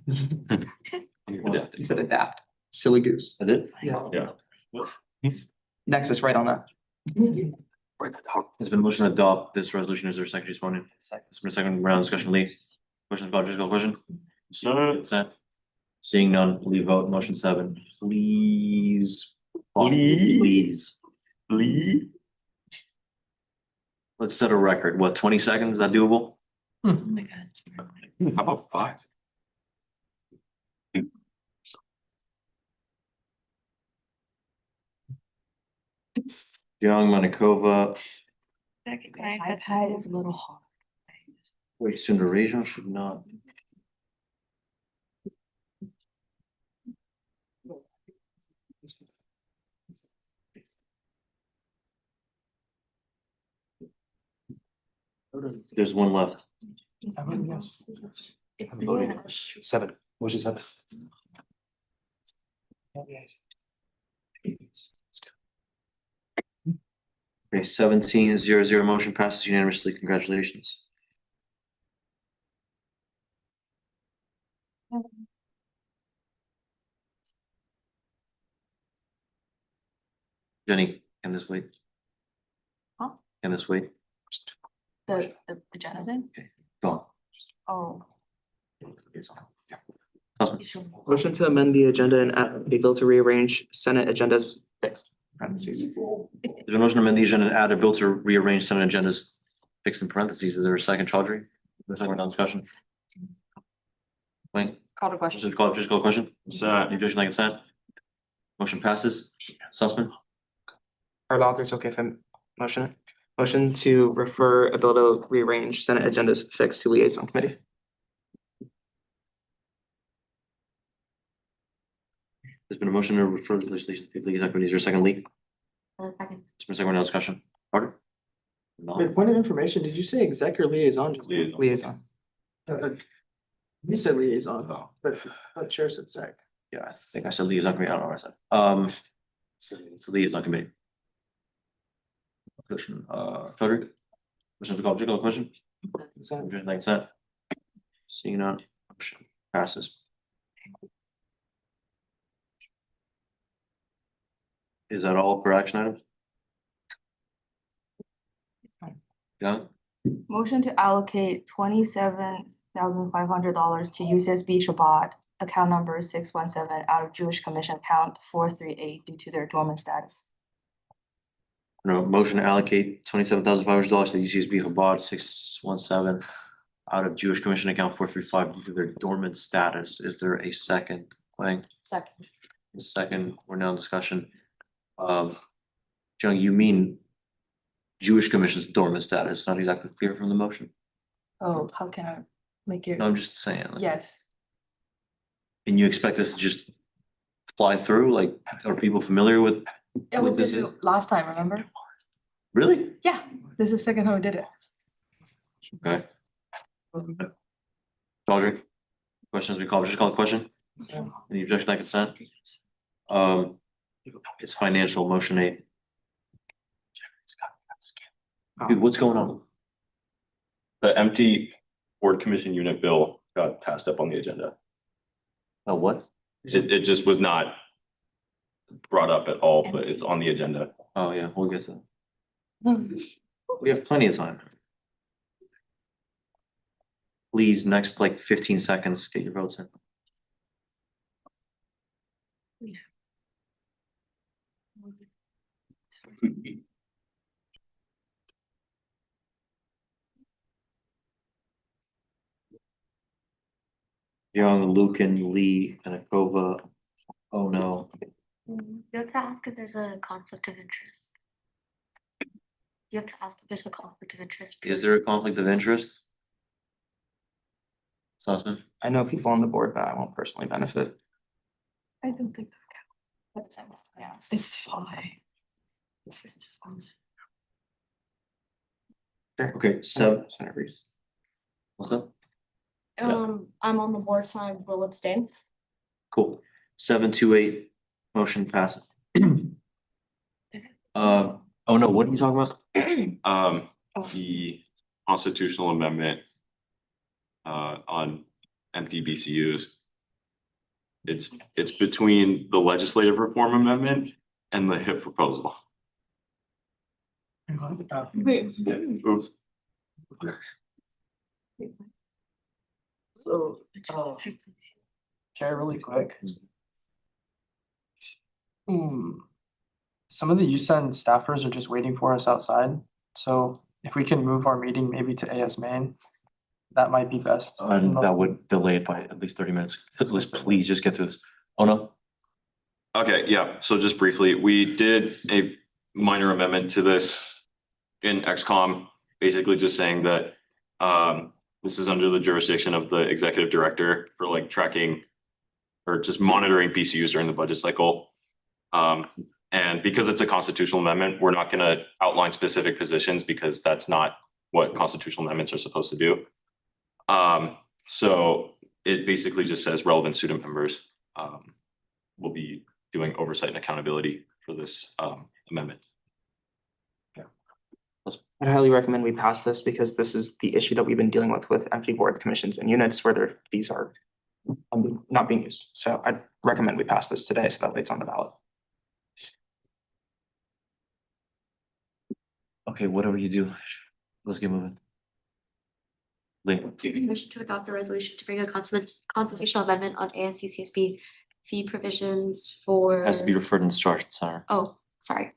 said adapt. Silly goose. I did? Yeah. Yeah. Nexus right on that. There's been a motion to adopt this resolution. Is there a second responding? It's been a second round discussion, Lee. Questions about just question? Consent. Seeing none, Lee vote motion 7, please. Please. Lee. Let's set a record. What, 20 seconds? Is that doable? How about 5? Young, Manikova, iPad is a little hard. wait, Cinderazio should not. There's one left. I vote yes. It's I'm voting yes. 7. Which is 7? Okay, 17-0-0 motion passes unanimously. Congratulations. Jenny, can this wait? Huh? Can this wait? The agenda thing? Go Oh. on. Motion to amend the agenda and add a bill to rearrange Senate agendas fixed. Parentheses. There's been a motion to amend the agenda and add a bill to rearrange Senate agendas fixed in parentheses. Is there a second, Chaudhry? Second round discussion. Wayne? Call to question. Just call question. Any objection like consent? Motion passes. Sussman? Are the authors okay if I motion it? Motion to refer a bill to rearrange Senate agendas fixed to liaison committee. There's been a motion to refer the legislation to the committee. Is there a second, Lee? Second. There's been a second round discussion. Carter? No. Wait, point of information, did you say exec or liaison? Just- Liaison. You said liaison, but chair said sec. Yeah, I think I said liaison committee. I don't know what I said. It's the liaison committee. Question, Chaudhry? Question to call, just call question? Objection like consent? Seeing none, motion passes. Is that all for action items? Young? Motion to allocate $27,500 to UCSB Shabbat, account number 617 out of Jewish Commission account 438 due to their dormant status. No, motion to allocate $27,500 to UCSB Chabad 617 out of Jewish Commission account 435 due to their dormant status. Is there a second? Wang? Second. Second, we're now in discussion. Jung, you mean Jewish Commission's dormant status, not exactly clear from the motion? Oh, how can I make it? No, I'm just saying. Yes. And you expect this to just fly through? Like, are people familiar with? Yeah, we what this did is? it last time, remember? Really? Yeah, this is the second time we did it. Okay. Chaudhry? Questions we call, just call the question? Any objection to consent? It's financial, motion 8. Dude, what's going on? The empty board commission unit bill got passed up on the agenda. Oh, what? It just was not brought up at all, but it's on the agenda. Oh, yeah, we'll get to that. We have plenty of time. Please, next like 15 seconds, get your votes in. Young, Lucan, Lee, Penacova. Oh, no. You have to ask if there's a conflict of interest. You have to ask if there's a conflict of interest. Is there a conflict of interest? Sussman? I know people on the board that I won't personally benefit. I don't think that counts. Yeah, it's fine. It's disclosed. Okay, so. Senator Reese. What's up? I'm on the board, so I will abstain. Cool. 728, motion passes. Oh no, what are you talking about? The constitutional amendment on empty BCUs. It's between the legislative reform amendment and the HIP proposal. Oops. So, Chair, really quick. Some of the USEN staffers are just waiting for us outside, so if we can move our meeting maybe to AS Main, that might be best. And that would delay it by at least 30 minutes. Let's please just get to this. Oh no. Okay, yeah, so just briefly, we did a minor amendment to this in XCOM, basically just saying that this is under the jurisdiction of the executive director for like tracking or just monitoring PCUs during the budget cycle. And because it's a constitutional amendment, we're not gonna outline specific positions because that's not what constitutional amendments are supposed to do. So it basically just says relevant student members will be doing oversight and accountability for this amendment. I'd highly recommend we pass this because this is the issue that we've been dealing with empty boards, commissions and units where these are not being used. So I'd recommend we pass this today so that way it's on the ballot. Okay, whatever you do, let's get moving. Lee. Motion to adopt a resolution to bring a constitutional amendment on ASCCSB fee provisions for. Has to be referred and discharged, Senator. Oh, sorry.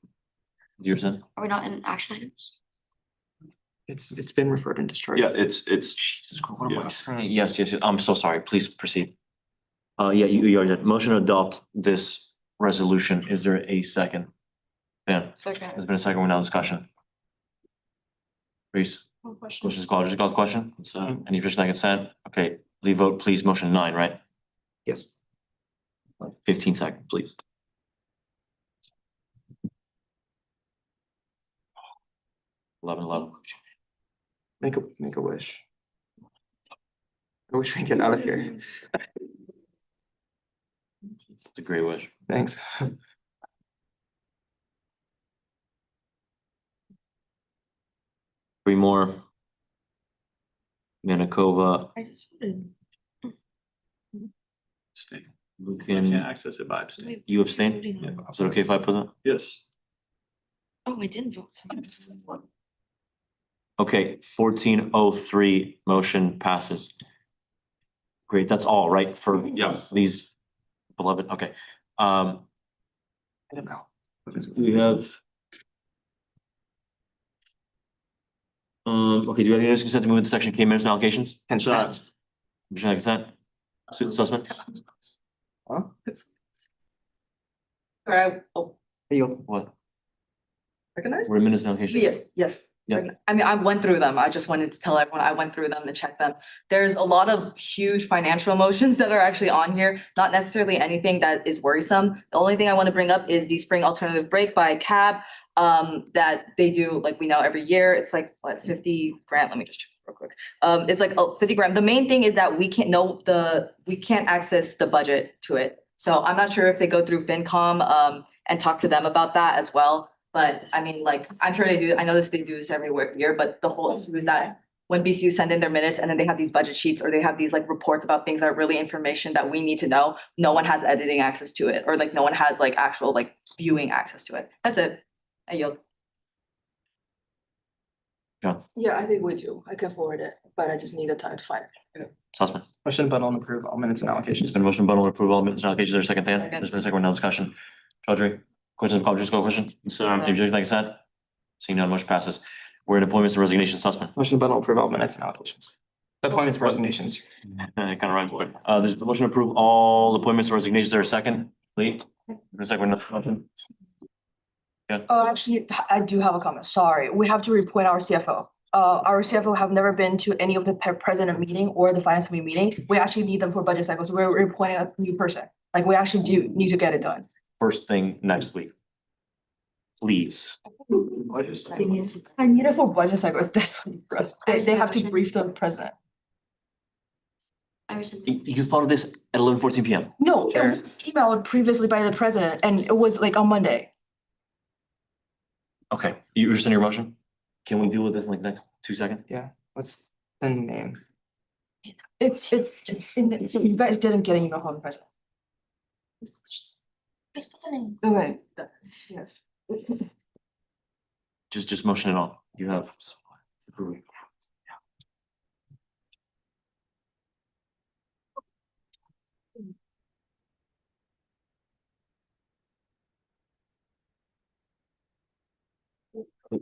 You're saying? Are we not in action items? It's been referred and discharged. Yeah, it's. Jesus Christ, what am I saying? Yes, I'm so sorry. Please proceed. Yeah, you already did. Motion to adopt this resolution. Is there a second? Ben, Second. there's been a second, we're now in discussion. Reese, One question. questions called, just call the question. Any petition that consent? Okay, leave vote, please. Motion 9, right? Yes. 15 seconds, please. Eleven. Make a wish. I wish we could get out of here. It's a great wish. Thanks. Three more. Manakova, I just voted. Stay. Lucan. Can't access it by abstain. You abstain? Is it okay if I put that? Yes. Oh, I didn't vote. Okay, 1403, motion passes. Great, that's all, right, for Yes. these beloved, okay. I don't know. We have. Okay, do you have any consent to move into section K minutes and allocations? Consent. Motion on consent? Sussman? Huh? Alright, oh, What? recognized? We're in minutes and allocations? Yes. Yeah. I mean, I went through them. I just wanted to tell everyone, I went through them to check them. There's a lot of huge financial motions that are actually on here, not necessarily anything that is worrisome. The only thing I want to bring up is the spring alternative break by CAB, that they do, like we know every year. It's like, what, 50 grand? Let me just check real quick. It's like 50 grand. The main thing is that we can't access the budget to it. So I'm not sure if they go through FinCom, and talk to them about that as well. But I mean, like, I'm sure they do, I know they do this every year, but the whole issue is that when BCU send in their minutes and then they have these budget sheets or they have these like reports about things that are really information that we need to know, no one has editing access to it, or like no one has like actual like viewing access to it. That's it. I yield. John, Yeah, I think we do. I can forward it, but I just need the time to find it. Sussman? Motion button on approve all minutes and allocations. It's been motion bundle approval, all minutes and allocations, there's a second, Dan? Second. There's been a second, we're now in discussion. Chaudhry? Questions, comments, call question? Any objection, like I said? Seeing none, motion passes. We're in appointments and resignations, Sussman. Motion to bundle approve all minutes and allocations. Appointments and resignations. Kind of rhymes, but, there's a motion to approve all appointments and resignations. Is there a second? Lee? A second, motion? Oh, actually, I do have a comment. Sorry. We have to reappoint our CFO. Our CFO have never been to any of the president meeting or the finance committee meeting. We actually need them for budget cycles. We're appointing a new person. Like, we actually do need to get it done. First thing next week. Please. I need it for budget cycles this week, bro. They have to brief the president. You just thought of this at 11:14 PM. No, it was emailed previously by the president and it was like on Monday. Okay, you rescind your motion? Can we deal with this in like next 2 seconds? Yeah, what's the name? It's in the, so you guys didn't get an email from the president. Just put the name. Okay. Yes. Just motion it on. You have.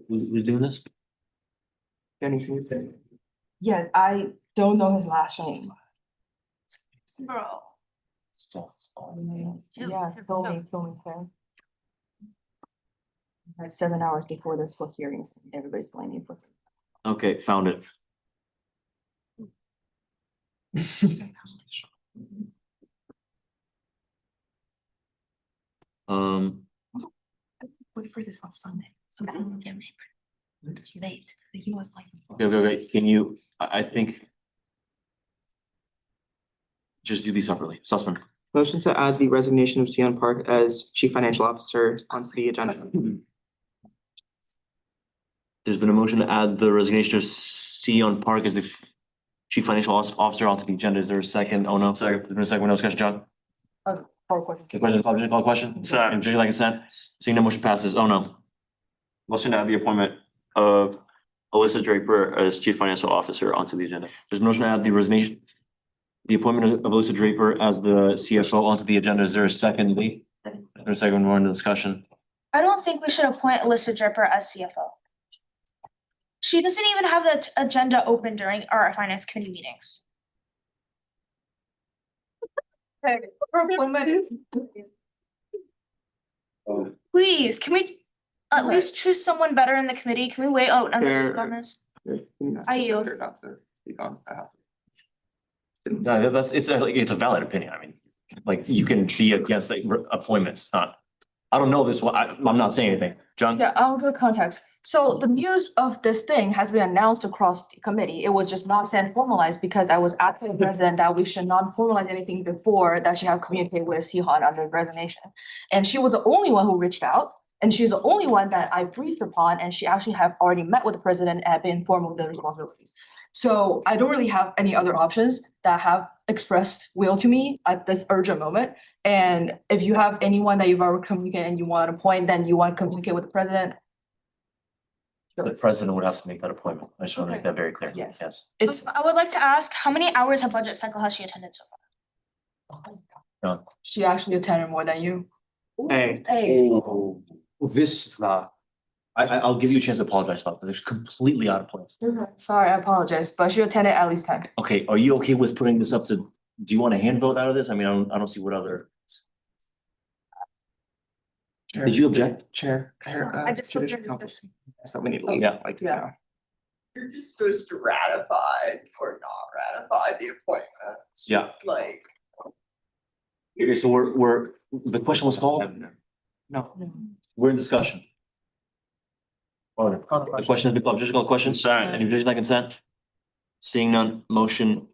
We doing this? Jenny, can you say? Yes, I don't know his last name. Bro. Yeah, filming, fair. 7 hours before this for hearings, everybody's blaming for. Okay, found it. Wait for this on Sunday, so that won't get me late. He was like. Okay, can you, I think. Just do these separately. Sussman. Motion to add the resignation of Sion Park as chief financial officer onto the agenda. There's been a motion to add the resignation of Sion Park as the chief financial officer onto the agenda. Is there a second? Oh, no, second. There's been a second. No discussion, John? Call question. Okay, question, call question? Sorry. Would you like consent? Seeing no motion passes. Oh, no. Motion to add the appointment of Alyssa Draper as chief financial officer onto the agenda. There's a motion to add the resignation. The appointment of Alyssa Draper as the CFO onto the agenda. Is there a second, Lee? There's a second, more in the discussion. I don't think we should appoint Alyssa Dripper as CFO. She doesn't even have the agenda open during our finance committee meetings. Please, can we at least choose someone better in the committee? Can we wait another week on this? I yield. Not to speak on behalf. No, it's a valid opinion. I mean, like, you can be against the appointments. It's not, I don't know this one. I'm not saying anything. John? Yeah, I'll give context. So the news of this thing has been announced across the committee. It was just not said formalized because I was asking the president that we should not formalize anything before that she have communicated with Sihan under resignation. And she was the only one who reached out. And she's the only one that I briefed upon, and she actually have already met with the president and been informed of the responsibilities. So I don't really have any other options that have expressed will to me at this urgent moment. And if you have anyone that you've already communicated and you want to appoint, then you want to communicate with the president. The president would have to make that appointment. I just want to make that very clear. Yes. It's. I would like to ask, how many hours of budget cycle has she attended so far? She actually attended more than you. Hey. Oh, this is not, I'll give you a chance to apologize about, but it's completely out of place. Sorry, I apologize, but she attended at least 10. Okay, are you okay with putting this up to, do you want a hand vote out of this? I mean, I don't see what other. Did you object? Chair. I just looked at this. So we need to leave, Yeah. like, Yeah. You're just supposed to ratify or not ratify the appointments. Yeah. Like. Okay, so we're, the question was called? No. We're in discussion. The question has been called, just called questions. Any objection like consent? Seeing none, motion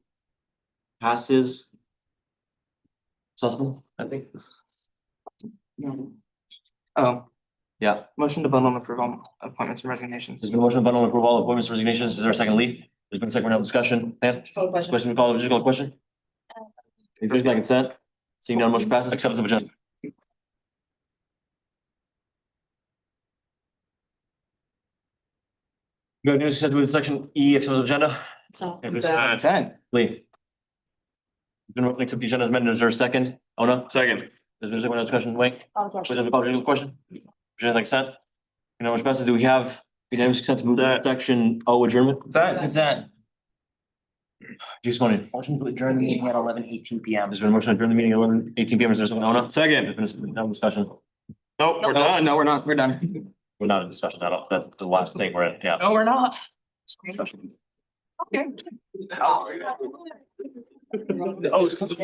passes. Sussman, I think. Oh, Yeah, motion to bundle and approve all appointments and resignations. there's been a motion to bundle and approve all appointments, resignations. Is there a second, Lee? There's been a second round of discussion. Dan? Question been called, just called question? Any objection like consent? Seeing none, motion passes. Acceptance of agenda. Good news, you said with section E, acceptance of agenda. So. Okay, please. Lee. Been accept the agenda as amended. Is there a second? Oh, no? Second. There's been a discussion, Wayne? Was there a public question? Should I consent? You know, which passes, do we have unanimous consent to move to section O adjournment? Consent. Just wanted. Motion to adjourn the meeting at 11:18 PM. There's been a motion to adjourn the meeting at 11:18 PM. Is there someone else? Second. There's been no discussion. Nope, we're done. No, we're not, we're done. We're not in discussion at all. That's the last thing we're in, yeah. No, we're not. Okay. Oh, it's because of.